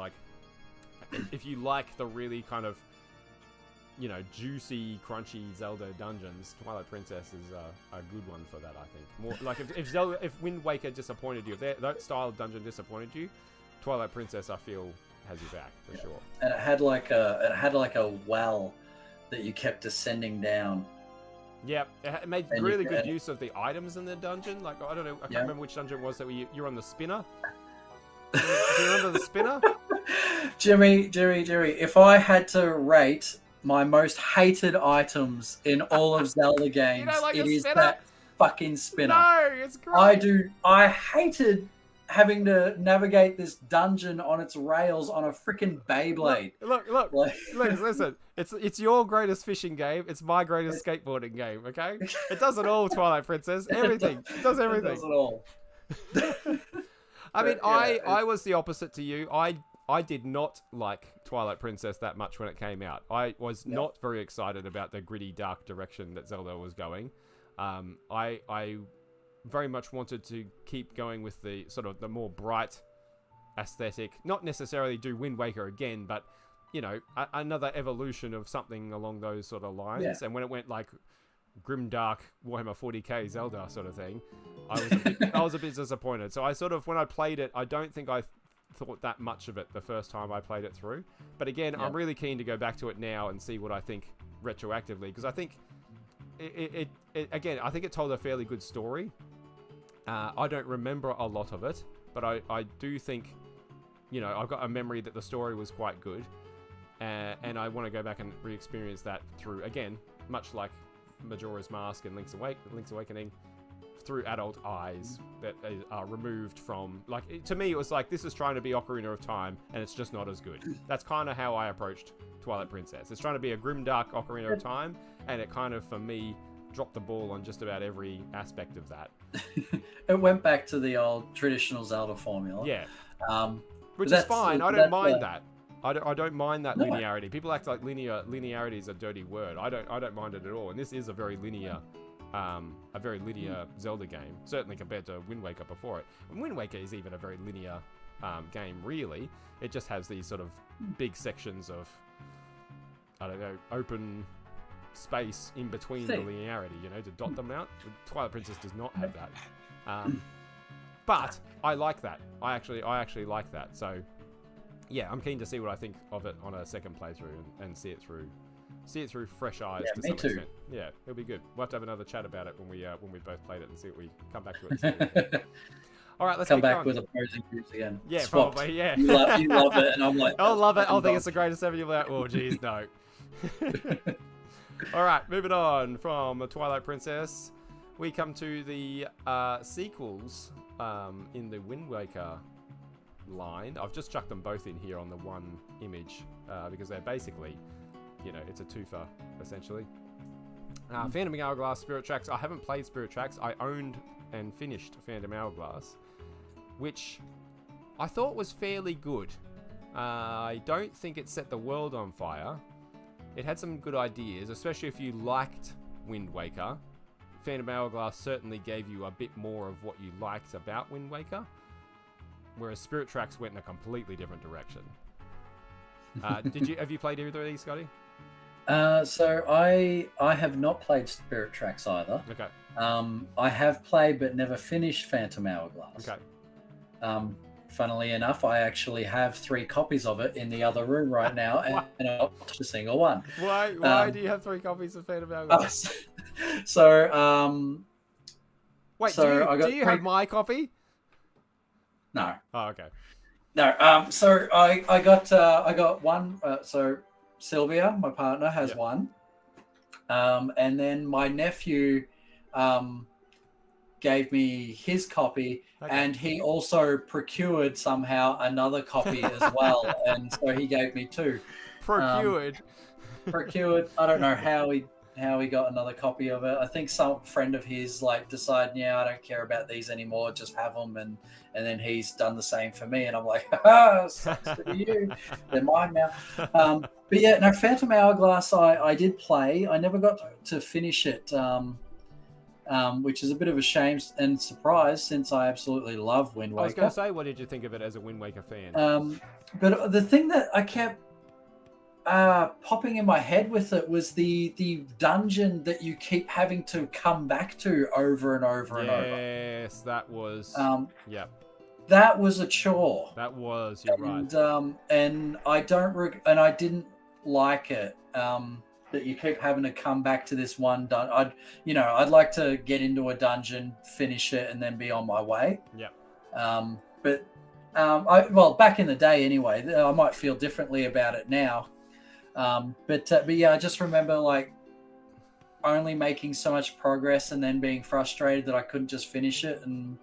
if you like the really kind of juicy, crunchy Zelda dungeons, Twilight Princess is a good one for that. I think more if Wind Waker disappointed you, if that style of dungeon disappointed you, Twilight Princess I feel has you back for sure. And it had a well that you kept descending down. Yeah, it made really good use of the items in the dungeon. I don't know, I can't remember which dungeon it was that you're on the spinner. Do you remember the spinner? Jimmy, if I had to rate my most hated items in all of Zelda games, it is that fucking spinner. No, it's great. I hated having to navigate this dungeon on its rails on a freaking Beyblade. Look, listen. It's your greatest fishing game. It's my greatest skateboarding game. Okay, it does it all. Twilight Princess, everything. It does everything. It does it all. I mean, I was the opposite to you. I did not like Twilight Princess that much when it came out. I was not very excited about the gritty, dark direction that Zelda was going. I very much wanted to keep going with the sort of the more bright aesthetic. Not necessarily do Wind Waker again, but another evolution of something along those sort of lines. And when it went grimdark Warhammer 40k Zelda sort of thing, I was a bit disappointed. So I sort of, when I played it, I don't think I thought that much of it the first time I played it through. But again, I'm really keen to go back to it now and see what I think retroactively, because I think it again, I think it told a fairly good story. I don't remember a lot of it, but I do think, you know, I've got a memory that the story was quite good, and I want to go back and re-experience that through, again, much like Majora's Mask and Link's Awakening, through adult eyes that are removed from, like, to me it was like, this is trying to be Ocarina of Time and it's just not as good. That's kind of how I approached Twilight Princess. It's trying to be a grimdark Ocarina of Time, and it kind of, for me, dropped the ball on just about every aspect of that. It went back to the old traditional Zelda formula. Yeah. Which is fine. I don't mind that. I don't mind that linearity. People act like linearity is a dirty word. I don't mind it at all. And this is a very linear Zelda game, certainly compared to Wind Waker before it. And Wind Waker is even a very linear game, really. It just has these sort of big sections of, I don't know, open space in between the linearity, you know, to dot them out. Twilight Princess does not have that. But I like that. I actually like that. So yeah, I'm keen to see what I think of it on a second playthrough and see it through fresh eyes to some extent. Yeah, it'll be good. We'll have to have another chat about it when we both played it and see what we come back to it. All right, let's come back going. with opposing views again. Yeah, Swapped. probably. Yeah, you love it, and I'm like, I'll love it. I'll think it's the greatest ever. You'll be like, oh, geez, no. All right, moving on from Twilight Princess, we come to the sequels in the Wind Waker line. I've just chucked them both in here on the one image because they're basically, you know, it's a twofer essentially. Phantom Hourglass, Spirit Tracks. I haven't played Spirit Tracks. I owned and finished Phantom Hourglass, which I thought was fairly good. I don't think it set the world on fire. It had some good ideas, especially if you liked Wind Waker. Phantom Hourglass certainly gave you a bit more of what you liked about Wind Waker, whereas Spirit Tracks went in a completely different direction. Have you played either of these, Scotty? So I have not played Spirit Tracks either. Okay. I have played but never finished Phantom Hourglass. Okay. Funnily enough, I actually have 3 copies of it in the other room right now, and I'm not touched a single one. Why do you have 3 copies of Phantom Hourglass? Wait, so do you have my copy? No. Oh, okay. No. So I got one. So Sylvia, my partner, has one. And then my nephew gave me his copy, and he also procured somehow another copy as well, and so he gave me 2. Procured. I don't know how he got another copy of it. I think some friend of his like decided, I don't care about these anymore, just have them, and then he's done the same for me, and I'm like, sucks for you, they're mine now. But yeah, no, Phantom Hourglass I did play. I never got to finish it, which is a bit of a shame and surprise since I absolutely love Wind Waker. I was going to say, what did you think of it as a Wind Waker fan? But the thing that I kept popping in my head with it was the dungeon that you keep having to come back to over and over and over. Yes, that was. That was a chore. That was. You're right. And I I didn't like it. That you keep having to come back to this one dungeon. I'd like to get into a dungeon, finish it, and then be on my way. Yeah. But back in the day anyway, I might feel differently about it now. But yeah, I just remember like only making so much progress and then being frustrated that I couldn't just finish it. And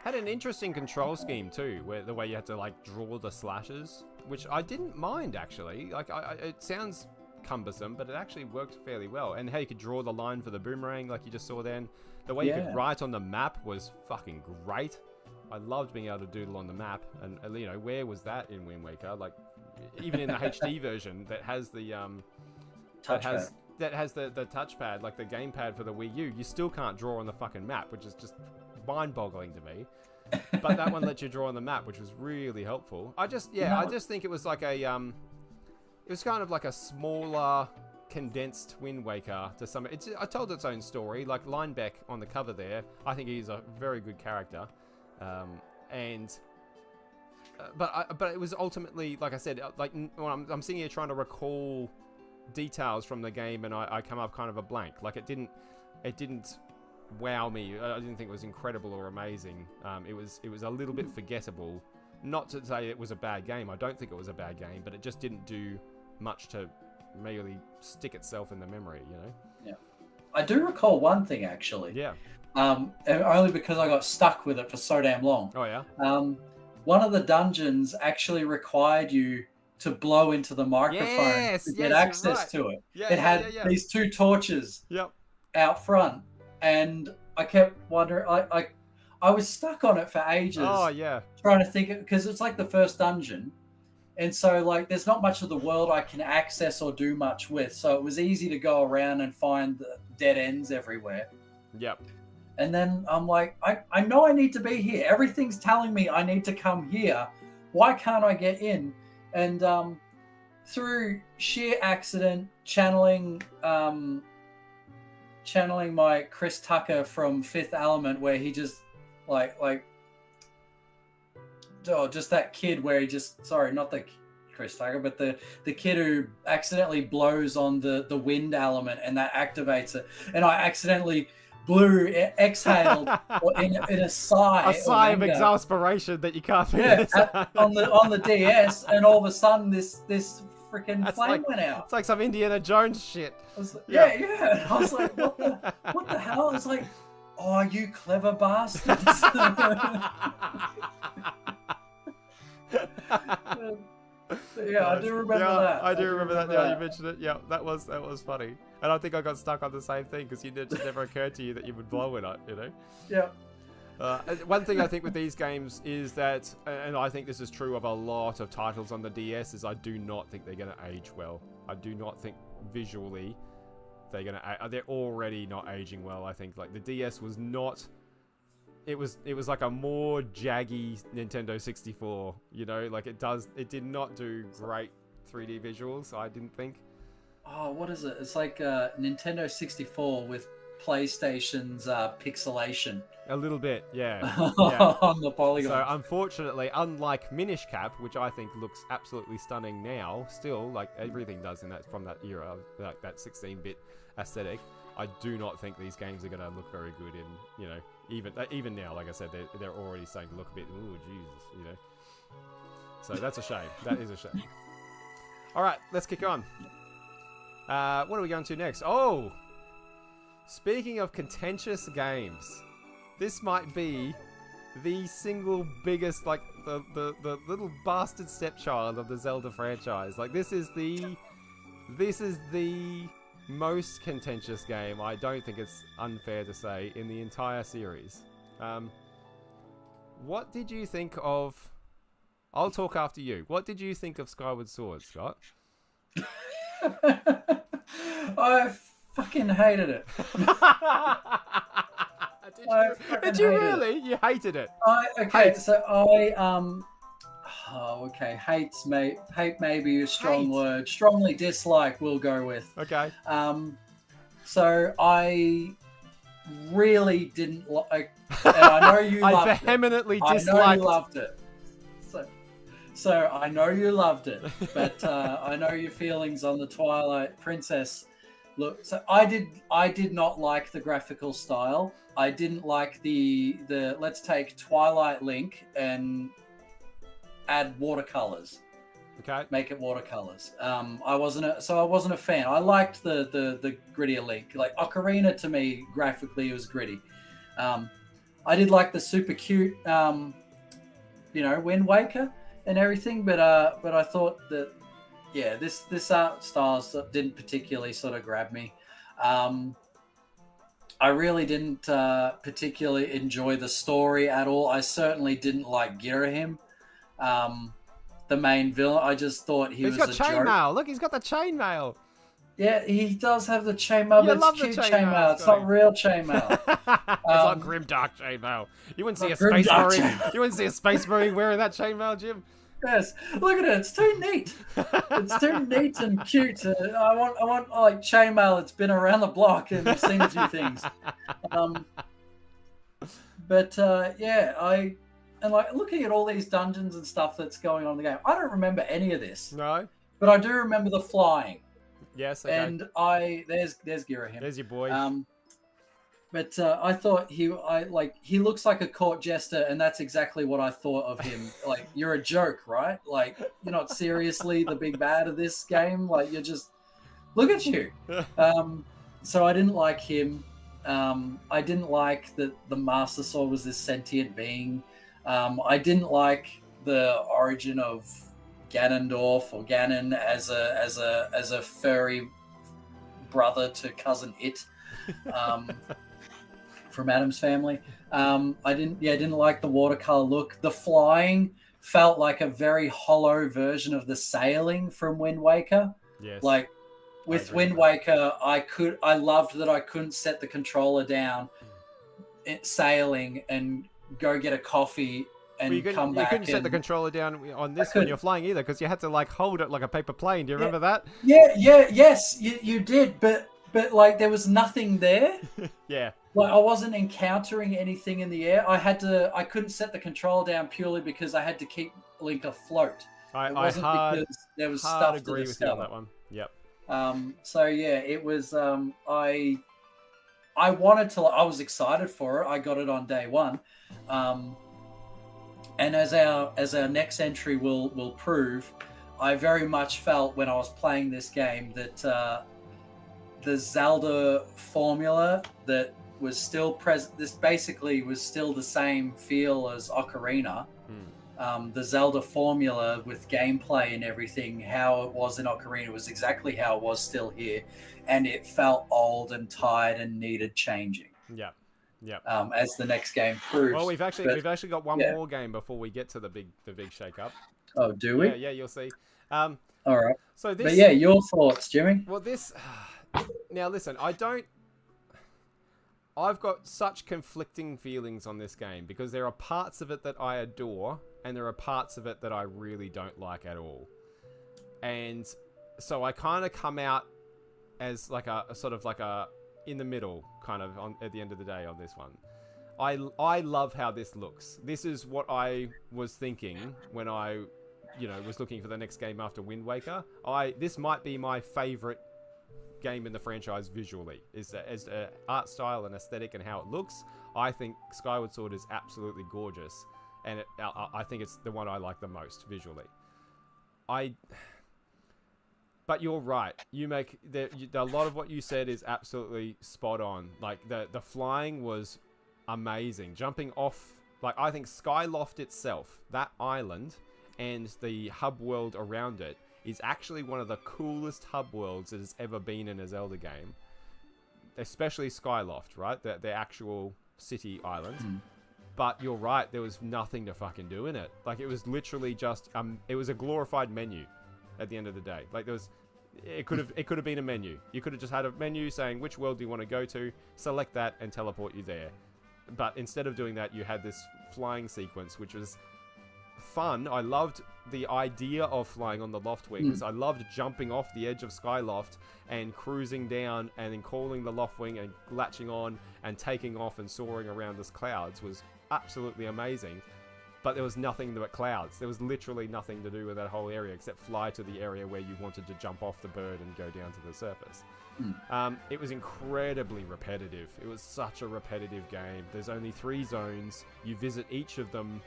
had an interesting control scheme too, where the way you had to like draw the slashes, which I didn't mind actually. Like it sounds cumbersome, but it actually worked fairly well. And how you could draw the line for the boomerang, like you just saw then. The way you could write on the map was fucking great. I loved being able to doodle on the map, and where was that in Wind Waker? Like, even in the HD version that has the that has the touchpad, like the gamepad for the Wii U, you still can't draw on the fucking map, which is just mind-boggling to me. But that one lets you draw on the map, which was really helpful. I just think it was like a it was kind of like a smaller condensed Wind Waker to some. I told its own story. Like Linebeck on the cover there, I think he's a very good character, but it was ultimately, like I said, like when I'm sitting here trying to recall details from the game, and I come up kind of a blank. Like it didn't wow me. I didn't think it was incredible or amazing. It was a little bit forgettable. Not to say it was a bad game. I don't think it was a bad game, but it just didn't do much to merely stick itself in the memory, you know? Yeah. I do recall one thing, actually. Yeah. And only because I got stuck with it for so damn long. Oh, yeah? One of the dungeons actually required you to blow into the microphone to get access to it. Yeah, it had these 2 torches out front, and I kept wondering, I was stuck on it for ages. Oh, yeah. Trying to think, because it's like the first dungeon. And so, like, there's not much of the world I can access or do much with. So it was easy to go around and find the dead ends everywhere. Yep. And then I'm like, I know I need to be here. Everything's telling me I need to come here. Why can't I get in? And through sheer accident, channeling my Chris Tucker from Fifth Element, where he just just that kid where he just, sorry, not the Chris Tucker, but the kid who accidentally blows on the wind element, and that activates it. And I accidentally exhaled in a sigh. A sigh of exasperation that you can't finish. On the DS, and all of a sudden this freaking flame went out. It's like some Indiana Jones shit. Yeah. I was like, what the hell? It's like, oh, you clever bastards. Yeah, I do remember that. I do remember that now you mentioned it. Yeah, that was funny. And I think I got stuck on the same thing because it just never occurred to you that you would blow it up, you know? Yeah. One thing I think with these games is that, and I think this is true of a lot of titles on the DS, is I do not think they're going to age well. I do not think visually they're already not aging well. I think like the DS was not. It was like a more jaggy Nintendo 64, you know, like it did not do great 3D visuals, I didn't think. Oh, what is it? It's like Nintendo 64 with PlayStation's pixelation. A little bit, yeah. On the polygon. So unfortunately, unlike Minish Cap, which I think looks absolutely stunning now, still, like everything does from that era, like that 16-bit aesthetic, I do not think these games are going to look very good in, you know, even now. Like I said, they're already starting to look a bit, ooh, Jesus, you know. So that's a shame. That is a shame. All right, let's kick on. What are we going to next? Oh, speaking of contentious games, this might be the single biggest, like the little bastard stepchild of the Zelda franchise. Like this is the most contentious game, I don't think it's unfair to say, in the entire series. What did you think of... I'll talk after you. What did you think of Skyward Sword, Scott? I fucking hated it. Did you really? You hated it? Hate maybe a strong word. Strongly dislike, we'll go with. Okay. So I really didn't like, and I know you loved it. I vehemently disliked. I know you loved it. So I know you loved it, but I know your feelings on the Twilight Princess. Look, so I did not like the graphical style. I didn't like the let's take Twilight Link and add watercolors. Okay. Make it watercolors. I wasn't a fan. I liked the grittier Link. Like Ocarina to me graphically was gritty. I did like the super cute Wind Waker and everything, but I thought that this art style didn't particularly sort of grab me. I really didn't particularly enjoy the story at all. I certainly didn't like Girahim, the main villain. I just thought he was a joke. He's got chainmail. Look, he's got the chainmail. Yeah, he does have the chainmail, but it's cute chainmail. It's not real chainmail. It's not grimdark chainmail. You wouldn't see a space marine. You wouldn't see a space marine wearing that chainmail, Jim. Yes, look at it. It's too neat. It's too neat and cute. I want like chainmail. It's been around the block and seen a few things. Um, but yeah, and like looking at all these dungeons and stuff that's going on in the game. I don't remember any of this, No. but I do remember the flying. Yes. Okay. And there's Girahim. There's your boy. But I thought he looks like a court jester, and that's exactly what I thought of him. Like, you're a joke, right? Like, you're not seriously the big bad of this game. Like, you're just look at you. So I didn't like him. I didn't like that the Master Sword was this sentient being. I didn't like the origin of Ganondorf or Ganon as a furry brother to cousin It. From Adam's family. I didn't like the watercolor look. The flying felt like a very hollow version of the sailing from Wind Waker. Yes. Like with Wind Waker, I loved that I couldn't set the controller down sailing and go get a coffee and come back. You couldn't set the controller down on this when you're flying either, because you had to like hold it like a paper plane. Do you remember that? Yes, you did, but like there was nothing there. Yeah. Like I wasn't encountering anything in the air. I couldn't set the control down purely because I had to keep Link afloat. I hard, because there was hard stuff agree to with you on that one. Yep. So yeah, it was I wanted to, I was excited for it. I got it on day one. And as our next entry will prove, I very much felt when I was playing this game that the Zelda formula that was still present. This basically was still the same feel as Ocarina. The Zelda formula with gameplay and everything, how it was in Ocarina was exactly how it was still here, and it felt old and tired and needed changing. Yeah. Yeah. As the next game proves. Well, we've actually got one more game before we get to the big shake up. Oh, do we? Yeah, you'll see. All right. So this. But yeah, your thoughts, Jimmy? Well, this. Now listen, I've got such conflicting feelings on this game because there are parts of it that I adore and there are parts of it that I really don't like at all. And so I kind of come out as like a sort of like a in the middle kind of at the end of the day on this one. I love how this looks. This is what I was thinking when I, was looking for the next game after Wind Waker. This might be my favorite game in the franchise visually, as art style and aesthetic and how it looks. I think Skyward Sword is absolutely gorgeous, and I think it's the one I like the most visually. But you're right. A lot of what you said is absolutely spot on. Like the flying was amazing. Jumping off, like I think Skyloft itself, that island and the hub world around it, is actually one of the coolest hub worlds that has ever been in a Zelda game. Especially Skyloft, right? The actual city island. But you're right, there was nothing to fucking do in it. Like, it was literally just, it was a glorified menu at the end of the day. Like, it could have been a menu. You could have just had a menu saying, which world do you want to go to? Select that and teleport you there. But instead of doing that, you had this flying sequence, which was fun. I loved the idea of flying on the loft wings. I loved jumping off the edge of Skyloft and cruising down and then calling the loft wing and latching on and taking off and soaring around the clouds was absolutely amazing. But there was nothing but clouds. There was literally nothing to do with that whole area except fly to the area where you wanted to jump off the bird and go down to the surface. It was incredibly repetitive. It was such a repetitive game. There's only 3 zones. You visit each of them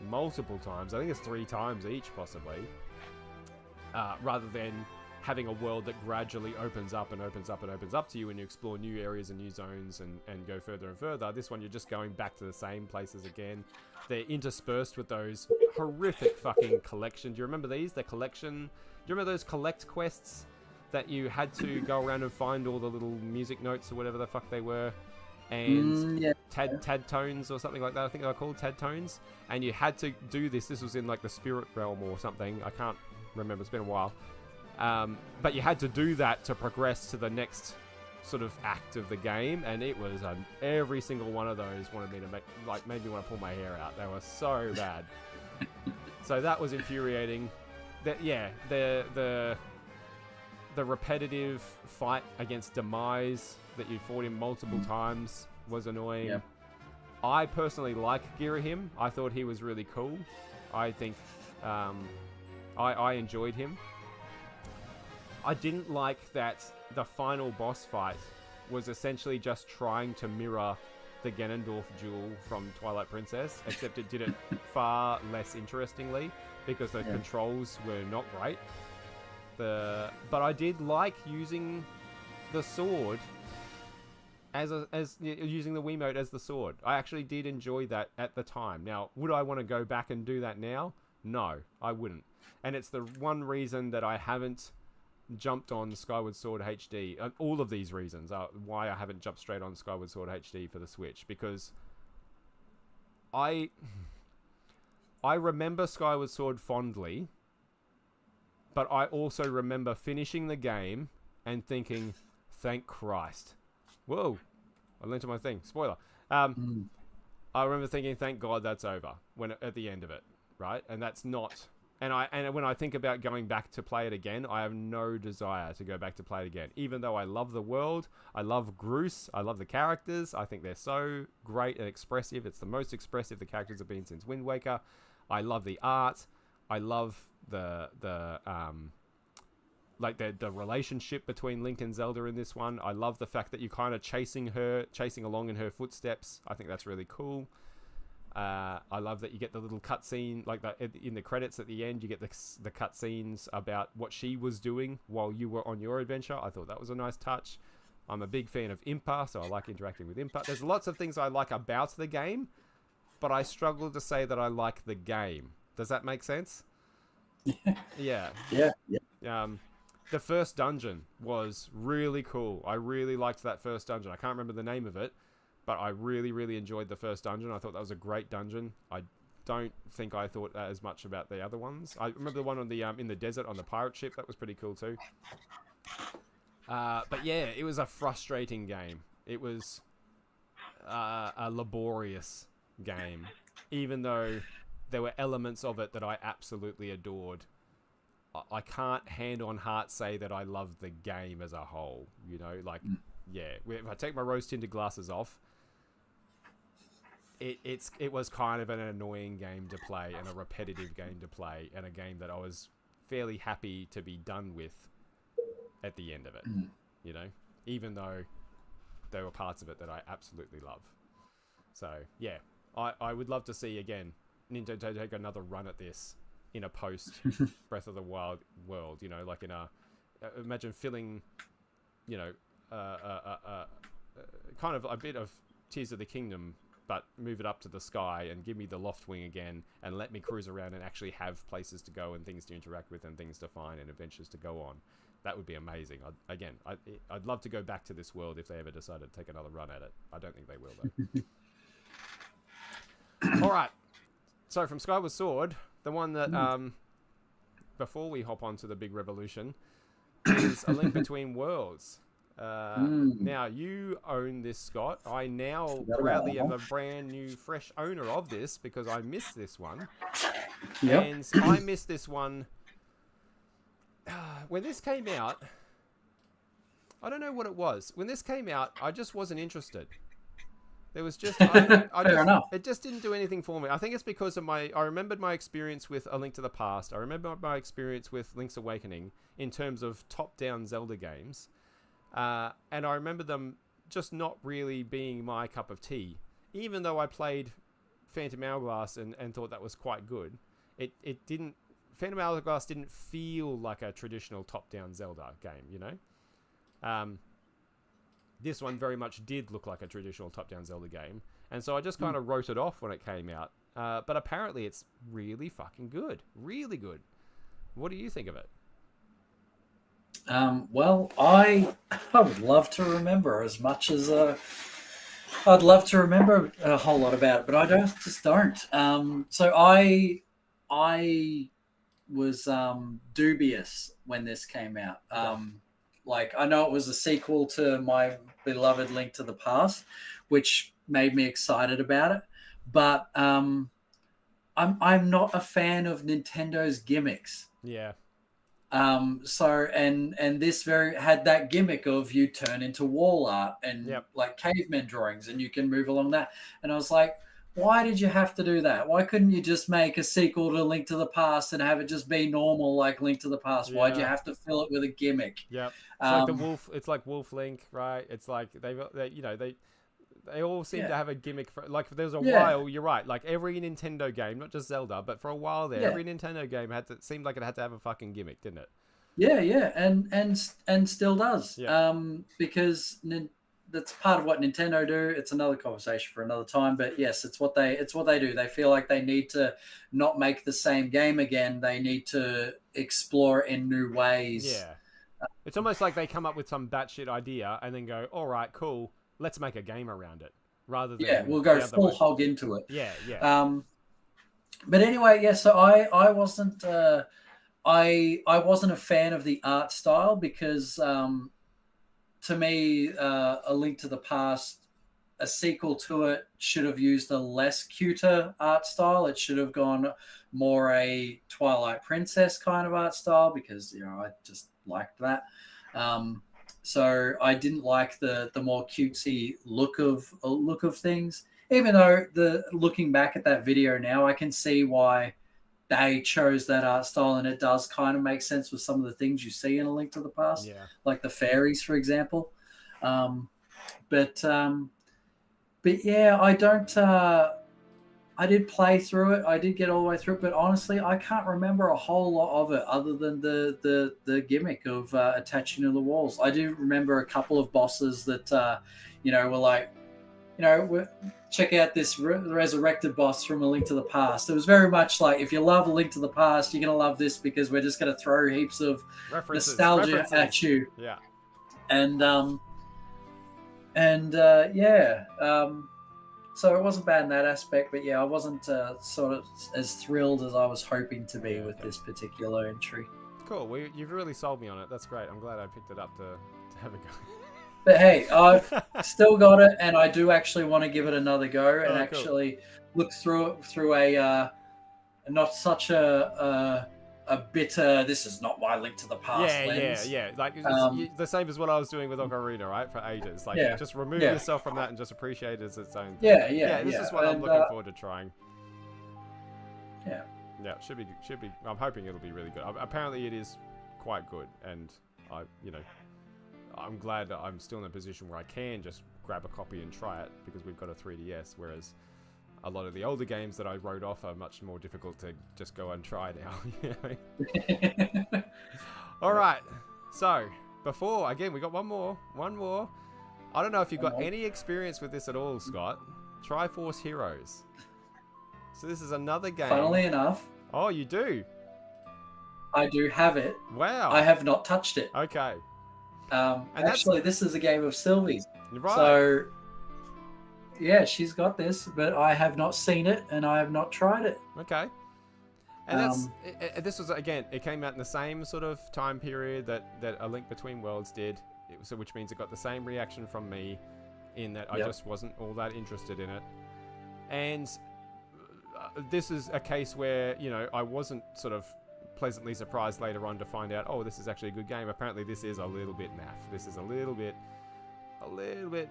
multiple times. I think it's 3 times each, possibly. Rather than having a world that gradually opens up and opens up and opens up to you and you explore new areas and new zones and go further and further. This one, you're just going back to the same places again. They're interspersed with those horrific fucking collections. Do you remember these? The collection... Do you remember those collect quests that you had to go around and find all the little music notes or whatever the fuck they were? And Tad Tones or something like that. I think they're called Tad Tones. And you had to do this. This was in like the spirit realm or something. I can't remember. It's been a while. But you had to do that to progress to the next sort of act of the game. And it was every single one of those made me want to pull my hair out. They were so bad. So that was infuriating. That the repetitive fight against Demise that you fought him multiple times was annoying. Yep. I personally like Girahim. I thought he was really cool. I think I enjoyed him. I didn't like that the final boss fight was essentially just trying to mirror the Ganondorf duel from Twilight Princess, except it did it far less interestingly because the controls were not great. But I did like using the sword as using the Wiimote as the sword. I actually did enjoy that at the time. Now, would I want to go back and do that now? No, I wouldn't. And it's the one reason that I haven't jumped on Skyward Sword HD. All of these reasons are why I haven't jumped straight on Skyward Sword HD for the Switch, because I remember Skyward Sword fondly, but I also remember finishing the game and thinking, thank Christ. Whoa, I linked to my thing. Spoiler. I remember thinking, thank God that's over at the end of it, right? And that's not... And when I think about going back to play it again, I have no desire to go back to play it again. Even though I love the world, I love Groose, I love the characters. I think they're so great and expressive. It's the most expressive the characters have been since Wind Waker. I love the art. I love the relationship between Link and Zelda in this one. I love the fact that you're kind of chasing along in her footsteps. I think that's really cool. I love that you get the little cutscene, like that in the credits at the end. You get the cutscenes about what she was doing while you were on your adventure. I thought that was a nice touch. I'm a big fan of Impa, so I like interacting with Impa. There's lots of things I like about the game, but I struggle to say that I like the game. Does that make sense? Yeah. The first dungeon was really cool. I really liked that first dungeon. I can't remember the name of it, but I really, really enjoyed the first dungeon. I thought that was a great dungeon. I don't think I thought as much about the other ones. I remember the one on the in the desert on the pirate ship. That was pretty cool too. But yeah, it was a frustrating game. It was a laborious game, even though there were elements of it that I absolutely adored. I can't hand on heart say that I love the game as a whole. You know, like, yeah, if I take my rose-tinted glasses off, it was kind of an annoying game to play and a repetitive game to play and a game that I was fairly happy to be done with at the end of it, you know, even though there were parts of it that I absolutely love. So, yeah, I would love to see, again, Nintendo take another run at this in a post Breath of the Wild world, you know, like in a... imagine filling, you know, kind of a bit of Tears of the Kingdom, but move it up to the sky and give me the loft wing again and let me cruise around and actually have places to go and things to interact with and things to find and adventures to go on. That would be amazing. I'd love to go back to this world if they ever decided to take another run at it. I don't think they will, though. All right. So from Skyward Sword, the one that, before we hop on to the big revolution, is A Link Between Worlds. Now, you own this, Scott. I now proudly am a brand new, fresh owner of this because I missed this one. Yep. And I missed this one... when this came out, I don't know what it was. When this came out, I just wasn't interested. There was just... Fair enough. It just didn't do anything for me. I think it's because of I remembered my experience with A Link to the Past. I remember my experience with Link's Awakening in terms of top-down Zelda games. And I remember them just not really being my cup of tea. Even though I played Phantom Hourglass and thought that was quite good, it didn't... Phantom Hourglass didn't feel like a traditional top-down Zelda game, you know? This one very much did look like a traditional top-down Zelda game. And so I just kind of wrote it off when it came out. But apparently it's really fucking good. Really good. What do you think of it? Well, I would love to remember as much as I'd love to remember a whole lot about it, but I just don't. So I was dubious when this came out. Like, I know it was a sequel to my beloved Link to the Past, which made me excited about it, but I'm not a fan of Nintendo's gimmicks. Yeah. So and this very had that gimmick of you turn into wall art and Yep. like caveman drawings and you can move along that. And I was like, why did you have to do that? Why couldn't you just make a sequel to Link to the Past and have it just be normal like Link to the Past? Why'd you Yeah. have to fill it with a gimmick? Yep. It's like the Um, wolf. It's like Wolf Link, right? It's like they you know, they all seem to yeah, have a gimmick for, like there's a yeah, while, you're right, like every Nintendo game, not just Zelda, but for a while there, yeah, every Nintendo game seemed like it had to have a fucking gimmick, didn't it? yeah, and still does. Yeah. Because that's part of what Nintendo do. It's another conversation for another time. But yes, it's what they do. They feel like they need to not make the same game again. They need to explore in new ways. Yeah. It's almost like they come up with some batshit idea and then go, all right, cool, let's make a game around it, rather Yeah, than we'll go the other full way. hog into it. Yeah, yeah. But anyway, yeah. So I wasn't I wasn't a fan of the art style because to me, A Link to the Past, a sequel to it should have used a less cuter art style. It should have gone more a Twilight Princess kind of art style because I just liked that. Um, so I didn't like the more cutesy look of things. Even though the looking back at that video now, I can see why they chose that art style, and it does kind of make sense with some of the things you see in A Link to the Past, Yeah. like the fairies, for example. Um, but but yeah, I don't. I did play through it. I did get all the way through it, but honestly, I can't remember a whole lot of it other than the gimmick of attaching to the walls. I do remember a couple of bosses that were like, check out this resurrected boss from A Link to the Past. It was very much like, if you love A Link to the Past, you're gonna love this because we're just gonna throw heaps of nostalgia at you. Yeah. And yeah. So it wasn't bad in that aspect, but yeah, I wasn't sort of as thrilled as I was hoping to be with this particular entry. Cool. Well, you've really sold me on it. That's great. I'm glad I picked it up to have a go. But hey, I've still got it, and I do actually want to give it another go and actually look through it through a not such a bitter, this is not my Link to the Past lens. Yeah. Like the same as what I was doing with Ocarina, right? For ages, like just remove yourself from that and just appreciate it as its own thing. Yeah. This is what I'm looking forward to trying. Yeah. Yeah, should be. I'm hoping it'll be really good. Apparently, it is quite good, and I'm glad that I'm still in a position where I can just grab a copy and try it because we've got a 3DS, whereas a lot of the older games that I wrote off are much more difficult to just go and try now. All right. So, we got one more. I don't know if you've got any experience with this at all, Scott. Triforce Heroes. So this is another game. Funnily enough. Oh, you do? I do have it. Wow. I have not touched it. Okay. And actually, this is a game of Sylvie's. Right. So, yeah, she's got this, but I have not seen it and I have not tried it. Okay. And this was, again, it came out in the same sort of time period that A Link Between Worlds did, which means it got the same reaction from me in that I just wasn't all that interested in it. And this is a case where, I wasn't sort of pleasantly surprised later on to find out, oh, this is actually a good game. Apparently this is a little bit naff. This is a little bit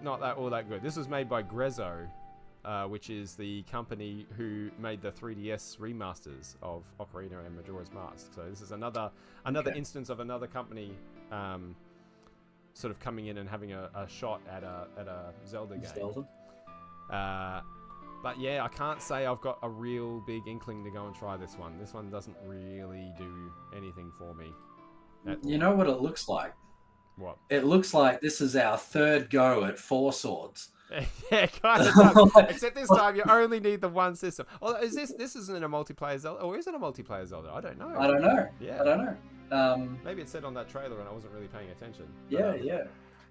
not all that good. This was made by Grezzo, which is the company who made the 3DS remasters of Ocarina and Majora's Mask. So this is another instance of another company sort of coming in and having a shot at a Zelda game. But yeah, I can't say I've got a real big inkling to go and try this one. This one doesn't really do anything for me. You know what it looks like? What? It looks like this is our third go at Four Swords. Yeah, kind of does. Except this time you only need the one system. Oh, this isn't a multiplayer Zelda, or is it a multiplayer Zelda? I don't know. I don't know. Yeah, I don't know. Maybe it said on that trailer and I wasn't really paying attention. Yeah.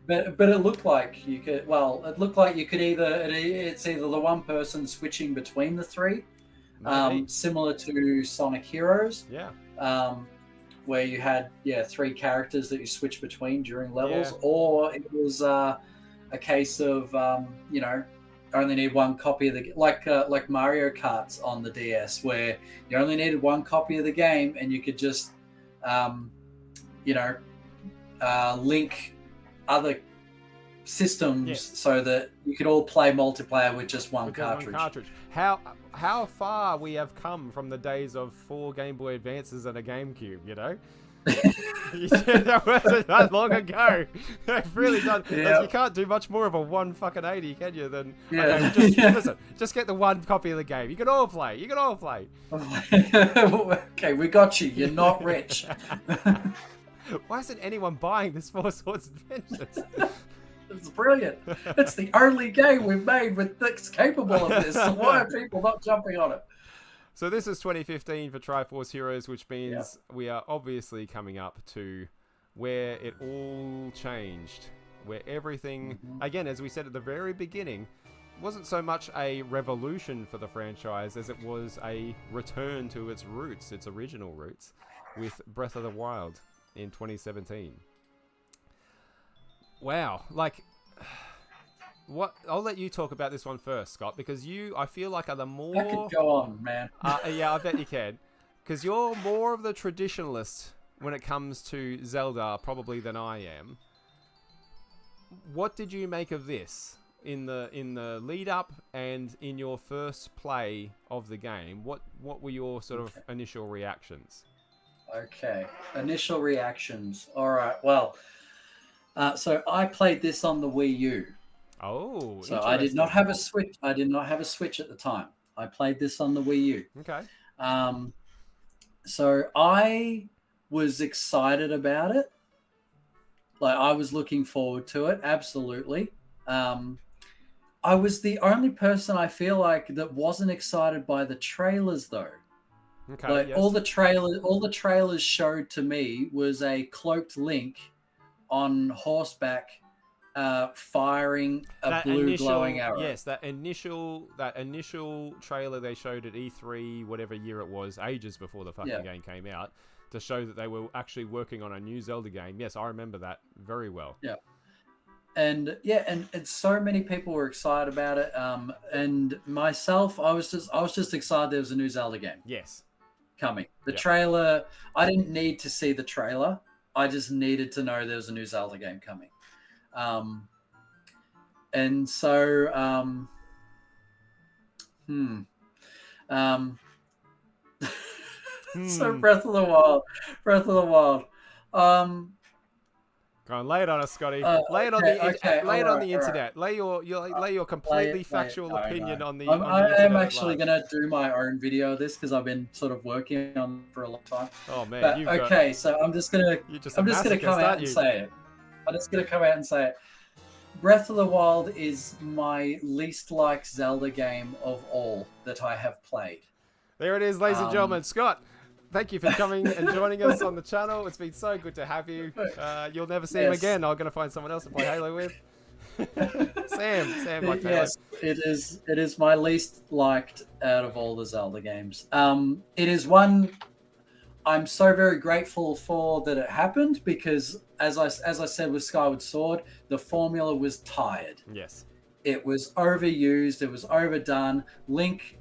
But it looked like you could. Well, it looked like you could it's either the one person switching between the three, similar to Sonic Heroes. Yeah. Where you had three characters that you switch between during levels, or it was a case of only need one copy of the like Mario Karts on the DS, where you only needed one copy of the game, and you could just, you know, link other systems so that you could all play multiplayer with just one cartridge. How far we have come from the days of 4 Game Boy Advances and a GameCube, you know? That wasn't that long ago. It really does. You can't do much more of a 180, can you? Then listen, just get the one copy of the game. You can all play. Okay, we got you. You're not rich. Why isn't anyone buying this 4 Swords Adventures? It's brilliant. It's the only game we've made that's capable of this. So why are people not jumping on it? So this is 2015 for Triforce Heroes, which means we are obviously coming up to where it all changed. Where everything, again, as we said at the very beginning, wasn't so much a revolution for the franchise as it was a return to its roots, its original roots, with Breath of the Wild in 2017. Wow, like, what? I'll let you talk about this one first, Scott, because I feel like, are the more... I could go on, man. Yeah, I bet you can. Because you're more of the traditionalist when it comes to Zelda, probably, than I am. What did you make of this in the lead up and in your first play of the game? What were your sort of initial reactions? Okay, initial reactions. All right, well... so I played this on the Wii U. Oh, so I did not have a Switch. I did not have a Switch at the time. I played this on the Wii U. Okay. So I was excited about it. Like, I was looking forward to it. Absolutely. I was the only person, I feel like, that wasn't excited by the trailers, though. Okay. Like, yes. all the trailers showed to me was a cloaked Link on horseback, firing a blue glowing arrow. Yes, that initial trailer they showed at E3, whatever year it was, ages before the fucking game came out, to show that they were actually working on a new Zelda game. Yes, I remember that very well. Yeah. And so many people were excited about it. And myself, I was just excited there was a new Zelda game. Yes. Coming. The trailer, I didn't need to see the trailer. I just needed to know there was a new Zelda game coming. And so, so Breath of the Wild. Go on, lay it on us, Scotty. Lay it on the internet. Lay your completely factual opinion on the. I am actually going to do my own video of this because I've been sort of working on it for a long time. Oh man! So I'm just gonna come out and say it. I'm just gonna come out and say it. Breath of the Wild is my least liked Zelda game of all that I have played. There it is, ladies and gentlemen. Scott, thank you for coming and joining us on the channel. It's been so good to have you. You'll never see him again. I'm going to find someone else to play Halo with. Sam liked Halo. Yes, it is my least liked out of all the Zelda games. It is one I'm so very grateful for that it happened, because as I said with Skyward Sword, the formula was tired. Yes. It was overused. It was overdone. Link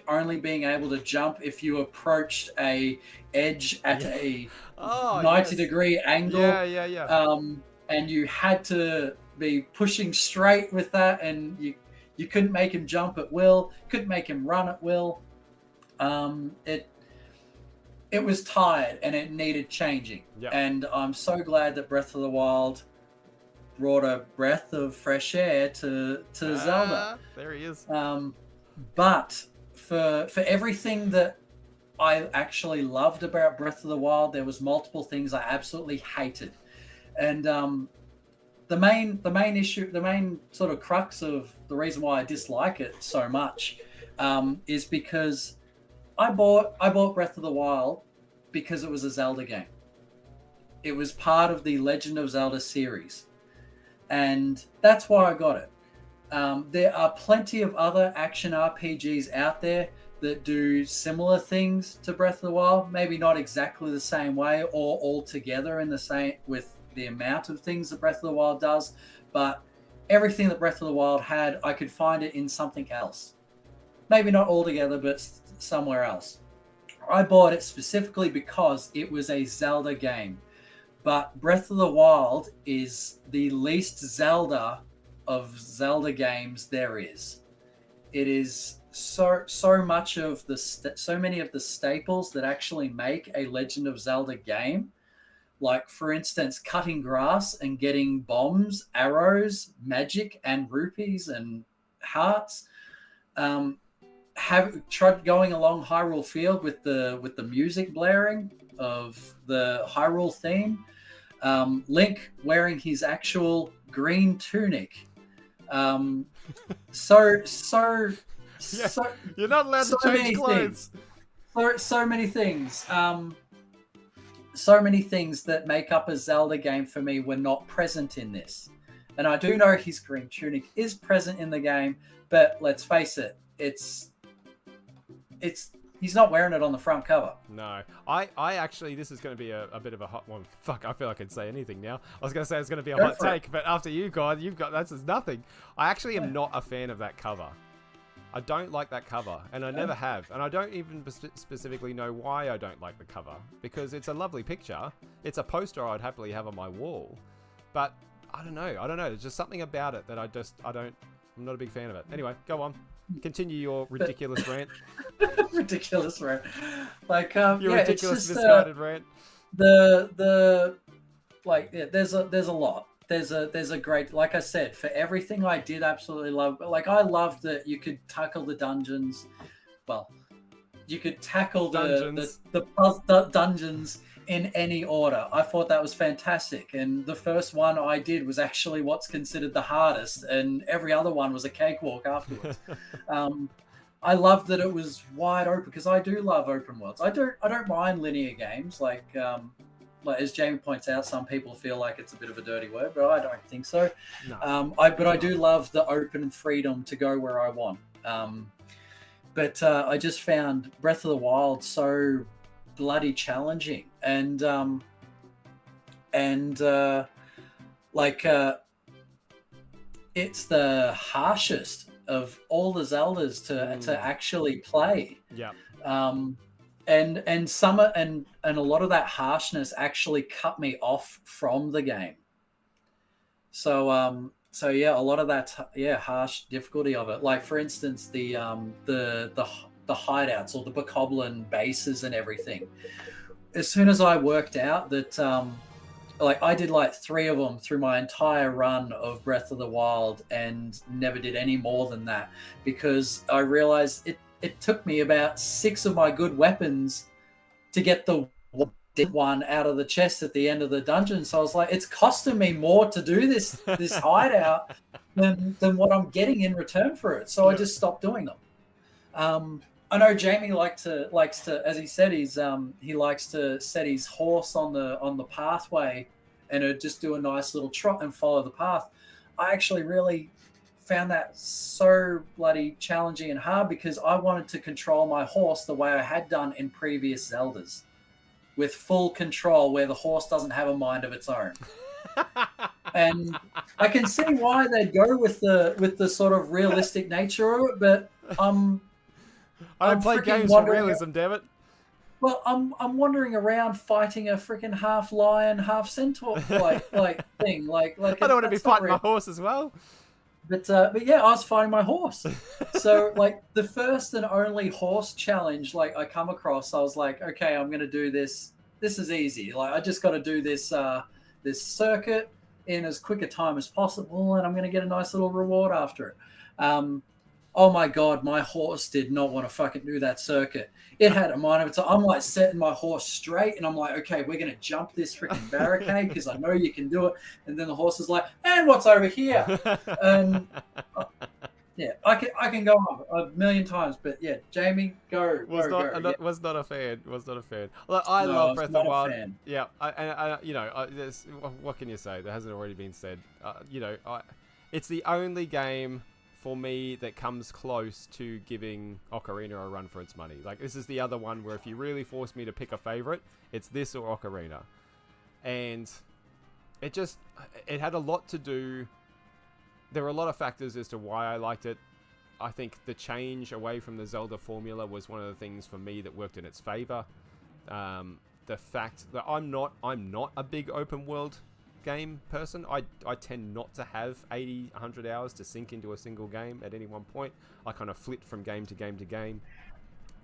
only being able to jump if you approached a edge at a 90-degree angle. Yeah. And you had to be pushing straight with that, and you couldn't make him jump at will, couldn't make him run at will. It was tired and it needed changing. Yep. And I'm so glad that Breath of the Wild brought a breath of fresh air to Zelda. There he is. But for everything that I actually loved about Breath of the Wild, there was multiple things I absolutely hated. And the main issue, the main sort of crux of the reason why I dislike it so much is because I bought Breath of the Wild because it was a Zelda game. It was part of the Legend of Zelda series, and that's why I got it. There are plenty of other action RPGs out there that do similar things to Breath of the Wild, maybe not exactly the same way or all together in the same with the amount of things that Breath of the Wild does, but everything that Breath of the Wild had, I could find it in something else. Maybe not altogether, but somewhere else. I bought it specifically because it was a Zelda game. But Breath of the Wild is the least Zelda of Zelda games there is. It is so much of the so many of the staples that actually make a Legend of Zelda game. Like, for instance, cutting grass and getting bombs, arrows, magic, and rupees and hearts. Have tried going along Hyrule Field with the music blaring of the Hyrule theme. Link wearing his actual green tunic. So Yeah, you're not allowed to change clothes. So many things. So many things that make up a Zelda game for me were not present in this. And I do know his green tunic is present in the game, but let's face it, he's not wearing it on the front cover. No, I actually, this is going to be a bit of a hot one. Fuck, I feel like I can say anything now. I was going to say it's going to be a hot take, but after you've got that's nothing. I actually am not a fan of that cover. I don't like that cover, and I never have. And I don't even specifically know why I don't like the cover, because it's a lovely picture. It's a poster I'd happily have on my wall. But I don't know. There's just something about it that I'm not a big fan of it. Anyway, go on. Continue your ridiculous rant. Ridiculous rant. Like, your ridiculous, misguided rant. There's a lot. There's a great, like I said, for everything I did absolutely love. Like, I loved that you could tackle the dungeons. Well, you could tackle the dungeons in any order. I thought that was fantastic. And the first one I did was actually what's considered the hardest, and every other one was a cakewalk afterwards. I loved that it was wide open, because I do love open worlds. I don't mind linear games. Like as Jamie points out, some people feel like it's a bit of a dirty word, but I don't think so. No. I do love the open freedom to go where I want. But I just found Breath of the Wild so bloody challenging, and it's the harshest of all the Zeldas to actually play. Yeah. And a lot of that harshness actually cut me off from the game. So yeah, a lot of that harsh difficulty of it. Like, for instance, the hideouts or the bokoblin bases and everything. As soon as I worked out that I did like 3 of them through my entire run of Breath of the Wild, and never did any more than that, because I realized it took me about 6 of my good weapons to get the one out of the chest at the end of the dungeon. So I was like, it's costing me more to do this hideout than what I'm getting in return for it. So I just stopped doing them. I know Jamie likes to, as he said, he likes to set his horse on the pathway and just do a nice little trot and follow the path. I actually really found that so bloody challenging and hard, because I wanted to control my horse the way I had done in previous Zeldas, with full control, where the horse doesn't have a mind of its own. And I can see why they'd go with the sort of realistic nature of it, but I don't play games for realism, damn it. Well, I'm wandering around fighting a freaking half lion, half centaur like thing. Like I don't want to be fighting my horse as well. But yeah, I was fighting my horse. So like the first and only horse challenge I come across, I was like, okay, I'm gonna do this. This is easy. Like, I just got to do this this circuit in as quick a time as possible, and I'm gonna get a nice little reward after it. Oh my God, my horse did not want to fucking do that circuit. It had a mind of its own. I'm like setting my horse straight, and I'm like, okay, we're going to jump this freaking barricade because I know you can do it. And then the horse is like, and what's over here? Yeah, I can go on a million times, but yeah, Jamie, go. Was not a fan. Look, I love Breath of the Wild. Yeah, what can you say? That hasn't already been said. It's the only game for me that comes close to giving Ocarina a run for its money. Like, this is the other one where if you really force me to pick a favorite, it's this or Ocarina. And it had a lot to do there are a lot of factors as to why I liked it. I think the change away from the Zelda formula was one of the things for me that worked in its favor. The fact that I'm not a big open world game person. I tend not to have 80, 100 hours to sink into a single game at any one point. I kind of flit from game to game to game.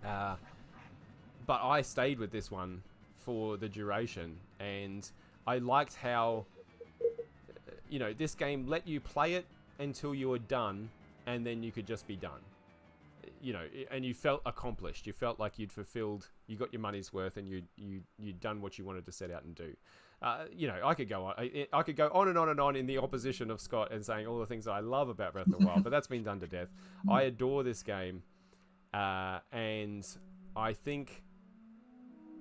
But I stayed with this one for the duration, and I liked how, this game let you play it until you were done, and then you could just be done. And you felt accomplished. You felt like you'd fulfilled, you got your money's worth, and you'd done what you wanted to set out and do. I could go on and on and on in the opposition of Scott and saying all the things that I love about Breath of the Wild, but that's been done to death. I adore this game, and I think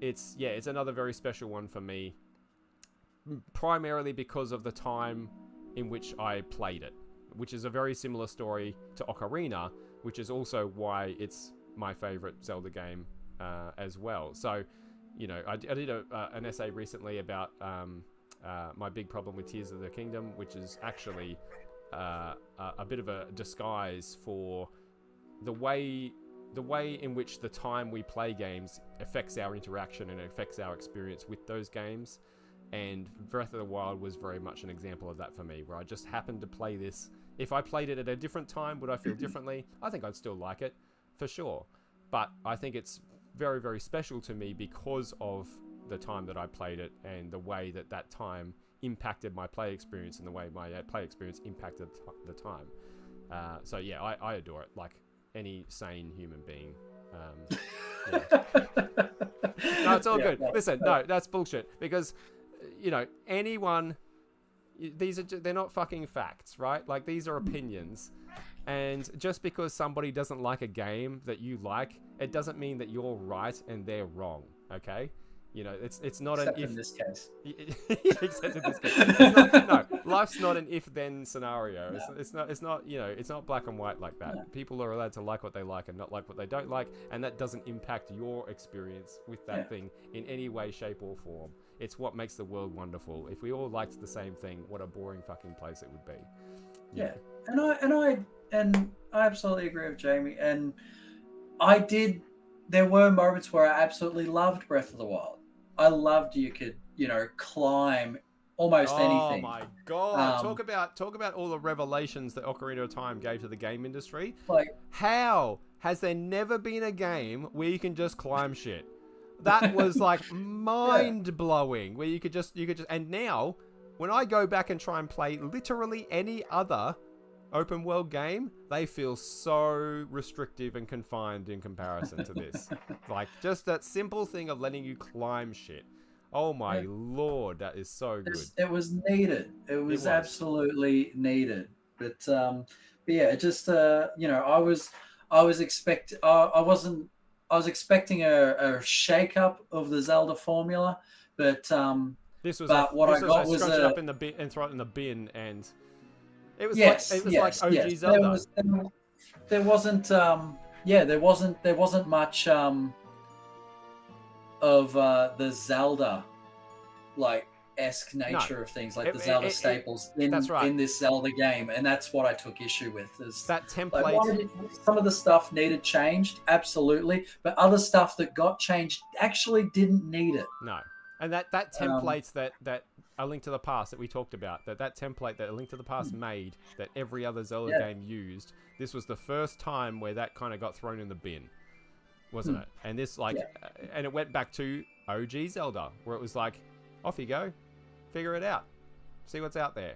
it's another very special one for me, primarily because of the time in which I played it, which is a very similar story to Ocarina, which is also why it's my favorite Zelda game as well. So, I did an essay recently about my big problem with Tears of the Kingdom, which is actually a bit of a disguise for the way in which the time we play games affects our interaction and affects our experience with those games. And Breath of the Wild was very much an example of that for me, where I just happened to play this. If I played it at a different time, would I feel differently? I think I'd still like it, for sure. But I think it's very, very special to me because of the time that I played it and the way that time impacted my play experience and the way my play experience impacted the time. So yeah, I adore it, like any sane human being. No, it's all good. Listen, no, that's bullshit, because anyone, they're not fucking facts, right? Like, these are opinions, and just because somebody doesn't like a game that you like, it doesn't mean that you're right and they're wrong. Okay, it's not except an if. In this case. Except in this case, no, life's not an if-then scenario. No. It's not. It's not black and white like that. No. People are allowed to like what they like and not like what they don't like, and that doesn't impact your experience with that thing in any way, shape, or form. It's what makes the world wonderful. If we all liked the same thing, what a boring fucking place it would be. Yeah. And I absolutely agree with Jamie. And there were moments where I absolutely loved Breath of the Wild. I loved you could, climb almost anything. Oh my god! Talk about all the revelations that Ocarina of Time gave to the game industry. Like, how has there never been a game where you can just climb shit? That was like mind blowing. Where you could just, and now when I go back and try and play literally any other open world game, they feel so restrictive and confined in comparison to this. Like, just that simple thing of letting you climb shit. Oh my lord, that is so good. It was needed. It was absolutely needed. But yeah, it just I was expecting a shake-up of the Zelda formula, but this was but what I got was scrunch it up in the bin and throw it in the bin, and it was like OG Zelda. There wasn't much of the Zelda esque nature of things, like the Zelda staples in this Zelda game, and that's what I took issue with. Is that template? Some of the stuff needed changed, absolutely, but other stuff that got changed actually didn't need it. No, and that template that A Link to the Past that we talked about, that template that A Link to the Past made, that every other Zelda game used, this was the first time where that kind of got thrown in the bin, wasn't it? And this and it went back to OG Zelda, where it was like, off you go, figure it out, see what's out there,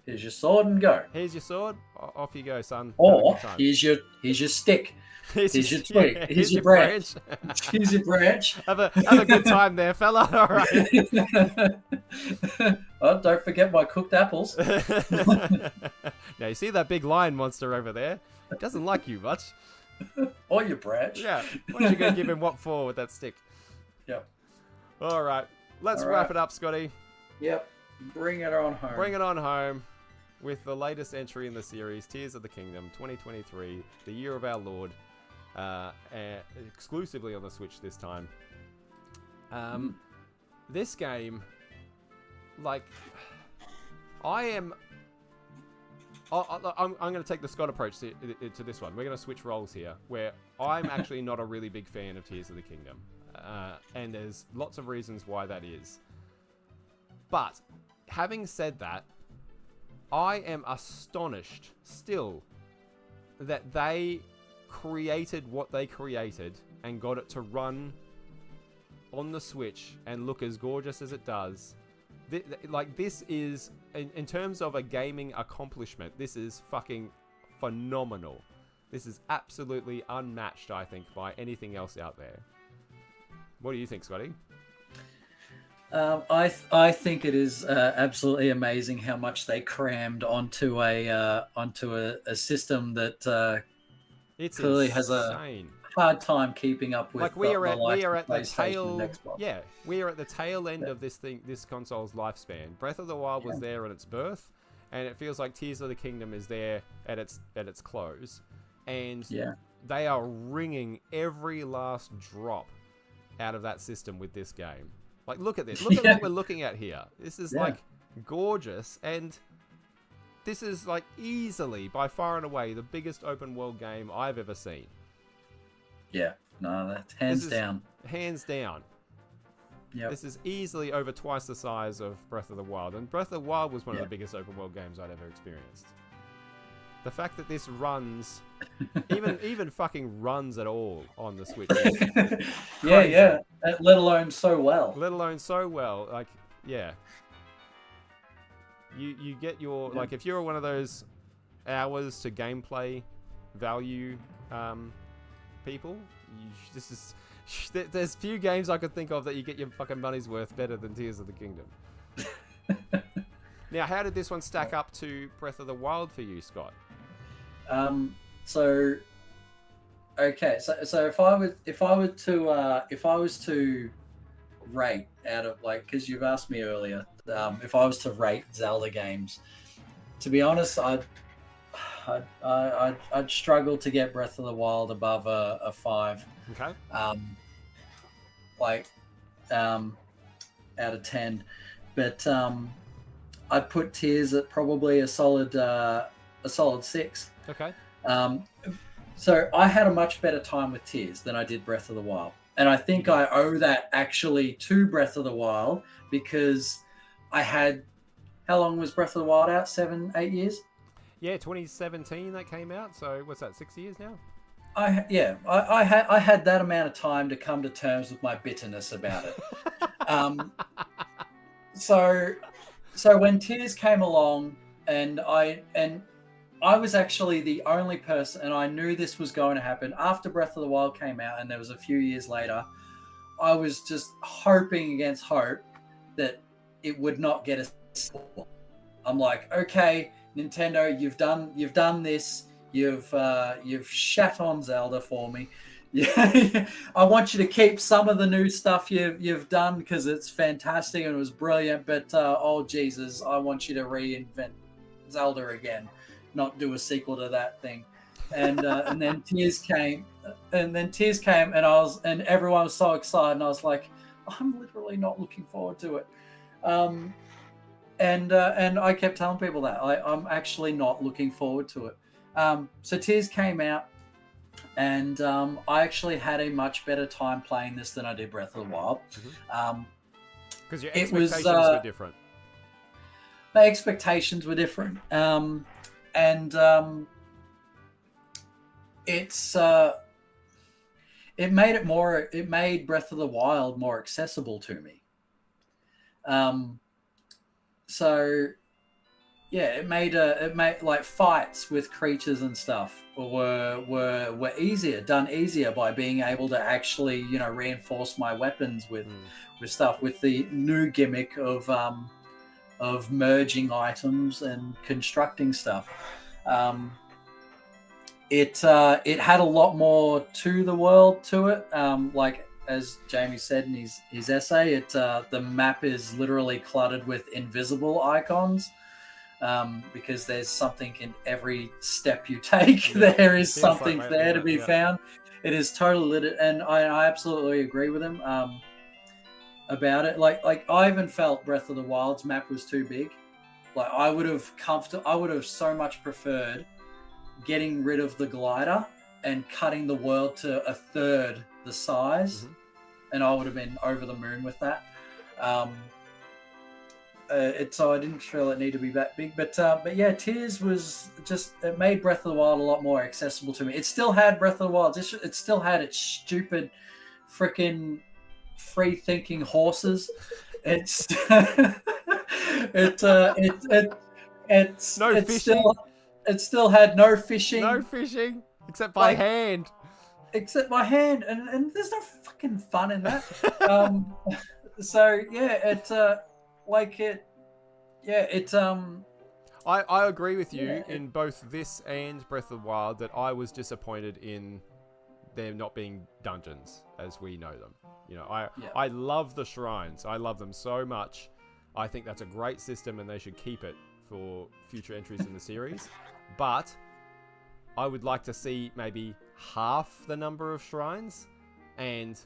Here's your sword and go. Here's your sword, off you go, son. Or here's your stick. Here's your twig. Here's your branch. Here's your branch. Have a good time there, fella. All right. Oh, don't forget my cooked apples. Now you see that big lion monster over there? It doesn't like you much. Or your branch. Yeah. Why don't you go give him what for with that stick? Yep. All right. Let's wrap it up, Scotty. Yep. Bring it on home. Bring it on home with the latest entry in the series, Tears of the Kingdom 2023, the year of our Lord, exclusively on the Switch this time. This game, I am I'm going to take the Scott approach to this one. We're going to switch roles here, where I'm actually not a really big fan of Tears of the Kingdom. And there's lots of reasons why that is. But, having said that, I am astonished still that they created what they created and got it to run on the Switch and look as gorgeous as it does. This is, in terms of a gaming accomplishment, this is fucking phenomenal. This is absolutely unmatched, I think, by anything else out there. What do you think, Scotty? I think it is absolutely amazing how much they crammed onto a system that It's clearly insane. has a hard time keeping up with. Like we are at the tail. Xbox. Yeah, we are at the tail end of this console's lifespan. Breath of the Wild was there at its birth, and it feels like Tears of the Kingdom is there at its close, and they are wringing every last drop out of that system with this game. Like, look at this. Look at what we're looking at here. This is like gorgeous, and this is like easily, by far and away, the biggest open world game I've ever seen. Yeah, no, that's hands down. Hands down. Yep. This is easily over twice the size of Breath of the Wild, and Breath of the Wild was one of the biggest open world games I'd ever experienced. The fact that this runs, even fucking runs at all on the Switch. Yeah. Let alone so well. Like, yeah. You get your like, if you're one of those hours to gameplay value people, there's few games I could think of that you get your fucking money's worth better than Tears of the Kingdom. Now, how did this one stack up to Breath of the Wild for you, Scott? So if I was to rate out of, like, because you've asked me earlier, if I was to rate Zelda games, to be honest, I'd struggle to get Breath of the Wild above a 5. Okay. Out of 10, but I'd put Tears at probably a solid 6. Okay. So I had a much better time with Tears than I did Breath of the Wild. And I think I owe that actually to Breath of the Wild, because I had, how long was Breath of the Wild out? 7-8 years? Yeah, 2017 that came out. So what's that, 6 years now? I had that amount of time to come to terms with my bitterness about it. So when Tears came along, and I was actually the only person, and I knew this was going to happen after Breath of the Wild came out, and there was a few years later, I was just hoping against hope that it would not get a sequel. I'm like, okay, Nintendo, you've done this. You've shat on Zelda for me. Yeah, I want you to keep some of the new stuff you've done, because it's fantastic and it was brilliant. But oh Jesus, I want you to reinvent Zelda again, not do a sequel to that thing. And then Tears came, and everyone was so excited, and I was like, I'm literally not looking forward to it. And I kept telling people that I'm actually not looking forward to it. So Tears came out, and I actually had a much better time playing this than I did Breath of the Wild. Because your expectations were different. My expectations were different. It made Breath of the Wild more accessible to me. So yeah, it made like fights with creatures and stuff were done easier by being able to actually, reinforce my weapons with stuff, with the new gimmick of merging items and constructing stuff. It had a lot more to the world to it. Like as Jamie said in his essay, the map is literally cluttered with invisible icons. Because there's something in every step you take. There is something there to be found. It is totally lit, and I absolutely agree with him about it. Like I even felt Breath of the Wild's map was too big. Like I would have so much preferred getting rid of the glider and cutting the world to a third the size, and I would have been over the moon with that. So I didn't feel it needed to be that big, but yeah, Tears was just, it made Breath of the Wild a lot more accessible to me. It still had Breath of the Wild, it still had its stupid, freaking free thinking horses. It's it still had no fishing. No fishing except by hand. Except by hand, and there's no fucking fun in that. So yeah, I agree with you in both this and Breath of the Wild that I was disappointed in them not being dungeons as we know them. You know, I love the shrines. I love them so much. I think that's a great system and they should keep it for future entries in the series. But I would like to see maybe half the number of shrines and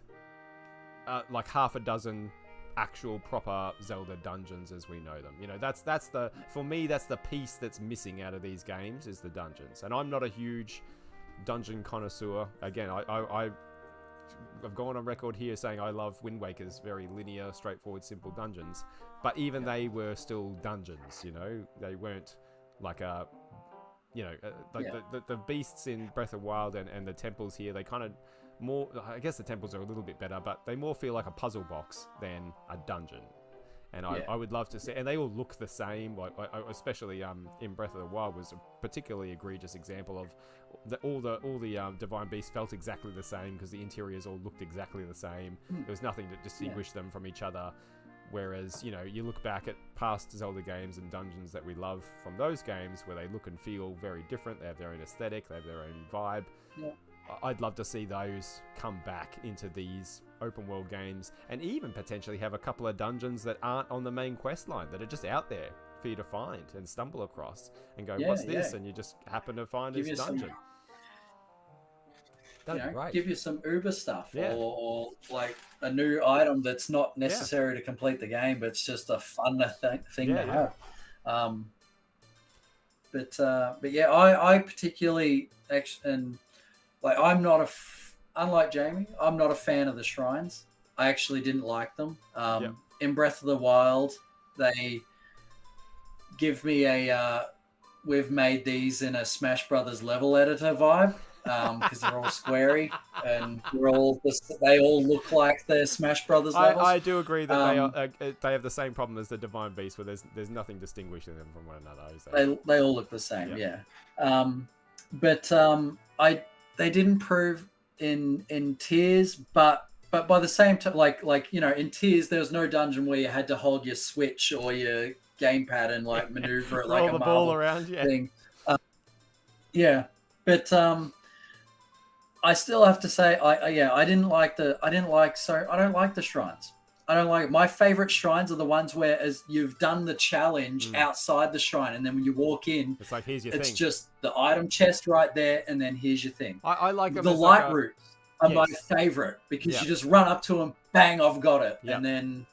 like half a dozen actual proper Zelda dungeons as we know them. You know, that's the, for me, that's the piece that's missing out of these games is the dungeons. And I'm not a huge dungeon connoisseur. Again, I've gone on record here saying I love Wind Waker's very linear, straightforward, simple dungeons. But even they were still dungeons, you know? They weren't like a, you know, the beasts in Breath of the Wild and the temples here, they kind of more, I guess the temples are a little bit better, but they more feel like a puzzle box than a dungeon. And I would love to see, and they all look the same. Like especially in Breath of the Wild was a particularly egregious example of all the divine beasts felt exactly the same because the interiors all looked exactly the same. There was nothing to distinguish them from each other. Whereas, you know, you look back at past Zelda games and dungeons that we love from those games where they look and feel very different. They have their own aesthetic, they have their own vibe. Yeah. I'd love to see those come back into these open world games and even potentially have a couple of dungeons that aren't on the main quest line, that are just out there for you to find and stumble across and go, what's this? And you just happen to find this dungeon. That'd be great. Give you some Uber stuff or like a new item that's not necessary to complete the game, but it's just a fun thing to have. But yeah, I particularly and like I'm not unlike Jamie, I'm not a fan of the shrines. I actually didn't like them. In Breath of the Wild, they give me a we've made these in a Smash Brothers level editor vibe. Because they're all squarey and they all look like they're Smash Brothers levels. I do agree that they have the same problem as the Divine Beast, where there's nothing distinguishing them from one another. They all look the same, But they didn't prove in Tears, but by the same time, like you know, in Tears there was no dungeon where you had to hold your Switch or your gamepad and like maneuver it like a the Marvel ball around, thing. But I still have to say, I don't like the shrines. I don't like my favorite shrines are the ones where as you've done the challenge outside the shrine, and then when you walk in, it's like here's your thing. It's just the item chest right there, and then here's your thing. I like them. The light routes are my favorite because you just run up to them, bang, I've got it, and then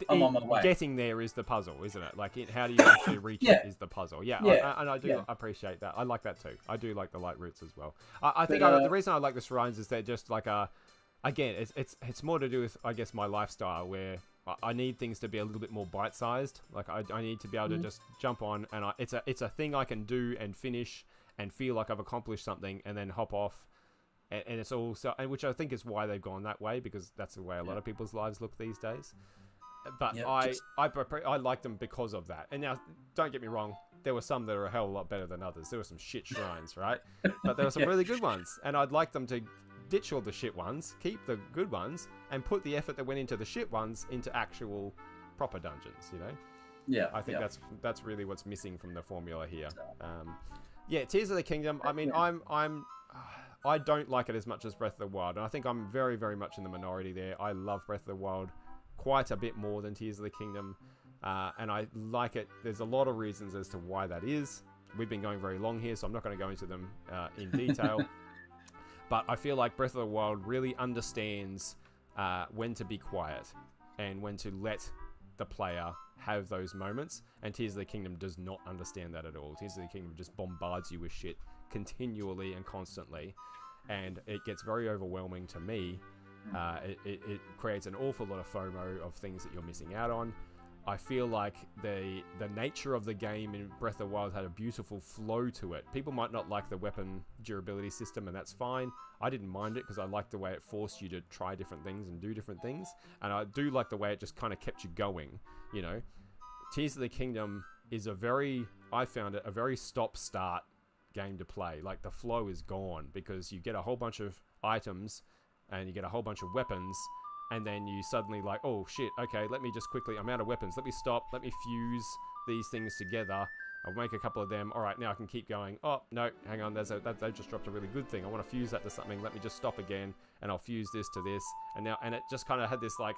I'm on my way. Getting there is the puzzle, isn't it? Like, how do you actually reach it is the puzzle. And I do appreciate that. I like that too. I do like the light routes as well. I think the reason I like the shrines is they're just like again, it's more to do with, I guess, my lifestyle where I need things to be a little bit more bite-sized. Like I need to be able to just jump on and it's a thing I can do and finish and feel like I've accomplished something and then hop off. And it's also, and which I think is why they've gone that way, because that's the way a lot of people's lives look these days. But I like them because of that. And now, don't get me wrong, there were some that are a hell of a lot better than others. There were some shit shrines, right? But there were some really good ones, and I'd like them to ditch all the shit ones, keep the good ones, and put the effort that went into the shit ones into actual proper dungeons. You know? Yeah. I think that's really what's missing from the formula here. Tears of the Kingdom. I mean, I don't like it as much as Breath of the Wild, and I think I'm very, very much in the minority there. I love Breath of the Wild quite a bit more than Tears of the Kingdom, and I like it. There's a lot of reasons as to why that is. We've been going very long here, so I'm not going to go into them in detail, but I feel like Breath of the Wild really understands when to be quiet and when to let the player have those moments, and Tears of the Kingdom does not understand that at all. Tears of the Kingdom just bombards you with shit continually and constantly, and it gets very overwhelming to me. It creates an awful lot of FOMO of things that you're missing out on. I feel like the nature of the game in Breath of the Wild had a beautiful flow to it. People might not like the weapon durability system, and that's fine. I didn't mind it because I liked the way it forced you to try different things and do different things. And I do like the way it just kind of kept you going, you know. Tears of the Kingdom is I found it a very stop-start game to play. Like, the flow is gone because you get a whole bunch of items and you get a whole bunch of weapons, and then you suddenly like, oh shit, okay, let me just quickly, I'm out of weapons, let me stop, let me fuse these things together, I'll make a couple of them, alright, now I can keep going. Oh, no, hang on, they just dropped a really good thing, I want to fuse that to something, let me just stop again, and I'll fuse this to this, and it just kind of had this like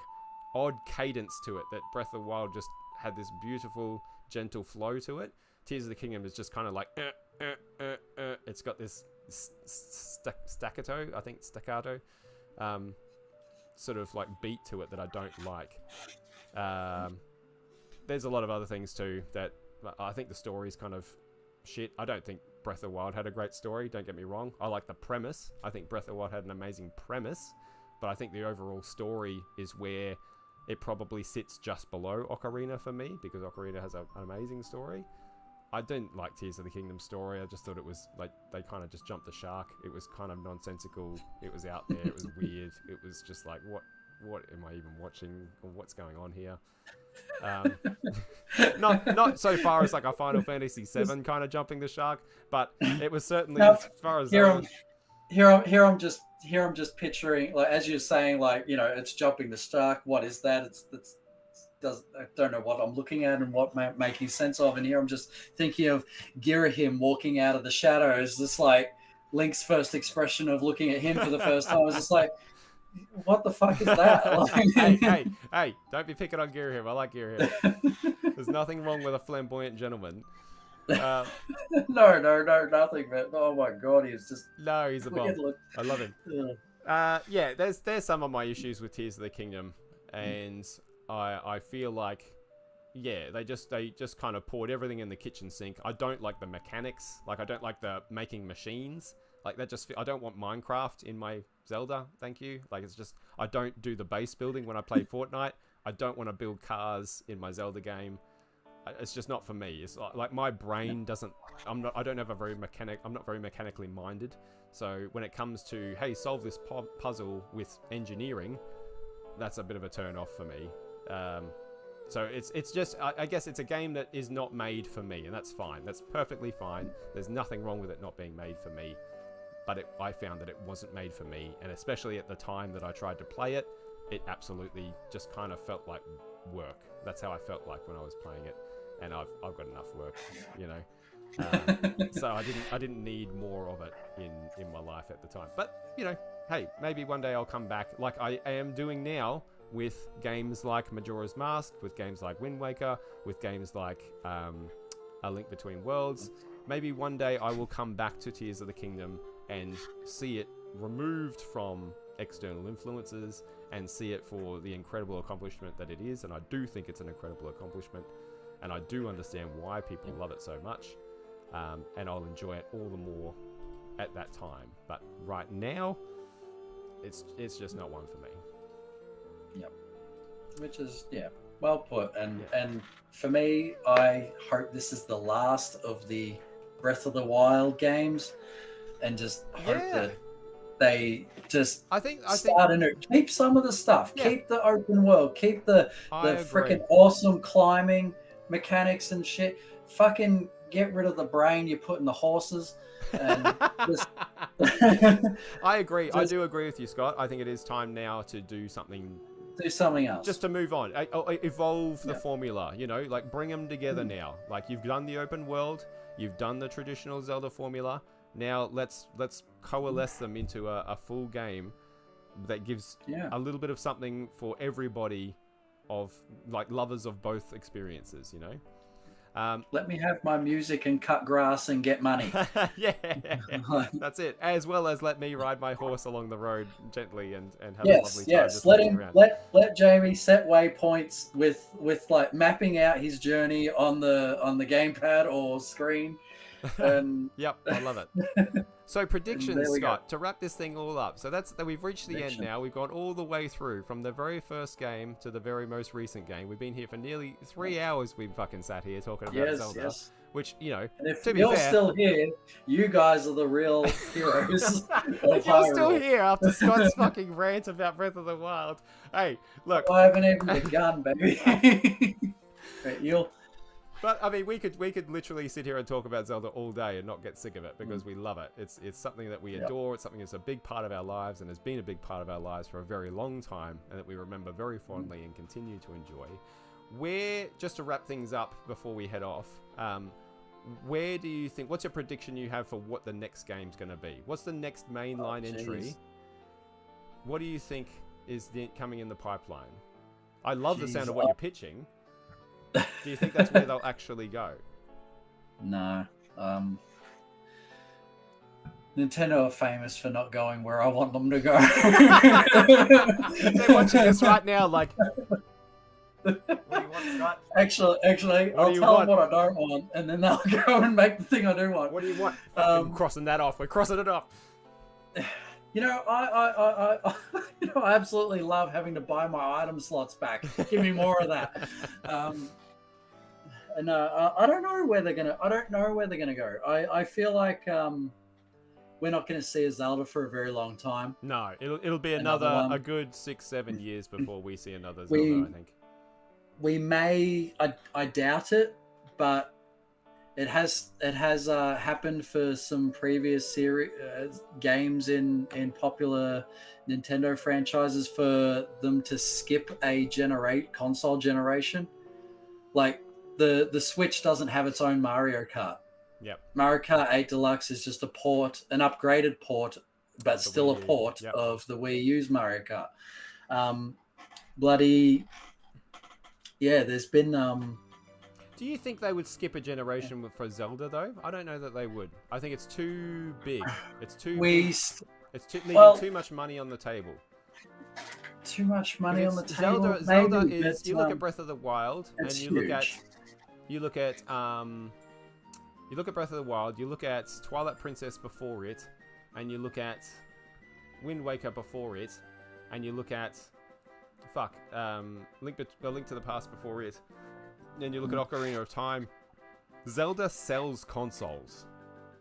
odd cadence to it, that Breath of the Wild just had this beautiful, gentle flow to it. Tears of the Kingdom is just kind of like, it's got this staccato, sort of like beat to it that I don't like. There's a lot of other things too that I think the story's kind of shit. I don't think Breath of the Wild had a great story, don't get me wrong. I like the premise. I think Breath of the Wild had an amazing premise, but I think the overall story is where it probably sits just below Ocarina for me, because Ocarina has an amazing story. I didn't like Tears of the Kingdom story. I just thought it was like they kind of just jumped the shark. It was kind of nonsensical. It was out there. It was weird. It was just like, what am I even watching? Or what's going on here? Not so far as like a Final Fantasy VII kind of jumping the shark, but it was certainly as far as here I'm just picturing, like, as you're saying, like, you know, it's jumping the shark. What is that? I don't know what I'm looking at and what making sense of. And here I'm just thinking of Girahim walking out of the shadows. This like Link's first expression of looking at him for the first time. I was just like, what the fuck is that? Like, hey, don't be picking on Girahim. I like Girahim. There's nothing wrong with a flamboyant gentleman. No, nothing, man. Oh my god, he's just... No, he's a bomb. I love him. Yeah, there's some of my issues with Tears of the Kingdom, and I feel like, yeah, they just kind of poured everything in the kitchen sink. I don't like the mechanics. Like, I don't like the making machines. Like, that just... I don't want Minecraft in my Zelda, thank you. Like, it's just... I don't do the base building when I play Fortnite. I don't want to build cars in my Zelda game. It's just not for me. It's like my brain doesn't... I'm not very mechanically minded. So when it comes to, hey, solve this puzzle with engineering, that's a bit of a turn off for me. So it's just, I guess it's a game that is not made for me, and that's fine. That's perfectly fine. There's nothing wrong with it not being made for me. But I found that it wasn't made for me, and especially at the time that I tried to play it, it absolutely just kind of felt like work. That's how I felt like when I was playing it, and I've got enough work, you know. So I didn't need more of it in my life at the time. But you know, hey, maybe one day I'll come back, like I am doing now with games like Majora's Mask, with games like Wind Waker, with games like A Link Between Worlds. Maybe one day I will come back to Tears of the Kingdom and see it removed from external influences and see it for the incredible accomplishment that it is. And I do think it's an incredible accomplishment, and I do understand why people love it so much, and I'll enjoy it all the more at that time. But right now, it's just not one for me. Yep. Which is, yeah, well put. And for me, I hope this is the last of the Breath of the Wild games, and just hope that they just start in it. Keep some of the stuff. Yeah. Keep the open world. Keep the freaking awesome climbing mechanics and shit. Fucking get rid of the brain you put in the horses. And just I agree. I do agree with you, Scott. I think it is time now to do something else. Just to move on. Evolve the formula, you know, like bring them together now. Like, you've done the open world, you've done the traditional Zelda formula. Now let's coalesce them into a full game that gives a little bit of something for everybody, of like lovers of both experiences, you know. Let me have my music and cut grass and get money. Yeah, that's it. As well as let me ride my horse along the road gently and have a lovely time. Yes. Just Let walking him around. let Jamie set waypoints with like mapping out his journey on the gamepad or screen. And Yep, I love it. So predictions, Scott, to wrap this thing all up. So we've reached the end now. We've gone all the way through from the very first game to the very most recent game. We've been here for nearly 3 hours. We've fucking sat here talking about Zelda. Yes. Which, you know, and if to be you're fair, still here, you guys are the real heroes. if you're still here after Scott's fucking rant about Breath of the Wild, hey, look, I haven't even begun, baby. But I mean, we could literally sit here and talk about Zelda all day and not get sick of it because we love it. It's something that we adore. It's something that's a big part of our lives and has been a big part of our lives for a very long time, and that we remember very fondly and continue to enjoy. Just to wrap things up before we head off, where do you think? What's your prediction you have for what the next game's going to be? What's the next mainline entry? What do you think is coming in the pipeline? I love the sound of what you're pitching. Do you think that's where they'll actually go? No. Nintendo are famous for not going where I want them to go. They're watching us right now like... What do you want, Scott? Actually, I'll tell them what I don't want, and then they'll go and make the thing I do want. What do you want? I'm crossing that off. We're crossing it off. You know, I absolutely love having to buy my item slots back. Give me more of that. And I don't know where they're gonna. I don't know where they're gonna go. I feel like we're not going to see a Zelda for a very long time. No, it'll be a good 6-7 years before we see another Zelda. I think. We may. I doubt it, but it has happened for some previous series games in popular Nintendo franchises for them to skip a console generation. Like the Switch doesn't have its own Mario Kart. Yep. Mario Kart 8 Deluxe is just a port, an upgraded port, but still a port of the Wii U's Mario Kart. There's been. Do you think they would skip a generation for Zelda though? I don't know that they would. I think it's too big. It's too. It's leaving too much money on the table. Too much money on the table. Zelda is. You look at Breath of the Wild, and you look at Breath of the Wild. You look at Twilight Princess before it, and you look at Wind Waker before it, and you look at Link to the Past before it. Then you look at Ocarina of Time. Zelda sells consoles,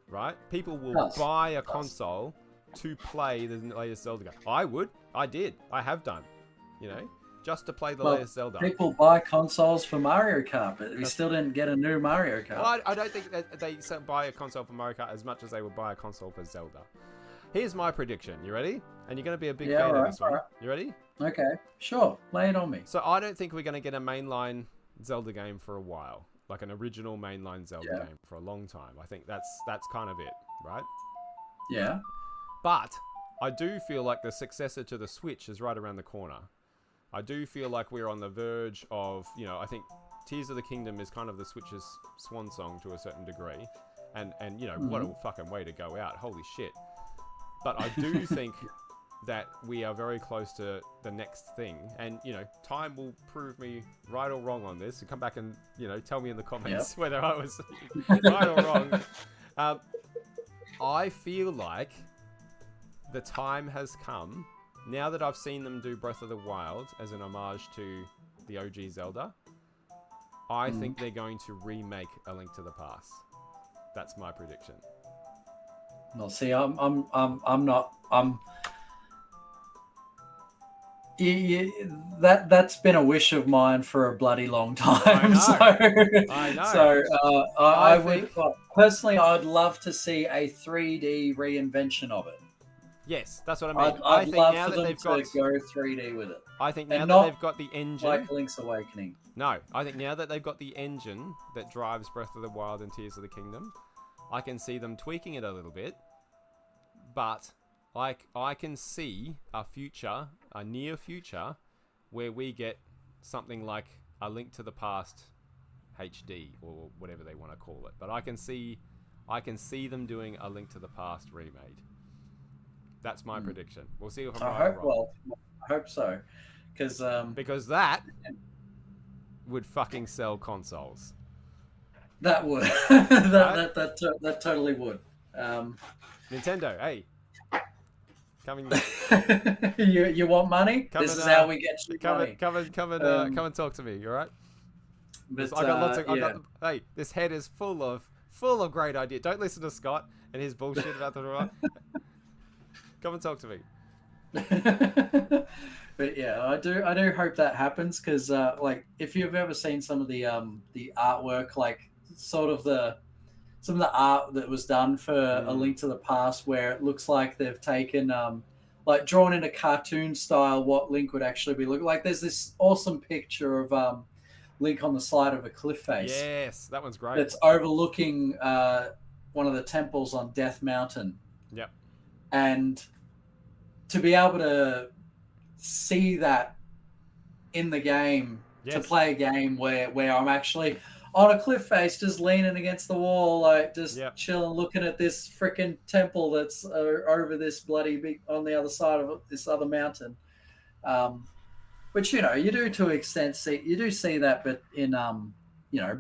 right? People will buy a console to play the latest Zelda game. I would. I did. I have done. You know, just to play the latest Zelda. People buy consoles for Mario Kart, but we still didn't get a new Mario Kart. Well, I don't think that they buy a console for Mario Kart as much as they would buy a console for Zelda. Here's my prediction. You ready? And you're going to be a big fan of this one. Right. You ready? Okay, sure. Lay it on me. So I don't think we're going to get a mainline Zelda game for a while, like an original mainline Zelda game for a long time. I think that's kind of it, right? Yeah. But I do feel like the successor to the Switch is right around the corner. I do feel like we're on the verge of, I think Tears of the Kingdom is kind of the Switch's swan song to a certain degree. And what a fucking way to go out. Holy shit. But I do think that we are very close to the next thing. And, time will prove me right or wrong on this. So come back and, tell me in the comments whether I was right or wrong. I feel like the time has come, now that I've seen them do Breath of the Wild as an homage to the OG Zelda, I think they're going to remake A Link to the Past. That's my prediction. Well, see, I'm not. That's been a wish of mine for a bloody long time. I know. So I would personally, I'd love to see a 3D reinvention of it. Yes, that's what I mean. I'd think love now for that them they've to got go 3D with it. I think now that they've got the engine, like Link's Awakening. No, I think now that they've got the engine that drives Breath of the Wild and Tears of the Kingdom, I can see them tweaking it a little bit. But I can see a near future, where we get something like A Link to the Past HD or whatever they want to call it. But I can see them doing a Link to the Past remade. That's my prediction. We'll see if I'm right or wrong. I hope so, because that would fucking sell consoles. That would. that totally would. Nintendo, hey. Coming. you want money? This is how we get you money. Come and talk to me. You all right? But, I got lots of. Hey, this head is full of great ideas. Don't listen to Scott and his bullshit about the. Come and talk to me. But yeah, I do hope that happens, because like, if you've ever seen some of the artwork, like some of the art that was done for A Link to the Past, where it looks like they've taken like drawn in a cartoon style what Link would actually be looking like. There's this awesome picture of Link on the side of a cliff face. Yes, that one's great. It's overlooking one of the temples on Death Mountain. Yep. And to be able to see that in the game, to play a game where I'm actually on a cliff face, just leaning against the wall, like just chilling, looking at this freaking temple that's over this bloody big on the other side of this other mountain. Which, you do to an extent see that, but in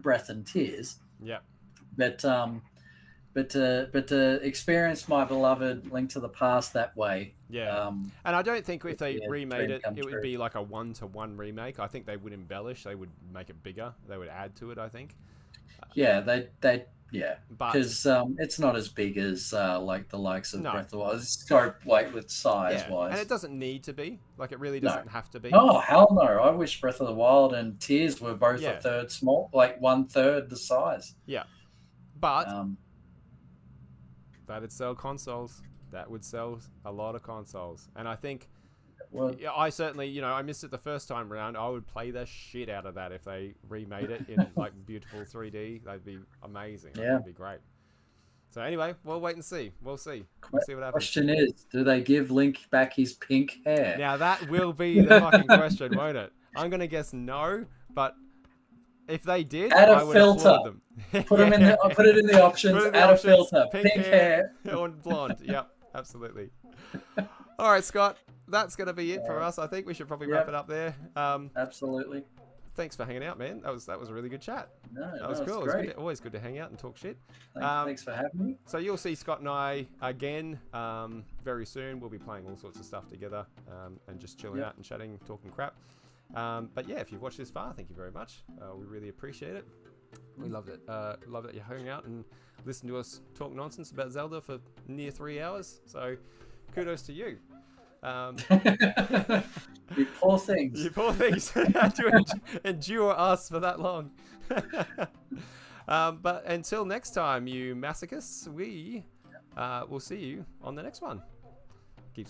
Breath and Tears. Yeah. But to experience my beloved Link to the Past that way. Yeah. And I don't think if they remade it, it would be like a 1-to-1 remake. I think they would embellish. They would make it bigger. They would add to it, I think. Yeah, because it's not as big as like the likes of Breath of the Wild. It's scope, like, with size-wise. And it doesn't need to be. Like, it really doesn't have to be. Oh, hell no. I wish Breath of the Wild and Tears were both a third small, like 1/3 the size. Yeah. But that'd sell consoles. That would sell a lot of consoles. And I think, I certainly, I missed it the first time around. I would play the shit out of that if they remade it in like beautiful 3D. That'd be amazing. Yeah. That'd be great. So anyway, we'll wait and see. We'll see. We'll see what happens. Question is, do they give Link back his pink hair? Now that will be the fucking question, won't it? I'm going to guess no, but if they did, I would applaud them. Put it in the options. Add a filter. Pink hair. Or blonde. Yep, absolutely. All right, Scott. That's going to be it for us. I think we should probably wrap it up there. Absolutely. Thanks for hanging out, man. That was a really good chat. That was cool. Great. It's always good to hang out and talk shit. Thanks for having me. So you'll see Scott and I again very soon. We'll be playing all sorts of stuff together and just chilling out and chatting, talking crap. But yeah, if you've watched this far, thank you very much. We really appreciate it. We loved it. Love that you hung out and listened to us talk nonsense about Zelda for near 3 hours. So kudos to you. You poor things. You poor things. To endure us for that long. But until next time, you masochists, we will see you on the next one. Keep